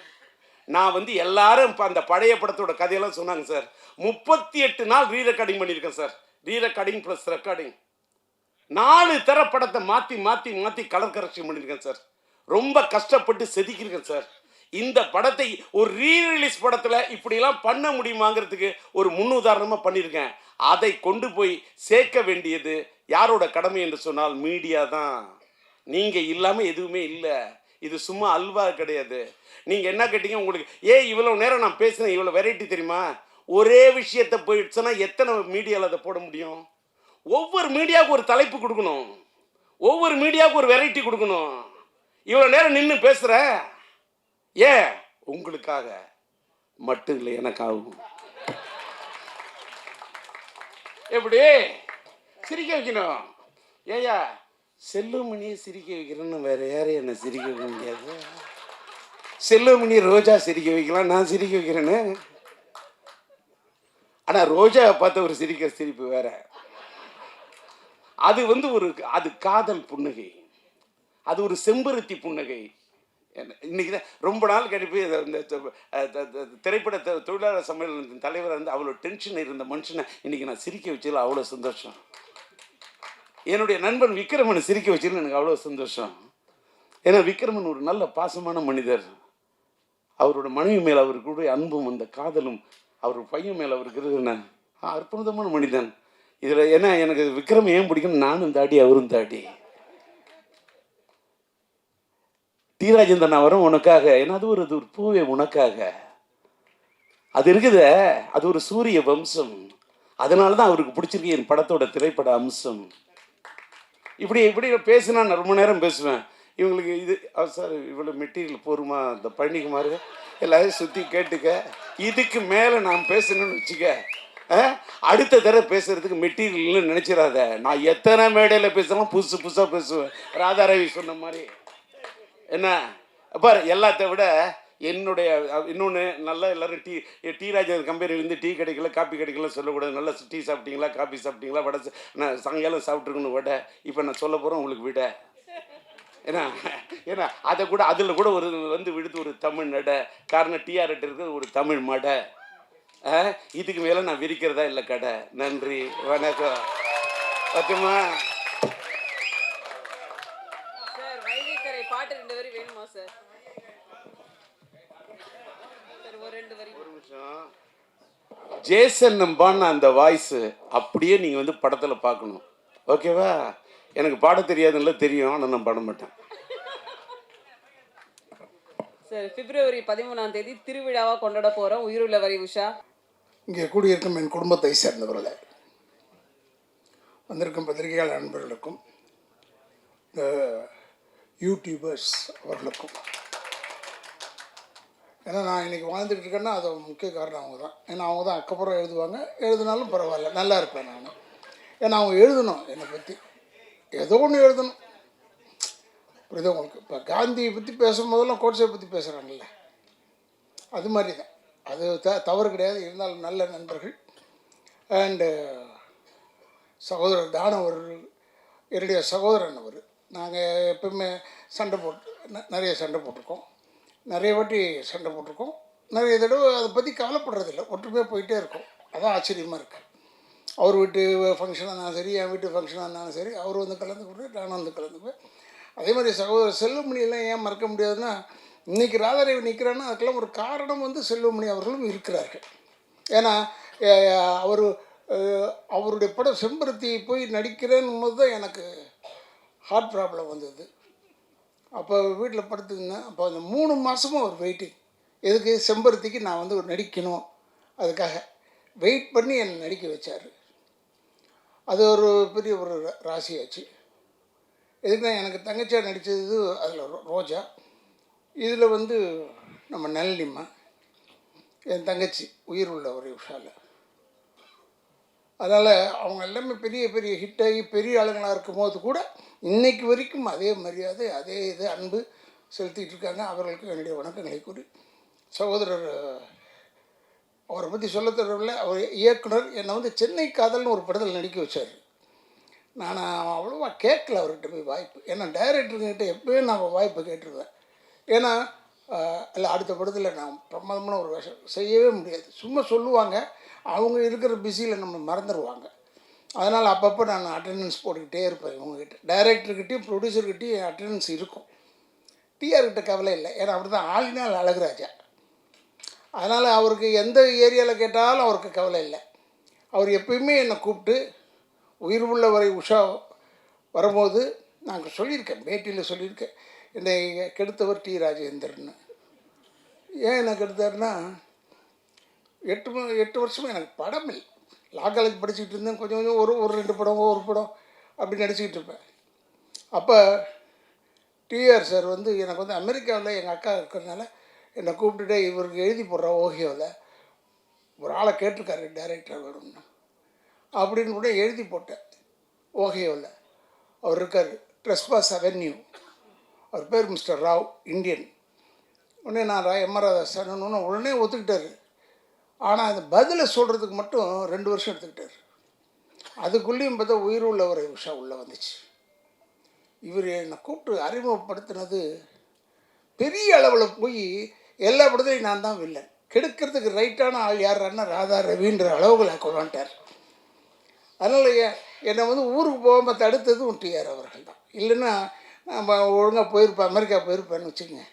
நான் எல்லாரும் இப்போ அந்த பழைய படத்தோட கதையெல்லாம் சொன்னாங்க சார். 38 நாள் ரீ ரெக்கார்டிங் பண்ணியிருக்கேன் சார். ரீ ரெக்கார்டிங் ப்ளஸ் ரெக்கார்டிங் 4 தர படத்தை மாற்றி கலர் கரெக்ஷன் பண்ணியிருக்கேன் சார். ரொம்ப கஷ்டப்பட்டு செதுக்கியிருக்கேன் சார். இந்த படத்தை ஒரு ரீ ரிலீஸ் படத்தில் இப்படிலாம் பண்ண முடியுமாங்கிறதுக்கு ஒரு முன்னுதாரணமாக பண்ணியிருக்கேன். அதை கொண்டு போய் சேர்க்க வேண்டியது யாரோட கடமை என்று சொன்னால் மீடியா தான். நீங்கள் இல்லாமல் எதுவுமே இல்லை. இது சும்மா அல்வா கிடையாது. நீங்கள் என்ன கேட்டீங்க, உங்களுக்கு இவ்வளோ நேரம் நான் பேசுனேன், இவ்வளோ வெரைட்டி தெரியுமா? ஒரே விஷயத்தை போயிடுச்சுன்னா எத்தனை மீடியாவில் அதை போட முடியும்? ஒவ்வொரு மீடியாவுக்கு ஒரு தலைப்பு கொடுக்கணும், ஒவ்வொரு மீடியாவுக்கு ஒரு வெரைட்டி கொடுக்கணும். இவ்வளோ நேரம் நின்று பேசுகிறேன், உங்களுக்காக மட்டும் இல்லை, எனக்காகும். எப்படி சிரிக்க வைக்கணும்? ஏயா செல்லுமணியை சிரிக்க வைக்கிறேன்னு வேற யாரும் என்ன சிரிக்க வைக்க முடியாது. செல்லுமணி ரோஜா சிரிக்க வைக்கலாம், நான் சிரிக்க வைக்கிறேன்னு. ஆனால் ரோஜாவை பார்த்த ஒரு சிரிப்பு வேற. அது அது காதல் புன்னகை, அது ஒரு செம்பருத்தி புன்னகை. இன்னைக்கு தான் ரொம்ப நாள் கழிப்பு இந்த திரைப்பட தொழிலாளர் சம்மேளனத்தின் தலைவராக இருந்து அவ்வளோ டென்ஷன் இருந்த மனுஷனை இன்னைக்கு நான் சிரிக்க வச்சதில் அவ்வளோ சந்தோஷம். என்னுடைய நண்பன் விக்ரமனை சிரிக்க வச்சதுன்னு எனக்கு அவ்வளோ சந்தோஷம். ஏன்னா விக்ரமன் ஒரு நல்ல பாசமான மனிதர். அவரோட மனைவி மேலே அவருக்கு அன்பும் அந்த காதலும், அவர் பையன் மேலே அவருக்கு அற்புதமான மனிதன். இதில் ஏன்னா எனக்கு விக்ரம் ஏன் பிடிக்கும், நானும் தாடி அவரும் தாடி. டி ராஜேந்திரன் வரும் உனக்காக, ஏன்னா அது ஒரு பூவே உனக்காக. அது இருக்குது, அது ஒரு சூரிய வம்சம். அதனால தான் அவருக்கு பிடிச்சிருக்கு என் படத்தோட திரைப்பட அம்சம். இப்படி பேசினா நான் ரொம்ப நேரம் பேசுவேன். இவங்களுக்கு இது சார் இவ்வளோ மெட்டீரியல் போருமா, இந்த பழனிக்குமார் எல்லாரையும் சுற்றி கேட்டுக்க. இதுக்கு மேலே நான் பேசணும்னு வச்சுக்க, அடுத்த தடவை பேசுறதுக்கு மெட்டீரியல்னு நினச்சிடாத. நான் எத்தனை மேடையில் பேசலாம், புதுசாக பேசுவேன். ராதாரவி சொன்ன மாதிரி என்ன பாரு. எல்லாத்த விட என்னுடைய இன்னொன்று நல்லா எல்லோரும் டீ ராஜேந்திரன் கம்பெனிலேருந்து டீ கிடைக்கல, காப்பி கிடைக்கல சொல்லக்கூடாது. நல்லா டீ சாப்பிட்டீங்களா, காப்பி சாப்பிட்டீங்களா, வடை நான் சாயங்காலம் சாப்பிட்ருக்கணும் வடை. இப்போ நான் சொல்ல போகிறேன் உங்களுக்கு விட. ஏன்னா அதை கூட அதில் கூட ஒரு விடுத்து ஒரு தமிழ் நடை. காரணம் டிஆர்எட் இருக்கிறது ஒரு தமிழ் மடை. இதுக்கு மேலே நான் விரிக்கிறதா இல்லை கடை. நன்றி, வணக்கம். பத்துமா பாட்டு 2 வரி வேணுமா சார்? ஒரு 2 வரி. ஒரு நிமிஷம். ஜேசன் நம்பான அந்த வாய்ஸ் அப்படியே நீங்க படத்துல பார்க்கணும், ஓகேவா? எனக்கு பாட தெரியாதுல்ல, தெரியும், ஆனால் நான் பாட மாட்டேன். சார், பிப்ரவரி 13ஆம் தேதி திருவிழாவா கொண்டாட போறோம் உயிருள்ள வரி உஷா. இங்கே கூடியிருக்கும் என் குடும்பத்தை சேர்ந்தவர்களே, வந்திருக்கும் பத்திரிகையாளர் நண்பர்களுக்கும் இந்த யூடியூபர்ஸ் அவர்களுக்கும், ஏன்னா நான் இன்றைக்கி வாழ்ந்துக்கிட்டு இருக்கேன்னா அது முக்கிய காரணம் அவங்க தான். ஏன்னா அவங்க தான் அக்கப்புறம் எழுதுவாங்க, எழுதினாலும் பரவாயில்ல, நல்லா இருப்பேன் நான். ஏன்னா அவங்க எழுதணும், என்னை பற்றி ஏதோ ஒன்று எழுதணும். புரியுது உங்களுக்கு? இப்போ காந்தியை பற்றி பேசும்போதெல்லாம் கோட்ஸை பற்றி பேசுகிறாங்கல்ல, அது மாதிரி தான். அது தவறு கிடையாது. இருந்தாலும் நல்ல நண்பர்கள். அண்டு சகோதரர் தானவர் என்னுடைய சகோதரன். அவர் நாங்கள் எப்பவுமே சண்டை நிறைய சண்டை போட்டிருக்கோம், நிறைய வாட்டி சண்டை போட்டிருக்கோம், நிறைய தடவை அதை பற்றி கவலைப்படுறதில்லை, ஒற்றுமையாக போயிட்டே இருக்கோம். அதான் ஆச்சரியமாக இருக்குது. அவர் வீட்டு ஃபங்க்ஷனாக இருந்தாலும் சரி, என் வீட்டு ஃபங்க்ஷனாக இருந்தாலும் சரி, அவர் கலந்துக்கிட்டு நானும் கலந்துக்குவேன். அதே மாதிரி சகோதரர் செல்வமணியெல்லாம் ஏன் மறக்க முடியாதுன்னா, இன்றைக்கி ராதாரவி நிற்கிறான்னா அதுக்கெல்லாம் ஒரு காரணம் செல்வமணி அவர்களும் இருக்கிறார்கள். ஏன்னா அவருடைய படம் செம்பருத்தி போய் நடிக்கிறேன்னும் போது தான் எனக்கு ஹார்ட் ப்ராப்ளம் வந்தது. அப்போ வீட்டில் படுத்துருந்தேன். அப்போ அந்த 3 மாதமும் ஒரு வெயிட்டிங். எதுக்கு? செம்பருத்திக்கு நான் ஒரு நடிக்கணும், அதுக்காக வெயிட் பண்ணி என்னை நடிக்க வச்சார். அது ஒரு பெரிய ஒரு ராசியாச்சு. எதுக்குன்னா எனக்கு தங்கச்சியாக நடித்தது அதில் ரோஜா, இதில் நம்ம நளினிமா என் தங்கச்சி, உயிர் உள்ள ஒரு விஷால. அதனால் அவங்க எல்லாமே பெரிய பெரிய ஹிட்டாகி பெரிய ஆளுங்களாக இருக்கும்போது கூட இன்றைக்கு வரைக்கும் அதே மரியாதை, அதே அன்பு செலுத்திட்டு இருக்காங்க. அவர்களுக்கு என்னுடைய வணக்கங்களை கூறி, சகோதரர் அவரை பற்றி சொல்ல தரவில்லை. அவர் இயக்குனர் என்னை சென்னை காதல்னு ஒரு படத்தில் நடிக்க வச்சார். நான் அவ்வளோவா கேட்கல அவர்கிட்ட போய் வாய்ப்பு. ஏன்னா டைரக்டருங்கிட்ட எப்போயும் நான் வாய்ப்பு கேட்டுருவேன். ஏன்னா இல்லை, அடுத்த படத்தில் நான் பிரமாதமான ஒரு வேஷம் செய்யவே முடியாது. சும்மா சொல்லுவாங்க, அவங்க இருக்கிற பிஸியில் நம்ம மறந்துடுவாங்க. அதனால் அப்பப்போ நான் அட்டெண்டன்ஸ் போட்டுக்கிட்டே இருப்பேன். இவங்ககிட்ட டைரக்டர்கிட்டையும் ப்ரொடியூசர்கிட்டையும் அட்டெண்டன்ஸ் இருக்கும். டிஆர்கிட்ட கவலை இல்லை, ஏன்னா அப்படி தான் ஆளினால் அழகுராஜா. அதனால் அவருக்கு எந்த ஏரியாவில் கேட்டாலும் அவருக்கு கவலை இல்லை. அவர் எப்பயுமே என்னை கூப்பிட்டு, உயிர் உள்ள வரை உஷா வரும்போது நாங்கள் சொல்லியிருக்கேன், பேட்டியில் சொல்லியிருக்கேன், என்னை கெடுத்தவர் டி ராஜேந்திரன். ஏன் என்ன கெடுத்தாருன்னா, 8 வருஷமாக எனக்கு படம் இல்லை. லா காலேஜ் படிச்சுக்கிட்டு இருந்தேன். கொஞ்சம் கொஞ்சம் ஒரு 2 படம் ஒரு படம் அப்படி நடிச்சுக்கிட்டு இருப்பேன். அப்போ டிஆர் சார் வந்து எனக்கு வந்து அமெரிக்காவில் எங்கள் அக்கா இருக்கிறதுனால என்னை கூப்பிட்டுட்டு இவருக்கு எழுதி போடுறா ஓஹியோவில் ஒரு ஆளை கேட்டிருக்காரு டைரக்டர் வேணும்னு அப்படின்னு கூட எழுதி போட்டேன். ஓஹியோவில் அவர் இருக்கார், ட்ரெஸ்பாஸ் அவென்யூ. அவர் பேர் மிஸ்டர் ராவ், இந்தியன். உடனே நான் எம்ஆர் ராதாசான்னு உடனே ஒத்துக்கிட்டார். ஆனால் அந்த பதிலை சொல்கிறதுக்கு மட்டும் 2 வருஷம் எடுத்துக்கிட்டார். அதுக்குள்ளேயும் பார்த்தா உயிர் உள்ள ஒரு விஷயம் உள்ளே வந்துச்சு. இவர் என்னை கூப்பிட்டு அறிமுகப்படுத்தினது பெரிய அளவில் போய் எல்லா படத்துலையும் நான் தான் வில்லன். கெடுக்கிறதுக்கு ரைட்டான ஆள் யாருன்னா ராதா ரவின்ற அளவுகளை கொண்டாண்டார். அதனால் என்னை வந்து ஊருக்கு போகாமல் தடுத்ததும் டிஆர் அவர்கள் தான். இல்லைன்னா நம்ம ஒழுங்காக போயிருப்பேன், அமெரிக்கா போயிருப்பேன்னு வச்சுக்கோங்க.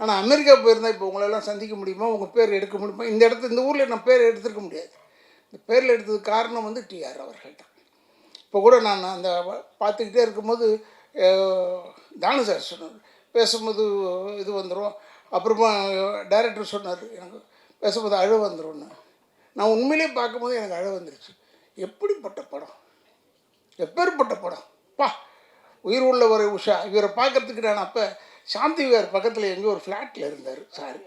ஆனால் அமெரிக்கா போயிருந்தால் இப்போ உங்களெல்லாம் சந்திக்க முடியுமா, உங்கள் பேர் எடுக்க முடியுமா? இந்த ஊரில் நான் பேர் எடுத்துருக்க முடியாது. இந்த பேரில் எடுத்ததுக்கு காரணம் வந்து டிஆர் அவர்கள் தான். இப்போ கூட நான் அந்த பார்த்துக்கிட்டே இருக்கும்போது தானு சார் சொன்னார், பேசும்போது இது வந்துடும். அப்புறமா டைரக்டர் சொன்னார், எனக்கு பேசும்போது அழ வந்துடும்னு. நான் உண்மையிலே பார்க்கும்போது எனக்கு அழ வந்துருச்சு. எப்படிப்பட்ட படம், எப்பேற்பட்ட படம் பா! உயிர் உள்ள ஒரு உஷா. இவரை பார்க்குறதுக்கு நான் அப்போ சாந்தி விகார் பக்கத்தில் எங்கேயோ ஒரு ஃப்ளாட்டில் இருந்தார் சார்,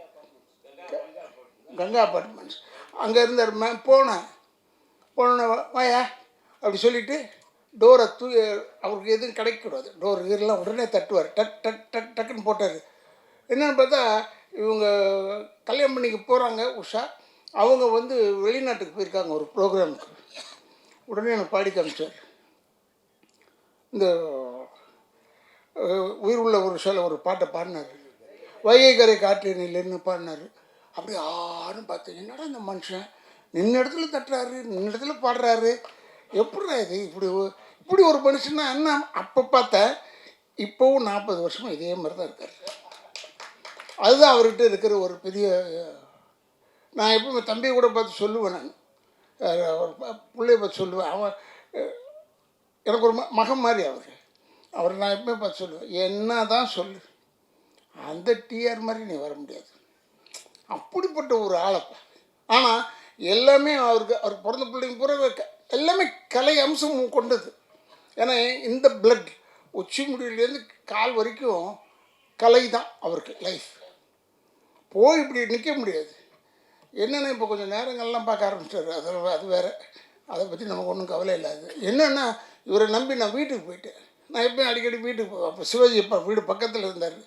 கங்கா அப்பார்ட்மெண்ட்ஸ். அங்கே இருந்தார். போனேன் வாயா அப்படி சொல்லிவிட்டு டோரை அவருக்கு எதுவும் கிடைக்கக்கூடாது, டோர் இதெல்லாம் உடனே தட்டுவார். டக் டக் டக் டக்குன்னு போட்டார். என்னென்னு பார்த்தா இவங்க கல்யாணம் பண்ணிக்க போகிறாங்க உஷா. அவங்க வந்து வெளிநாட்டுக்கு போயிருக்காங்க ஒரு ப்ரோக்ராமுக்கு. உடனே எனக்கு பாடி காமிச்சார். இந்த உயிர் உள்ள ஒரு ஷோவில் ஒரு பாட்டை பாடினார். வைகை கரை காற்று நிலைன்னு பாடினார். அப்படி யாரும் பார்த்தேன், என்னடா இந்த மனுஷன் நின்ன இடத்துல தட்டுறாரு, நின்ன இடத்துல பாடுறாரு, எப்படிடா இது இப்படி ஒரு மனுஷன்னா என்ன? அப்போ பார்த்தேன். இப்போவும் 40 வருஷமாக இதே மாதிரி தான் இருக்கார். அதுதான் அவர்கிட்ட இருக்கிற ஒரு பெரிய. நான் எப்போ தம்பியை கூட பார்த்து சொல்லுவேன், நான் ஒரு பிள்ளைய பார்த்து சொல்லுவேன், அவன் எனக்கு ஒரு மகன் மாதிரி அவர் நான் எப்பவுமே பார்த்து சொல்லுவேன், என்ன தான் சொல்லு, அந்த டிஆர் மாதிரி நீ வர முடியாது. அப்படிப்பட்ட ஒரு ஆளைப்பா. ஆனால் எல்லாமே அவர் பிறந்த பிள்ளைங்க பூரா எல்லாமே கலை அம்சம் கொண்டது. ஏன்னா இந்த பிளட் உச்சி முடியிலேருந்து கால் வரைக்கும் கலை தான் அவருக்கு லைஃப். போய் இப்படி நிற்க முடியாது. என்னென்னா இப்போ கொஞ்சம் நேரங்கள்லாம் பார்க்க ஆரம்பிச்சிட்டாரு. அது வேறு, அதை பற்றி நமக்கு ஒன்றும் கவலை இல்லாது. என்னென்னா இவரை நம்பி நான் வீட்டுக்கு போயிட்டேன். நான் எப்போயும் அடிக்கடி வீட்டுக்கு போவேன். அப்போ சிவாஜி அப்பா வீடு பக்கத்தில் இருந்தார்.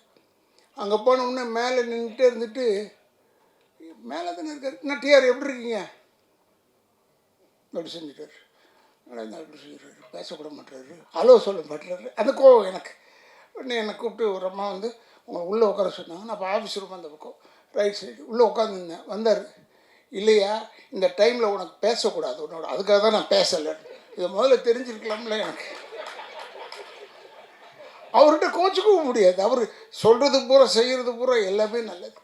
அங்கே போனோம்னா மேலே நின்றுட்டே இருந்துட்டு, மேலே தானே இருக்கார், நான் டிஆர் எப்படி இருக்கீங்க அப்படி செஞ்சுட்டார். அப்படி செய்கிறாரு, பேசக்கூட மாட்டுறாரு, ஹலோ சொல்ல மாட்டுறாரு. அந்த கோவம் எனக்கு. உடனே என்னை கூப்பிட்டு ஒரு அம்மா வந்து உங்களை உள்ளே உட்கார சொன்னாங்க. நான் இப்போ ஆஃபீஸ் ரூம் அந்த பக்கம் ரைட் சைடு உள்ளே உட்காந்துருந்தேன். வந்தார். இல்லையா இந்த டைமில் உனக்கு பேசக்கூடாது உன்னோட, அதுக்காக தான் நான் பேசலை. இதை முதல்ல தெரிஞ்சிருக்கலாம்ல எனக்கு. அவர்கிட்ட கோச்சிக்கவும் முடியாது. அவர் சொல்கிறது பூரா செய்கிறது பூரா எல்லாமே நல்லது.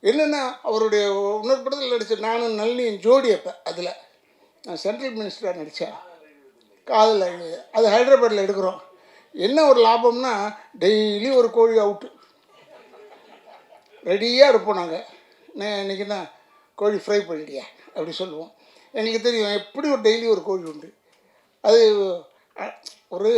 என்னென்னா அவருடைய இன்னொரு படத்தில் நடித்தேன், நானும் நளினியும் ஜோடி. அப்போ அதில் நான் சென்ட்ரல் மினிஸ்டராக நடித்தேன். காதல் அது ஹைதராபாத்தில் எடுக்கிறோம். என்ன ஒரு லாபம்னா டெய்லி ஒரு கோழி அவுட்டு ரெடியாக இருப்போம் நாங்கள். இன்றைக்கி தான் கோழி ஃப்ரை பண்ணிட்டியா அப்படி சொல்லுவோம். எங்களுக்கு தெரியும் எப்படி ஒரு டெய்லி ஒரு கோழி உண்டு. அது ஒரு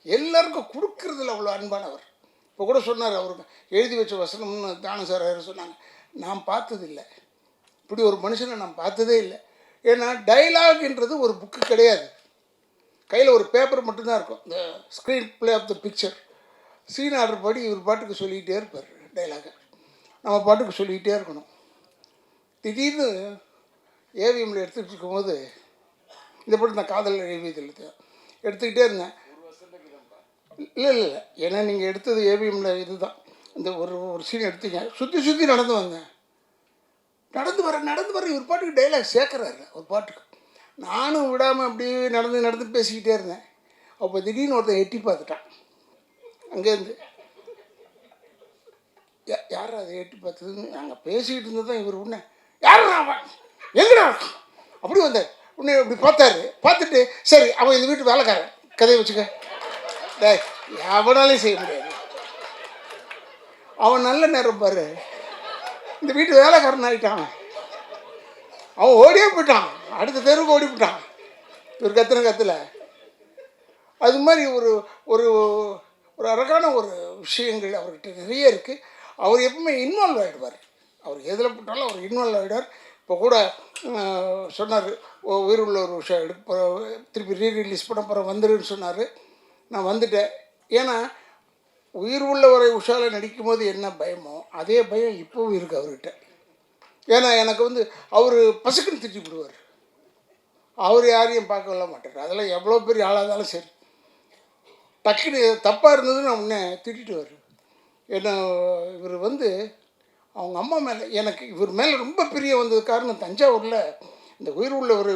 எல்லாருக்கும் கொடுக்குறதுல அவ்வளோ அன்பானவர். இப்போ கூட சொன்னார், அவருக்கு எழுதி வச்ச வசனம்னு தானு சார் சொன்னாங்க. நான் பார்த்ததில்லை இப்படி ஒரு மனுஷனை, நான் பார்த்ததே இல்லை. ஏன்னா டைலாக்ன்றது ஒரு புக்கு கிடையாது, கையில் ஒரு பேப்பர் மட்டும்தான் இருக்கும். இந்த screenplay of the picture, scene order படி இவர் பாட்டுக்கு சொல்லிக்கிட்டே இருப்பார் டைலாகை. நம்ம பாட்டுக்கு சொல்லிக்கிட்டே இருக்கணும். திடீர்னு ஏவிஎம்மில் எடுத்துகிட்டு இருக்கும்போது இந்த படம் நான் காதல் ஏவியத்தில் எடுத்துக்கிட்டே இருந்தேன். இல்லை ஏன்னா நீங்கள் எடுத்தது ஏவிஎம்மில் இது தான். இந்த ஒரு சீன் எடுத்தீங்க, சுற்றி நடந்து வந்தேன். நடந்து வர இவர் பாட்டுக்கு டைலாக் சேர்க்குறாரு ஒரு பாட்டுக்கு. நானும் விடாமல் அப்படியே நடந்து பேசிக்கிட்டே இருந்தேன். அப்போ திடீர்னு ஒருத்தன் எட்டி பார்த்துட்டான் அங்கேருந்து. யார் அதை எட்டி பார்த்ததுன்னு நாங்கள் பேசிக்கிட்டு இருந்தது தான். இவர் உடனே யாரும் அவன் எங்கடா அப்படி வந்தார். உடனே அப்படி பார்த்துட்டு சரி அவன் இந்த வீட்டு வேலைக்காரன், கதையை வச்சுக்க, டே எவனாலையும் செய்ய முடியாது, அவன் நல்ல நேரம் பாரு, இந்த வீட்டு வேலைக்காரன் ஆகிட்டான். அவன் ஓடியே போயிட்டான், அடுத்த தெருவுக்கு ஓடி போயிட்டான். ஒரு கத்துல அது மாதிரி ஒரு ஒரு ஒரு அழகான ஒரு விஷயங்கள் அவர்கிட்ட நிறைய இருக்குது. அவர் எப்பவுமே இன்வால்வ் ஆகிடுவார். அவர் எதில் போட்டாலும் அவர் இன்வால்வ் ஆகிடுவார். இப்போ கூட சொன்னார், உயிர் உள்ள ஒரு விஷயம் எடுக்க திருப்பி ரீரிலீஸ் பண்ண போகிறேன் வந்துடுன்னு சொன்னார். நான் வந்துட்டேன். ஏன்னா உயிர் உள்ளவரை உஷாவில் நடிக்கும்போது என்ன பயமோ அதே பயம் இப்போவும் இருக்குது அவர்கிட்ட. ஏன்னா எனக்கு வந்து அவர் பசுக்குன்னு திட்டி விடுவார். அவர் யாரையும் பார்க்கல மாட்டார். அதெல்லாம் எவ்வளோ பெரிய ஆளாக இருந்தாலும் சரி, டக்குன்னு தப்பாக இருந்ததுன்னு நான் உடனே திட்டிட்டு வர்றேன். ஏன்னா இவர் வந்து அவங்க அம்மா மேலே எனக்கு இவர் மேலே ரொம்ப பிரிய வந்தது காரணம், தஞ்சாவூரில் இந்த உயிர் உள்ள ஒரு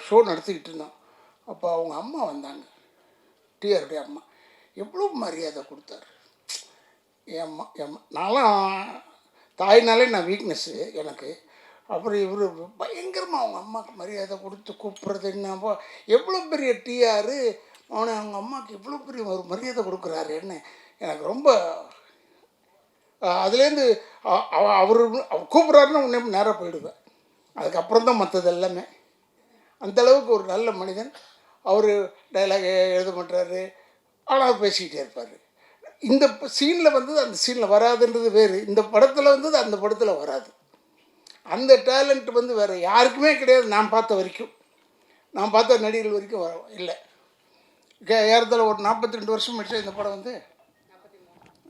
ஷோ நடத்திக்கிட்டு இருந்தோம். அப்போ அவங்க அம்மா வந்தாங்க, டிஆருடைய அம்மா. எவ்வளோ மரியாதை கொடுத்தாரு என் அம்மா. நான்லாம் தாய்னாலே நான் வீக்னஸ்ஸு எனக்கு. அப்புறம் இவர் பயங்கரமாக அவங்க அம்மாவுக்கு மரியாதை கொடுத்து கூப்பிட்றது என்னப்போ, எவ்வளோ பெரிய டிஆர் அவனை அவங்க அம்மாவுக்கு எவ்வளோ பெரிய ஒரு மரியாதை கொடுக்குறாரு என்ன. எனக்கு ரொம்ப அதுலேருந்து அவர் கூப்பிட்றாருன்னு உடனே நேராக போயிடுவேன். அதுக்கப்புறம் தான் மற்றது எல்லாமே. அந்தளவுக்கு ஒரு நல்ல மனிதன். அவர் டைலாக் எழுத மாட்டார், ஆனால் பேசிக்கிட்டே இருப்பார். இந்த சீனில் வந்தது அந்த சீனில் வராதுன்றது வேறு, இந்த படத்தில் வந்தது அந்த படத்தில் வராது. அந்த டேலண்ட் வந்து வேறு யாருக்குமே கிடையாது. நான் பார்த்த வரைக்கும், நான் பார்த்த நடிகர்கள் வரைக்கும் இல்லை. ஏறத்தாழ ஒரு 42 வருஷம் முடிச்சா இந்த படம் வந்து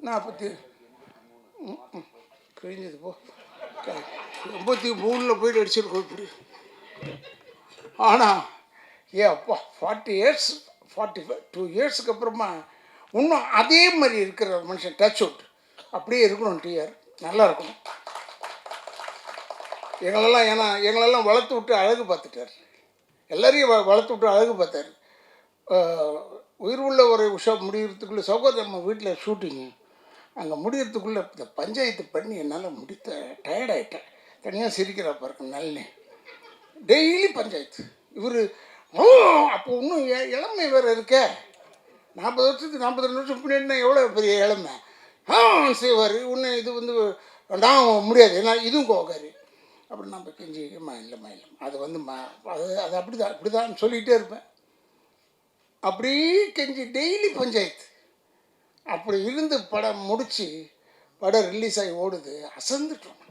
40 கழிஞ்சது போ 83 போயிட்டு அடிச்சிருக்கோம் இப்படி. ஆனால் அப்பா 40 இயர்ஸ் 42 இயர்ஸுக்கு அப்புறமா இன்னும் அதே மாதிரி இருக்கிற மனுஷன் டச் அவுட் அப்படியே இருக்கணும். டிஆர் நல்லா இருக்கணும். எங்களெல்லாம் வளர்த்து விட்டு அழகு பார்த்துட்டார். எல்லாரையும் வளர்த்து விட்டு அழகு பார்த்தார். உயிர் உள்ள ஒரு உஷா முடிகிறதுக்குள்ளே சௌகரியம் நம்ம வீட்டில் ஷூட்டிங்கு அங்கே முடிகிறதுக்குள்ளே இந்த பஞ்சாயத்து பண்ணி என்னால் டயர்டாயிட்டேன். தனியாக சிரிக்கிறா பாருங்க நல்லே, டெய்லி பஞ்சாயத்து. இவர் அப்போ இன்னும் இளமை வேறு இருக்க, 40 வருஷத்துக்கு 42 வருஷம் பின்னாடினா எவ்வளோ பெரிய இளமை. செய்வார். இன்னும் இது வந்து நான் முடியாது, ஏன்னா இதுவும் கோகாரு. அப்புறம் நம்ம கெஞ்சி இல்லைம்மா அது வந்து அது அப்படி தான் சொல்லிகிட்டே இருப்பேன். அப்படி கெஞ்சி டெய்லி பஞ்சாயத்து. அப்படி இருந்து படம் முடித்து படம் ரிலீஸ் ஆகி ஓடுது, அசந்துட்டோம்.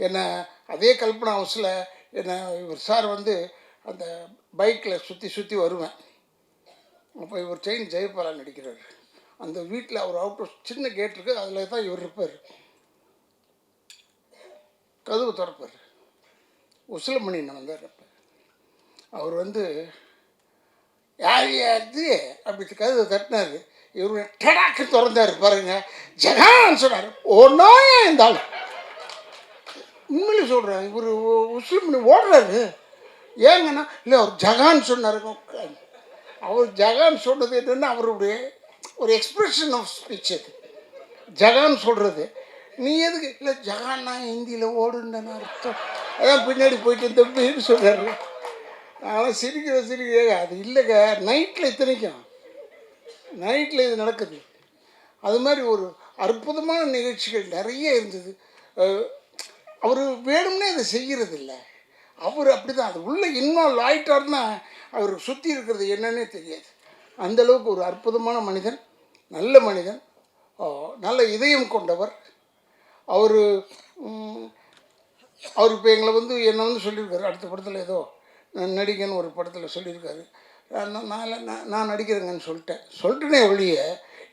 என்னை அதே கல்பனா ஹவுஸில் என்னை இவர் சார் வந்து அந்த பைக்கில் சுற்றி வருவேன். அப்போ இவர் செயின் ஜெயபாலா நடிக்கிறார். அந்த வீட்டில் அவர் அவுட் சின்ன கேட் இருக்குது, அதில் தான் இவர் இருப்பார். கதவு திறப்பார். உசிலமணின்னு வந்தார். அப்போ அவர் வந்து யார் அது அப்படி கதவை தட்டினார். இவர் டடாக்கு திறந்தார் பாருங்க, ஜகான் சொன்னார். ஒன்றா இருந்தாலும் உண்மையிலே சொல்கிறேன், இவர் உசிலமணி ஓடுறாரு. ஏங்கன்னா இல்லை அவர் ஜகான் சொன்னார். அவர் ஜகான் சொன்னது என்னென்னா அவருடைய ஒரு எக்ஸ்பிரஷன் ஆஃப் ஸ்பீச். அது ஜகான் சொல்கிறது. நீ எதுக்கு இல்லை ஜகான்னா ஹிந்தியில் ஓடுன்னு அர்த்தம், அதான் பின்னாடி போயிட்டு தம்பின்னு சொல்கிறாரு. அதெல்லாம் சிரிக்க அது இல்லைங்க. நைட்டில் இத்தனைக்கும் நைட்டில் இது நடக்குது. அது மாதிரி ஒரு அற்புதமான நிகழ்ச்சிகள் நிறைய இருந்தது. அவர் வேணும்னே அதை செய்கிறதில்ல. அவர் அப்படி தான், அது உள்ளே இன்வால்வ் ஆகிட்டார்னா அவருக்கு சுற்றி இருக்கிறது என்னன்னே தெரியாது. அந்தளவுக்கு ஒரு அற்புதமான மனிதன், நல்ல மனிதன், நல்ல இதயம் கொண்டவர். அவர் இப்போ எங்களை வந்து என்னை வந்து சொல்லியிருக்காரு, அடுத்த படத்தில் ஏதோ நடிகன்னு ஒரு படத்தில் சொல்லியிருக்காரு. நான் நடிக்கிறேங்கன்னு சொல்லிட்டேனே ஒழிய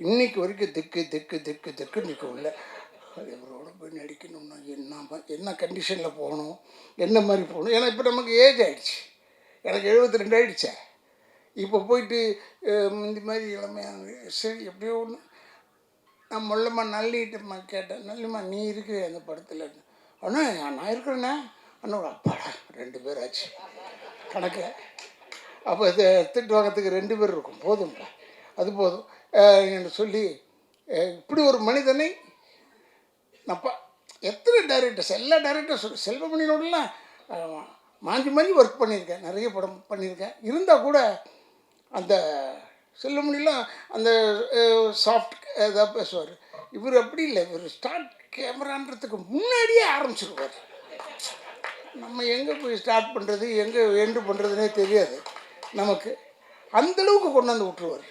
இன்னைக்கு வரைக்கும் திக்கு நிற்கவில்லை. அது இவரோட போய் நடிக்கணும்னா என்ன கண்டிஷனில் போகணும், என்ன மாதிரி போகணும். ஏன்னா இப்போ நமக்கு ஏஜ் ஆகிடுச்சு, எனக்கு 72 ஆகிடுச்சே. இப்போ போயிட்டு இந்த மாதிரி இளமையான சரி எப்படியோ ஒன்று நான் மொல்லம்மா நல்லிட்டம்மா கேட்டேன். நல்லம்மா நீ இருக்கிற அந்த படத்தில் அண்ணா நான் இருக்கிறேண்ணே அண்ணோட அப்பாடா 2 பேர் ஆச்சு கணக்கில். அப்போ இது திட்டு வாங்கிறதுக்கு 2 பேர் இருக்கும், போதும்ப்பா அது போதும் என்று சொல்லி இப்படி ஒரு மனிதனை நப்பா எத்தனை டைரக்டர்ஸ் எல்லா டைரக்டர்ஸ் செல்வமணியோடலாம் மாஞ்சி ஒர்க் பண்ணியிருக்கேன், நிறைய படம் பண்ணியிருக்கேன். இருந்தால் கூட அந்த செல்வமணிலாம் அந்த சாஃப்ட் இதாக பேசுவார். இவர் அப்படி இல்லை, இவர் ஸ்டார்ட் கேமரான்றதுக்கு முன்னாடியே ஆரம்பிச்சிருவார். நம்ம எங்கே போய் ஸ்டார்ட் பண்ணுறது எங்கே எண்டு பண்ணுறதுனே தெரியாது நமக்கு. அந்தளவுக்கு கொண்டாந்து விட்டுருவார்.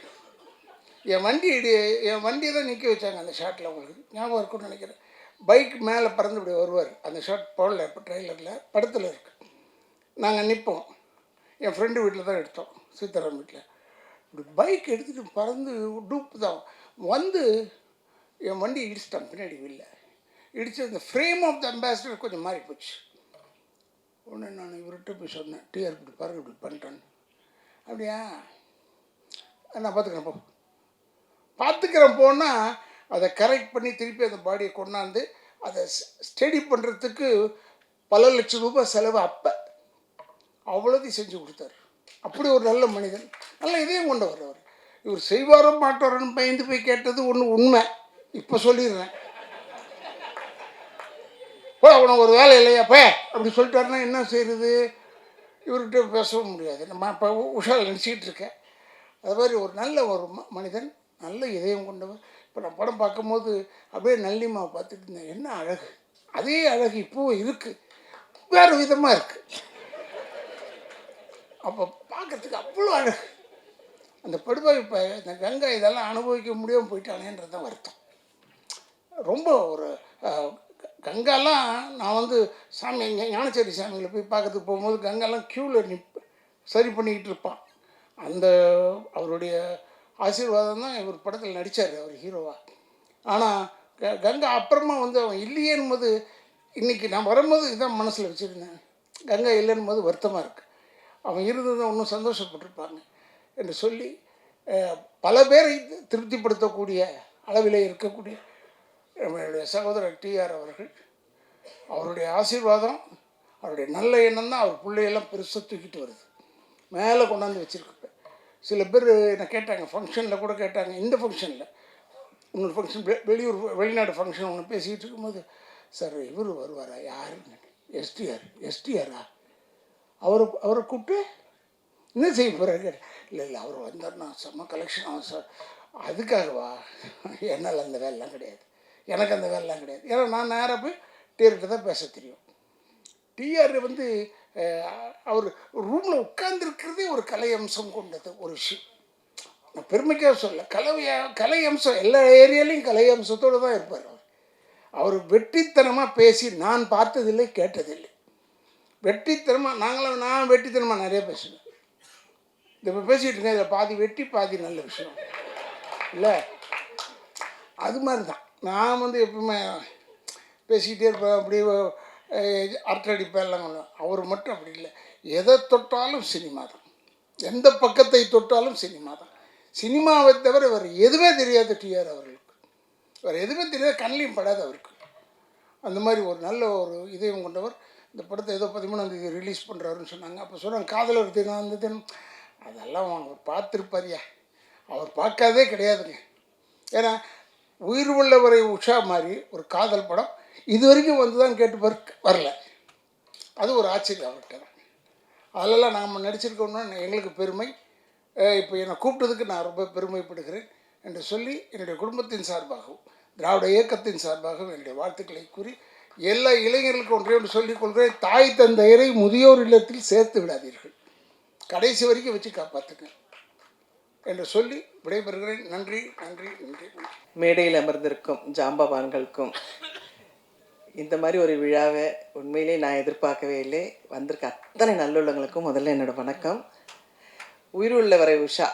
என் வண்டியை தான் நிற்க வச்சாங்க அந்த ஷாட்டில், உங்களுக்கு ஞாபகம் இருக்குன்னு நினைக்கிறேன். பைக் மேலே பறந்து இப்படி வருவார். அந்த ஷாட் போடல இப்போ ட்ரெய்லரில், படத்தில் இருக்கு. நாங்கள் நிற்போம், என் ஃப்ரெண்டு வீட்டில் தான் எடுத்தோம், சீதாராம் வீட்டில். இப்படி பைக் எடுத்துகிட்டு பறந்து டூப்பு தான் வந்து என் வண்டி இடிச்சிட்டான் பின்னாடி வெளில. இடித்து அந்த ஃப்ரேம் ஆஃப் த அம்பாசிடர் கொஞ்சம் மாறி போச்சு. உடனே நான் இவர்கிட்ட போய் சொன்னேன், டிஆர் இப்படி பாருங்க இப்படி பண்ணிட்டேன்னு. அப்படியா, நான் பார்த்துக்கிறேன் போனால் அதை கரெக்ட் பண்ணி திருப்பி அந்த பாடியை கொண்டாந்து அதை ஸ்டடி பண்ணுறதுக்கு பல லட்சம் ரூபாய் செலவு. அப்போ அவ்வளோதையும் செஞ்சு கொடுத்தாரு. அப்படி ஒரு நல்ல மனிதன், நல்ல இதயம் கொண்டவர் அவர். இவர் செய்வாரோ மாட்டாரோன்னு பயந்து போய் கேட்டது ஒன்று உண்மை. இப்போ சொல்லிடுறேன், போ உனக்கு ஒரு வேலை இல்லையா போ அப்படி சொல்லிட்டாருன்னா என்ன செய்கிறது? இவர்கிட்ட பேசவும் முடியாது. நம்ம இப்போ உஷால் நினச்சிக்கிட்டு இருக்கேன். அது மாதிரி ஒரு நல்ல ஒரு மனிதன், நல்ல இதயம் கொண்டவர். இப்போ நான் படம் பார்க்கும்போது அப்படியே நல்லிம்மாவை பார்த்துட்டு இருந்தேன். என்ன அழகு, அதே அழகு இப்போவும் இருக்குது, வேறு விதமாக இருக்குது. அப்போ பார்க்குறதுக்கு அவ்வளோ அழகு. அந்த படுபாய் இப்போ இந்த கங்கா இதெல்லாம் அனுபவிக்க முடியாமல் போயிட்டானேன்றது தான் வருத்தம். ரொம்ப ஒரு கங்காலாம் நான் வந்து சாமி ஞானச்சேரி சாமிகளை போய் பார்க்கறதுக்கு போகும்போது கங்காலாம் க்யூவில் சரி பண்ணிக்கிட்டு இருப்பான். அந்த அவருடைய ஆசீர்வாதம் தான் இவர் படத்தில் நடித்தார், அவர் ஹீரோவாக. ஆனால் கங்கா அப்புறமா வந்து அவன் இல்லையேன்னு போது, இன்றைக்கி நான் வரும்போது இதான் மனசில் வச்சுருந்தேன், கங்கா இல்லைன்னு போது வருத்தமாக இருக்குது. அவன் இருந்ததை இன்னும் சந்தோஷப்பட்டிருப்பாங்க என்று சொல்லி பல பேரை திருப்திப்படுத்தக்கூடிய அளவிலே இருக்கக்கூடிய நம்மளுடைய சகோதரர் டிஆர் அவர்கள், அவருடைய ஆசீர்வாதம், அவருடைய நல்ல எண்ணம் தான் அவர் பிள்ளையெல்லாம் பெருசாக தூக்கிட்டு வருது, மேலே கொண்டாந்து வச்சுருக்கு. சில பேர் என்னை கேட்டாங்க, ஃபங்க்ஷனில் கூட கேட்டாங்க, இந்த ஃபங்க்ஷனில் இன்னொரு ஃபங்க்ஷன் வெளிநாடு ஃபங்க்ஷன் ஒன்று பேசிக்கிட்டு இருக்கும்போது, சார் இவர் வருவாரா யாருன்னு, எஸ்டிஆரா அவரை கூப்பிட்டு என்ன செய்ய போகிறாரு? இல்லை அவர் வந்தார்னா செம்ம கலெக்ஷன் ஆகும் சார். அதுக்காகவா? என்னால் அந்த வேலைலாம் கிடையாது, எனக்கு அந்த வேலைலாம் கிடையாது. ஏன்னா நான் நேராக போய் டிஆர்கிட்ட தான் பேச தெரியும். டிஆர் வந்து அவர் ரூமில் உட்கார்ந்துருக்கிறதே ஒரு கலை அம்சம் கொண்டது ஒரு விஷயம். நான் பெருமைக்காக சொல்ல, கலை அம்சம் எல்லா ஏரியாலையும் கலை அம்சத்தோடு தான் இருப்பார் அவர் வெற்றித்தனமாக பேசி நான் பார்த்ததில்லை, கேட்டதில்லை. வெற்றித்தனமாக நான் வெற்றித்தனமாக நிறைய பேசுவேன். இப்போ பேசிகிட்டு இருக்கேன், இதில் பாதி வெட்டி பாதி நல்ல விஷயம் இல்லை, அது மாதிரி தான். நான் வந்து எப்பவுமே பேசிக்கிட்டே இருப்பேன், அப்படியே அரட்டடிப்பேன் எல்லாம் பண்ணுவேன். அவர் மட்டும் அப்படி இல்லை, எதை தொட்டாலும் சினிமா தான், எந்த பக்கத்தை தொட்டாலும் சினிமா தான். சினிமாவை தவிர வேறு எதுவுமே தெரியாது டிஆர் அவர்களுக்கு, வேறு எதுவுமே தெரியாது, கண்ணிலையும் படாது அவருக்கு. அந்த மாதிரி ஒரு நல்ல ஒரு இதயம் கொண்டவர். இந்த படத்தை ஏதோ 13ஆம் தேதி ரிலீஸ் பண்ணுறாருன்னு சொன்னாங்க. அப்போ சொன்னாங்க காதலர் தினம் அந்த தினம், அதெல்லாம் அவர் பார்த்துருப்பாரியா, அவர் பார்க்காதே கிடையாதுங்க. ஏன்னா உயிர் உள்ளவரை உஷா மாதிரி ஒரு காதல் படம் இது வரைக்கும் வந்து தான் கேட்டு வரல. அது ஒரு ஆச்சரியம் அவர்கிட்ட தான். அதிலெல்லாம் நாம் நடிச்சிருக்கோம்னா எங்களுக்கு பெருமை. இப்போ என்னை கூப்பிட்டதுக்கு நான் ரொம்ப பெருமைப்படுகிறேன் என்று சொல்லி என்னுடைய குடும்பத்தின் சார்பாகவும் திராவிட இயக்கத்தின் சார்பாகவும் என்னுடைய வாழ்த்துக்களை கூறி எல்லா இளைஞர்களுக்கும் ஒன்றே ஒன்று சொல்லிக் கொள்கிறேன், தாய் தந்தையரை முதியோர் இல்லத்தில் சேர்த்து விடாதீர்கள், கடைசி வரைக்கும் வச்சு காப்பாற்றுங்க என்று சொல்லி விடைபெறுகிறேன். நன்றி நன்றி நன்றி. மேடையில் அமர்ந்திருக்கும் ஜாம்பவான்களுக்கும் இந்த மாதிரி ஒரு விழாவை உண்மையிலே நான் எதிர்பார்க்கவே இல்லை. வந்திருக்க அத்தனை நல்லுள்ளங்களுக்கும் முதல்ல என்னோடய வணக்கம். உயிர் உள்ளவரை உஷா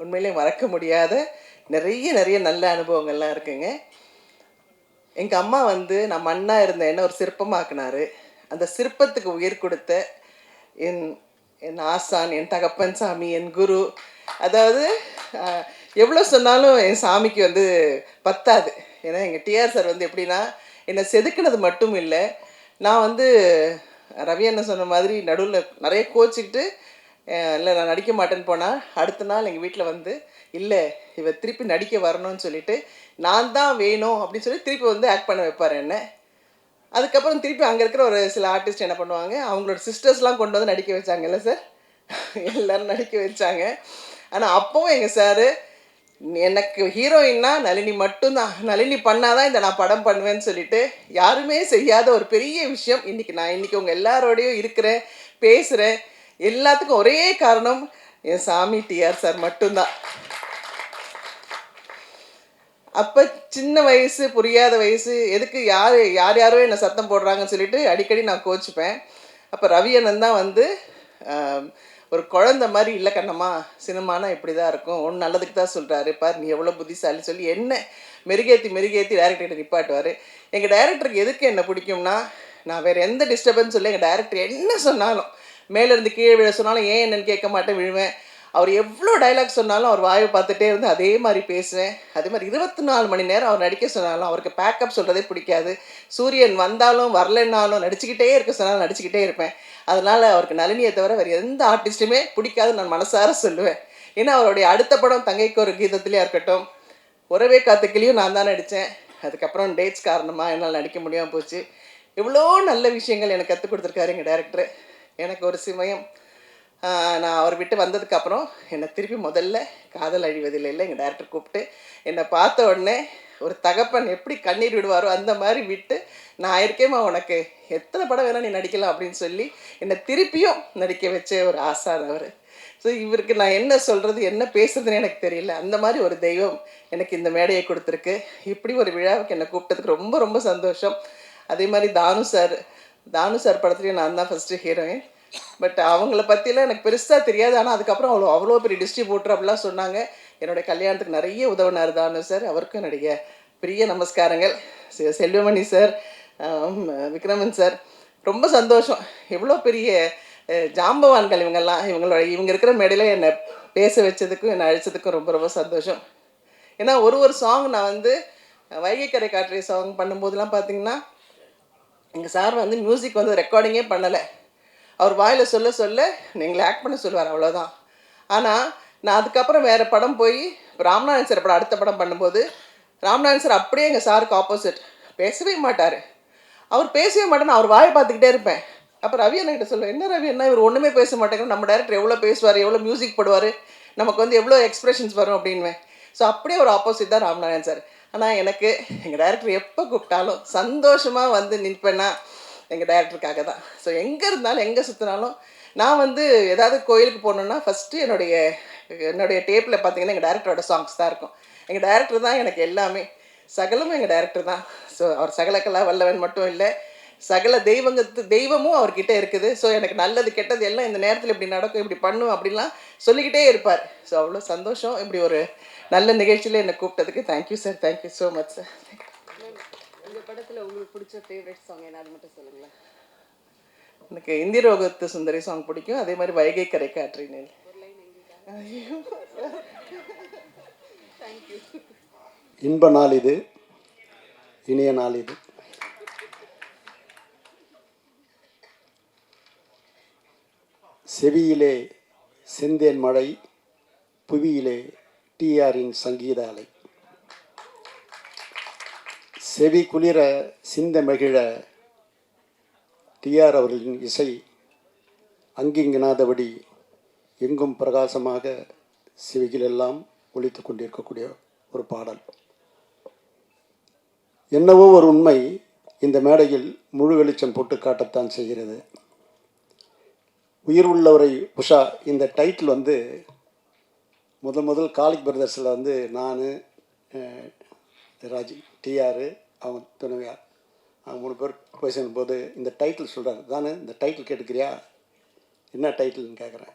உண்மையிலே மறக்க முடியாத நிறைய நல்ல அனுபவங்கள்லாம் இருக்குங்க. எங்கள் அம்மா வந்து நான் மண்ணாக இருந்த என்ன ஒரு சிற்பமாக்குனார். அந்த சிற்பத்துக்கு உயிர் கொடுத்த என் ஆசான், என் தகப்பன் சாமி, என் குரு. அதாவது எவ்வளோ சொன்னாலும் என் சாமிக்கு வந்து பத்தாது. ஏன்னா எங்கள் டிஆர் சார் வந்து எப்படின்னா என்னை செதுக்கினது மட்டும் இல்லை, நான் வந்து ரவி அண்ணன் சொன்ன மாதிரி நடுவில் நிறைய கோச்சிக்கிட்டு இல்லை நான் நடிக்க மாட்டேன்னு போனால் அடுத்த நாள் எங்கள் வீட்டில் வந்து இல்லை இவ திருப்பி நடிக்க வரணும்னு சொல்லிட்டு நான் தான் வேணும் அப்படின்னு சொல்லி திருப்பி வந்து ஆக்ட் பண்ண வைப்பார் என்ன. அதுக்கப்புறம் திருப்பி அங்கே இருக்கிற ஒரு சில ஆர்டிஸ்ட் என்ன பண்ணுவாங்க, அவங்களோட சிஸ்டர்ஸ்லாம் கொண்டு வந்து நடிக்க வச்சாங்கல்ல சார், எல்லோரும் நடிக்க வச்சாங்க. ஆனால் அப்போவும் எங்கள் சார் எனக்கு ஹீரோயின்னா நளினி மட்டும்தான். நளினி பண்ணாதான் இந்த நான் படம் பண்ணுவேன்னு சொல்லிட்டு யாருமே செய்யாத ஒரு பெரிய விஷயம். இன்னைக்கு உங்கள் எல்லாரோடையும் இருக்கிறேன், பேசுகிறேன். எல்லாத்துக்கும் ஒரே காரணம் என் சாமி டிஆர் சார் மட்டும்தான். அப்போ சின்ன வயசு, புரியாத வயசு, எதுக்கு யாரோ என்னை சத்தம் போடுறாங்கன்னு சொல்லிட்டு அடிக்கடி நான் கோச்சிப்பேன். அப்போ ரவி அண்ணன் தான் வந்து ஒரு குழந்த மாதிரி, இல்லை கண்ணம்மா சினிமானா இப்படி தான் இருக்கும், ஒன்று நல்லதுக்கு தான் சொல்கிறாரு பார், நீ எவ்வளோ புத்திசாலி சொல்லி என்ன மெருகேற்றி டேரக்டர்கிட்ட நிப்பாட்டுவார். எங்கள் டைரக்டருக்கு எதுக்கு என்ன பிடிக்கும்னா, நான் வேறு எந்த டிஸ்டர்பன்ஸ் இல்லை, எங்கள் டைரக்டர் என்ன சொன்னாலும், மேலேருந்து கீழே விழ சொன்னாலும் ஏன் என்னன்னு கேட்க மாட்டேன், விழுவேன். அவர் எவ்வளோ டைலாக் சொன்னாலும் அவர் வாயை பார்த்துட்டே இருந்து அதே மாதிரி பேசுவேன். அதே மாதிரி 24 மணி நேரம் அவர் நடிக்க சொன்னாலும் அவருக்கு பேக்கப் சொல்கிறதே பிடிக்காது. சூரியன் வந்தாலும் வரலன்னாலும் நடிச்சுக்கிட்டே இருக்க சொன்னாலும் நடிச்சுக்கிட்டே இருப்பேன். அதனால் அவருக்கு நளினியை தவிர வேறு எந்த ஆர்டிஸ்ட்டுமே பிடிக்காது நான் மனசார சொல்லுவேன். ஏன்னா அவருடைய அடுத்த படம் தங்கைக்கு ஒரு கீதத்துலேயே இருக்கட்டும், உறவே காத்துக்கிளியும் நான் தான் நடித்தேன். அதுக்கப்புறம் டேட்ஸ் காரணமாக என்னால் நடிக்க முடியாமல் போச்சு. எவ்வளோ நல்ல விஷயங்கள் எனக்கு கற்றுக் கொடுத்துருக்காரு எங்கள் டைரக்டர். எனக்கு ஒரு சமயம் நான் அவர் விட்டு வந்ததுக்கப்புறம் என்னை திருப்பி முதல்ல காதல் அழிவதில்லை எங்கள் டைரக்டர் கூப்பிட்டு என்னை பார்த்த உடனே ஒரு தகப்பன் எப்படி கண்ணீர் விடுவாரோ அந்த மாதிரி விட்டு, நான் இருக்கேம்மா உனக்கு எத்தனை படம் வேணால் நீ நடிக்கலாம் அப்படின்னு சொல்லி என்னை திருப்பியும் நடிக்க வச்ச ஒரு ஆசான் அவர். ஸோ இவருக்கு நான் என்ன சொல்கிறது என்ன பேசுறதுன்னு எனக்கு தெரியல. அந்த மாதிரி ஒரு தெய்வம் எனக்கு இந்த மேடையை கொடுத்துருக்கு. இப்படி ஒரு விழாவுக்கு என்னை கூப்பிட்டதுக்கு ரொம்ப ரொம்ப சந்தோஷம். அதே மாதிரி தானு சார் படத்துலேயும் நான் தான் ஃபஸ்ட்டு ஹீரோயின். பட் அவங்கள பற்றிலாம் எனக்கு பெருசாக தெரியாது. ஆனால் அதுக்கப்புறம் அவ்வளோ பெரிய டிஸ்ட்ரிபியூட்டர் அப்படிலாம் சொன்னாங்க. என்னுடைய கல்யாணத்துக்கு நிறைய உதவினார் தானு சார். அவருக்கும் என்னுடைய பெரிய நமஸ்காரங்கள். செல்வமணி சார், விக்ரமன் சார், ரொம்ப சந்தோஷம். எவ்வளோ பெரிய ஜாம்பவான்கள் இவங்கெல்லாம். இவங்க இருக்கிற மேடையில் என்னை பேச வச்சதுக்கும் என்னை அழைச்சதுக்கும் ரொம்ப ரொம்ப சந்தோஷம். ஏன்னா ஒரு சாங் நான் வந்து வைகை கரை காற்றை சாங் பண்ணும்போதெல்லாம் பார்த்தீங்கன்னா எங்கள் சார் வந்து மியூசிக் வந்து ரெக்கார்டிங்கே பண்ணலை. அவர் வாயில் சொல்ல நீங்களை ஆக்ட் பண்ண சொல்லுவார், அவ்வளோதான். ஆனால் நான் அதுக்கப்புறம் வேறு படம் போய் ராம்நாதன் சார் படம் அடுத்த படம் பண்ணும்போது ராம்நாதன் சார் அப்படியே எங்கள் சாருக்கு ஆப்போசிட், பேசவே மாட்டார். அவர் பேசவே மாட்டேன்னு அவர் வாயை பார்த்துக்கிட்டே இருப்பேன். அப்போ ரவி அண்ணகிட்ட சொல்லுவேன், என்ன ரவி என்ன இவர் ஒன்றுமே பேச மாட்டேங்கிற, நம்ம டைரக்டர் எவ்வளோ பேசுவார், எவ்வளோ மியூசிக் போடுவார், நமக்கு வந்து எவ்வளோ எக்ஸ்ப்ரெஷன்ஸ் வரும் அப்படின்வேன். ஸோ அப்படியே ஒரு ஆப்போசிட் தான் ராம்நாதன் சார். ஆனால் எனக்கு எங்கள் டைரக்டர் எப்போ கூப்பிட்டாலும் சந்தோஷமாக வந்து நிற்பேன்னா எங்கள் டைரக்டருக்காக தான். ஸோ எங்கே இருந்தாலும் எங்கே சுற்றினாலும் நான் வந்து ஏதாவது கோயிலுக்கு போகணுன்னா ஃபஸ்ட்டு என்னுடைய டேப்பில் பார்த்தீங்கன்னா எங்கள் டைரக்டரோட சாங்ஸ் தான் இருக்கும். எங்கள் டைரக்டர் தான் எனக்கு எல்லாமே, சகலமும் எங்கள் டைரக்டர் தான். ஸோ அவர் சகலக்கலா வல்லவன் மட்டும் இல்லை, சகல தெய்வமும் அவர்கிட்ட இருக்குது. ஸோ எனக்கு நல்லது கெட்டது எல்லாம் இந்த நேரத்தில் இப்படி நடக்கும், இப்படி பண்ணும் அப்படின்லாம் சொல்லிக்கிட்டே இருப்பார். ஸோ அவ்வளோ சந்தோஷம் இப்படி ஒரு நல்ல நிகழ்ச்சியில் என்னை கூப்பிட்டதுக்கு. Thank you sir, thank you so much sir. இந்த படத்தில் உங்களுக்கு பிடிச்ச ஃபேவரட் சாங் என்ன, அது மட்டும் சொல்லுங்களேன். எனக்கு இந்திரோகத்து சுந்தரி சாங் பிடிக்கும். அதே மாதிரி வைகை கரை காற்றினேன். இன்ப நாள் இது, இனிய நாள் இது. செவியிலே செந்தேன் மழை, புவியிலே டிஆரின் சங்கீத அலை. செவி குளிர சிந்த மகிழ டிஆர் அவர்களின் இசை அங்கிங்கனாதபடி எங்கும் பிரகாசமாக செவிகளெல்லாம் ஒலித்து கொண்டிருக்கக்கூடிய ஒரு பாடல். என்னவோ ஒரு உண்மை இந்த மேடையில் முழு வெளிச்சம் போட்டு காட்டத்தான் செய்கிறது. உயிர் உள்ளவரை உஷா, இந்த டைட்டில் வந்து முதல் காலிக் பிரதர்ஸில் வந்து நான், ராஜி, டிஆர், அவன் துணைவியார், அவங்க 3 பேர் பேசும்போது இந்த டைட்டில் சொல்கிறார். தானே இந்த டைட்டில் கேட்டுக்கிறியா, என்ன டைட்டில்னு கேட்குறேன்.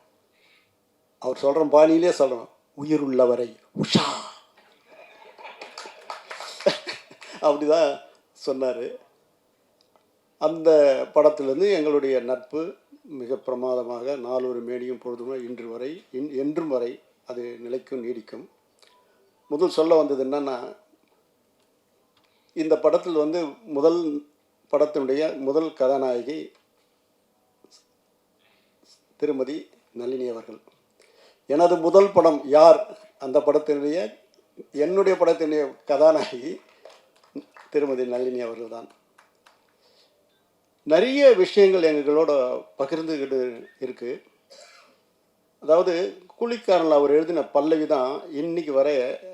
அவர் சொல்கிற பாணியிலே சொல்கிறோம், உயிர் உள்ளவரை உஷா அப்படி தான் சொன்னார். அந்த படத்துலேருந்து எங்களுடைய நட்பு மிக பிரமாதமாக நாளொரு மேடியும் பொழுதுமே என்றும் வரை அது நிலைக்கும் நீடிக்கும். முதல் சொல்ல வந்தது என்னன்னா, இந்த படத்தில் வந்து முதல் படத்தினுடைய முதல் கதாநாயகி திருமதி நளினி அவர்கள். எனது முதல் படம் யார், அந்த படத்தினுடைய என்னுடைய படத்தினுடைய கதாநாயகி திருமதி நளினி அவர்கள் தான். நிறைய விஷயங்கள் எங்களோட பகிர்ந்துக்கிட்டு இருக்குது. அதாவது கூலிக்காரனில் அவர் எழுதின பல்லவி தான் இன்னைக்கு வர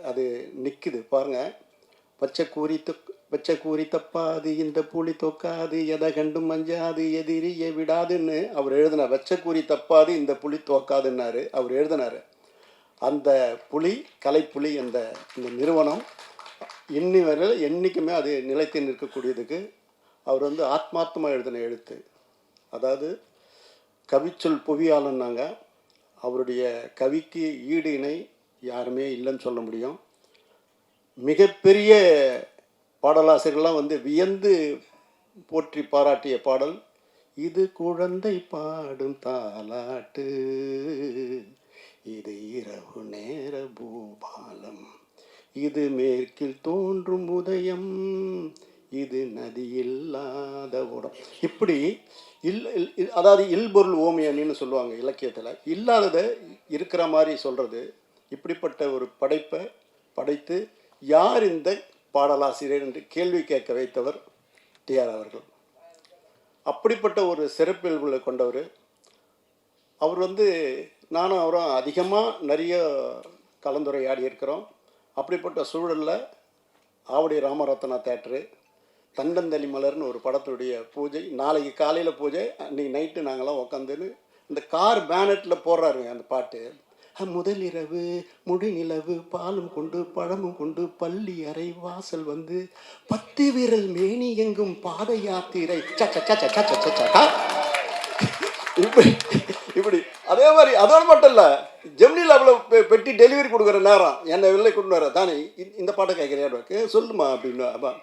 அது நிற்குது பாருங்கள். பச்சை கூறி தப்பாது இந்த புலி தொக்காது எதை கண்டும் மஞ்சாது எதிரியை விடாதுன்னு அவர் எழுதின வெச்ச கூறி தப்பாது இந்த புலி தோக்காதுன்னாரு அவர் எழுதினார். அந்த புலி கலைப்புலி இந்த நிறுவனம் இன்னி வரையில் என்றைக்குமே அது நிலைத்து நிற்கக்கூடியதுக்கு அவர் வந்து ஆத்மார்த்தமாக எழுதின எழுத்து. அதாவது கவிச்சொல் புவியாளன்னாங்க. அவருடைய கவிக்கு ஈடு இணை யாருமே இல்லைன்னு சொல்ல முடியும். மிகப்பெரிய பாடலாசிரியர்கள்லாம் வந்து வியந்து போற்றி பாராட்டிய பாடல் இது குழந்தை பாடும் தாலாட்டு, இது இரவு நேர பூபாலம், இது மேற்கில் தோன்றும் உதயம், இது நதி இல்லாத ஓடம். இப்படி அதாவது இல்பொருள் ஓமியன்னு சொல்லுவாங்க இலக்கியத்தில். இல்லாததை இருக்கிற மாதிரி சொல்கிறது. இப்படிப்பட்ட ஒரு படைப்பை படைத்து யார் இந்த பாடலாசிரியர் என்று கேள்வி கேட்க வைத்தவர் டிஆர் அவர்கள். அப்படிப்பட்ட ஒரு சிறப்பியல்புகளை கொண்டவர் அவர். வந்து நானும் அவரும் அதிகமாக நிறைய கலந்துரையாடி இருக்கிறோம். அப்படிப்பட்ட சூழலில் ஆவடி ராமரத்னா தேட்டரு தண்டந்தளி மலர்னு ஒரு படத்துடைய பூஜை, நாளைக்கு காலையில் பூஜை, அன்றைக்கி நைட்டு நாங்களாம் உட்காந்துன்னு இந்த கார் பேனட்டில் போடுறாருங்க அந்த பாட்டு. முதலிரவு முடிநிலவு பாலும் கொண்டு பழமும் கொண்டு பள்ளி அறை வாசல் வந்து 10 விரல் மேனி எங்கும் பாத யாத்திரை இப்படி. அதே மாதிரி அதோடு மட்டும் இல்லை, ஜெமினியில் அவ்வளோ பெட்டி டெலிவரி கொடுக்குற நேரம் என்னை வெளில கொண்டு வர தானே இந்த பாட்டை கேட்குறியா சொல்லுமா அப்படின்னு. அப்பா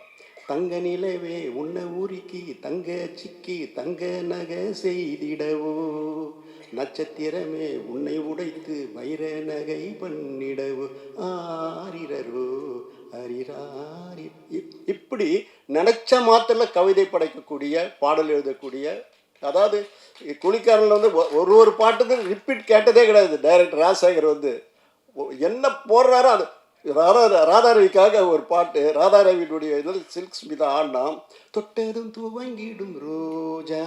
தங்க நிலவே உன்னை ஊரிக்கு தங்க சிக்கி தங்க நகை செய்திடவோ, நட்சத்திரமே உன்னை உடைத்து வைர நகை பண்ணிடவோ, ஆரிரரோ அரிராரி. இப்படி நினைச்ச மாத்திர கவிதை படைக்கக்கூடிய பாடல் எழுதக்கூடிய, அதாவது குளிக்காரனில் வந்து ஒரு பாட்டுக்கு ரிப்பீட் கேட்டதே கிடையாது. டைரக்டர் ராஜசேகர் வந்து என்ன போடுறாரோ அது ராதாரவிக்காக ஒரு பாட்டு, ராதாரவியினுடைய இதில் சில்க் ஸ்மிதா ஆடினா தொட்டதும் துவங்கிடும் ரோஜா,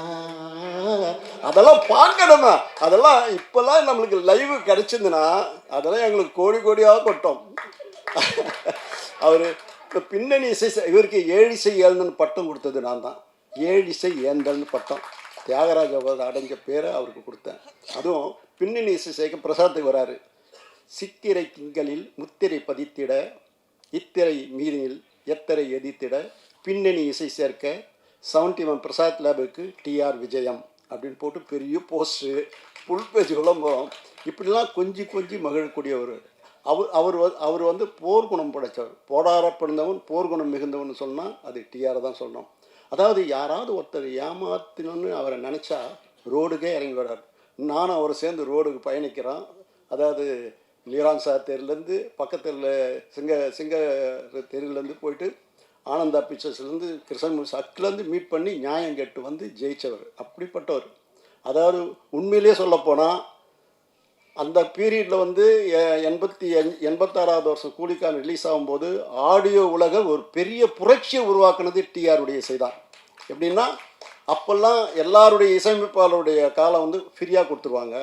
அதெல்லாம் பார்க்கணுமா. அதெல்லாம் இப்போல்லாம் நம்மளுக்கு லைவ் கிடச்சிருந்துன்னா அதெல்லாம் எங்களுக்கு கோடி கோடியாக கொட்டோம். அவர் இப்போ பின்னணி இசை இவருக்கு ஏழிசை ஏந்தன் பட்டம் கொடுத்தது நான் தான். ஏழிசை ஏந்தல்னு பட்டம் தியாகராஜ அடைஞ்ச பேரை அவருக்கு கொடுத்தேன். அதுவும் பின்னணி இசை சேர்க்க பிரசாத்துக்கு வராரு. சித்திரை திங்களில் முத்திரை பதித்திட, இத்திரை மீதினில் எத்திரை எதித்திட, பின்னணி இசை சேர்க்க 71 பிரசாத் லேபுக்கு டிஆர் விஜயம் அப்படின்னு போட்டு பெரிய போஸ்ட்டு புல் பேஜ் விளம்பரம் இப்படிலாம் கொஞ்சி மகிழக்கூடியவர். அவர் வந்து போர்க்குணம் படைத்தவர். போடாரப்படுந்தவன் போர்க்குணம் மிகுந்தவன் சொன்னால் அது டிஆர் தான் சொல்லணும். அதாவது யாராவது ஒருத்தர் ஏமாத்தினோன்னு அவரை நினச்சா ரோடுக்கே இறங்கி வர்றார். நானும் அவரை சேர்ந்து ரோடுக்கு பயணிக்கிறோம். அதாவது லீரான் சார் தெருலேருந்து பக்கத்தில் சிங்க தெருலேருந்து போயிட்டு ஆனந்தா பிக்சர்ஸ்லேருந்து கிருஷ்ணமூர்த்தி சக்கிலேருந்து மீட் பண்ணி நியாயம் கேட்டு வந்து ஜெயித்தவர். அப்படிப்பட்டவர். அதாவது உண்மையிலே சொல்லப்போனால் அந்த பீரியடில் வந்து 86வது வருஷம் கூலிக்காரன் ரிலீஸ் ஆகும்போது ஆடியோ உலக ஒரு பெரிய புரட்சியை உருவாக்குனது டிஆருடைய இசை தான். எப்படின்னா அப்போல்லாம் எல்லாருடைய இசையமைப்பாளருடைய காலம் வந்து ஃப்ரீயாக கொடுத்துருவாங்க.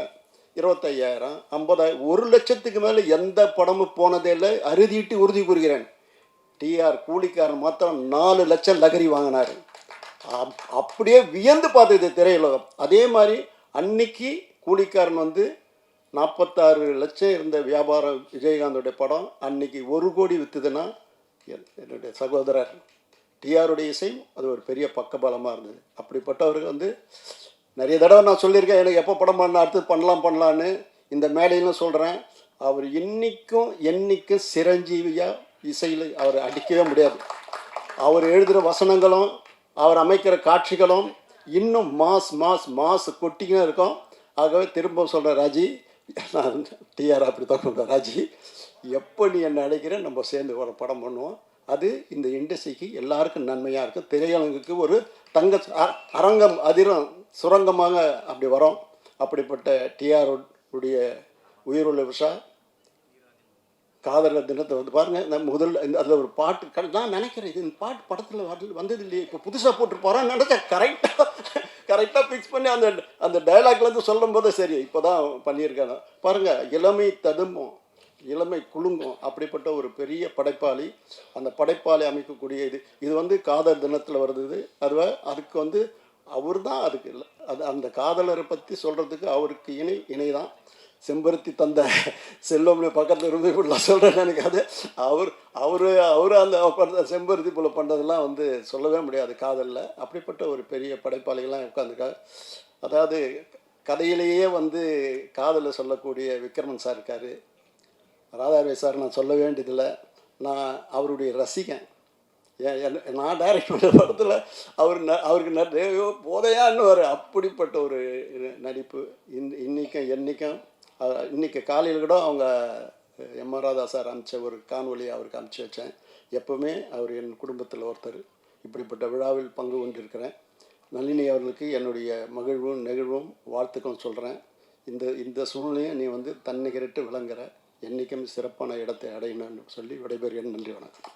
25,000 50,000 1 லட்சத்துக்கு மேலே எந்த படமும் போனதே இல்லை. அறுதிட்டு உறுதி கூறுகிறேன். டிஆர் கூலிக்காரன் மாத்திரம் 4 லட்சம் லகரி வாங்கினார். அப்படியே வியந்து பார்த்தது திரையுலகம். அதே மாதிரி அன்னைக்கு கூலிக்காரன் வந்து 46 லட்சம் இருந்த வியாபாரம் விஜயகாந்தோடைய படம் அன்னைக்கு 1 கோடி விற்றுதுன்னா என்னுடைய சகோதரர் டிஆருடைய இசையும் அது ஒரு பெரிய பக்கபலமாக இருந்தது. அப்படிப்பட்டவர்கள் வந்து நிறைய தடவை நான் சொல்லியிருக்கேன், எனக்கு எப்போ படம் பண்ண அடுத்து பண்ணலான்னு. இந்த மேடையிலும் சொல்கிறேன், அவர் என்றைக்கும் சிரஞ்சீவியாக இசையில் அவர் அடிக்கவே முடியாது. அவர் எழுதுகிற வசனங்களும் அவர் அமைக்கிற காட்சிகளும் இன்னும் மாஸ் கொட்டிக்கினே இருக்கும். ஆகவே திரும்ப சொல்கிறேன் ராஜி, நான் டிஆர் அப்படி தான் சொல்கிறேன், ராஜி எப்போ நீ என்னை அழைக்கிறேன் நம்ம சேர்ந்து ஒரு படம் பண்ணுவோம். அது இந்த இண்டஸ்ட்ரிக்கு எல்லாருக்கும் நன்மையாக இருக்கும். திரையரங்குக்கு ஒரு தங்க அரங்கம் அதிரும் சுரங்கமாக அப்படி வரும். அப்படிப்பட்ட டிஆர் உடைய உயிருள்ள விஷா காதலர் தினத்தை வந்து பாருங்கள். நம்ம முதல்ல அதில் ஒரு பாட்டு நான் நினைக்கிறேன், இது இந்த பாட்டு படத்தில் வந்தது இல்லையே, இப்போ புதுசாக போட்டு போகிறான்னு நினச்சேன். கரெக்டாக கரெக்டாக ஃபிக்ஸ் பண்ணி அந்த அந்த டைலாக்லேருந்து சொல்லும் போது சரி இப்போ தான் பண்ணியிருக்காங்க பாருங்கள். இளமை ததும்பும், இளமை குலுங்கும். அப்படிப்பட்ட ஒரு பெரிய படைப்பாளி. அந்த படைப்பாளி அமைக்கக்கூடிய இது வந்து காதல் தினத்தில் வருது. அதுக்கு வந்து அவர் தான் அதுக்கு இல்லை, அது அந்த காதலரை பற்றி சொல்கிறதுக்கு அவருக்கு இணை தான். செம்பருத்தி தந்த செல்வம்னு பக்கத்தில் இருந்து இப்படிலாம் சொல்கிறேன்னு நினைக்காது. அவர் அந்த செம்பருத்தி போல் பண்ணுறதெல்லாம் வந்து சொல்லவே முடியாது காதலில். அப்படிப்பட்ட ஒரு பெரிய படைப்பாளிகள்லாம் உட்காந்துருக்காங்க. அதாவது கதையிலேயே வந்து காதலை சொல்லக்கூடிய விக்ரமன் சார் இருக்கார். ராதாரவி சார் நான் சொல்ல வேண்டியதில்லை, நான் அவருடைய ரசிகன். நான் டைரக்ட் பண்ண படத்தில் அவருக்கு போதையான்னு அப்படிப்பட்ட ஒரு நடிப்பு. இன்றைக்கி காலையில் கூட அவங்க எம்.ஆர். ராதா சார் அனுப்பிச்ச ஒரு காணொலி அவருக்கு அனுப்பிச்சி வச்சேன். எப்போவுமே அவர் என் குடும்பத்தில் ஒருத்தர். இப்படிப்பட்ட விழாவில் பங்கு கொண்டிருக்கிறேன். நளினி அவர்களுக்கு என்னுடைய மகிழ்வும் நெகிழ்வும் வாழ்த்துக்களும் சொல்கிறேன். இந்த சூழ்நிலையை நீ வந்து தன்னிகரிட்டு விளங்குற, என்றைக்கும் சிறப்பான இடத்தை அடையணும்னு சொல்லி விடைபெறுகிறேன். நன்றி, வணக்கம்.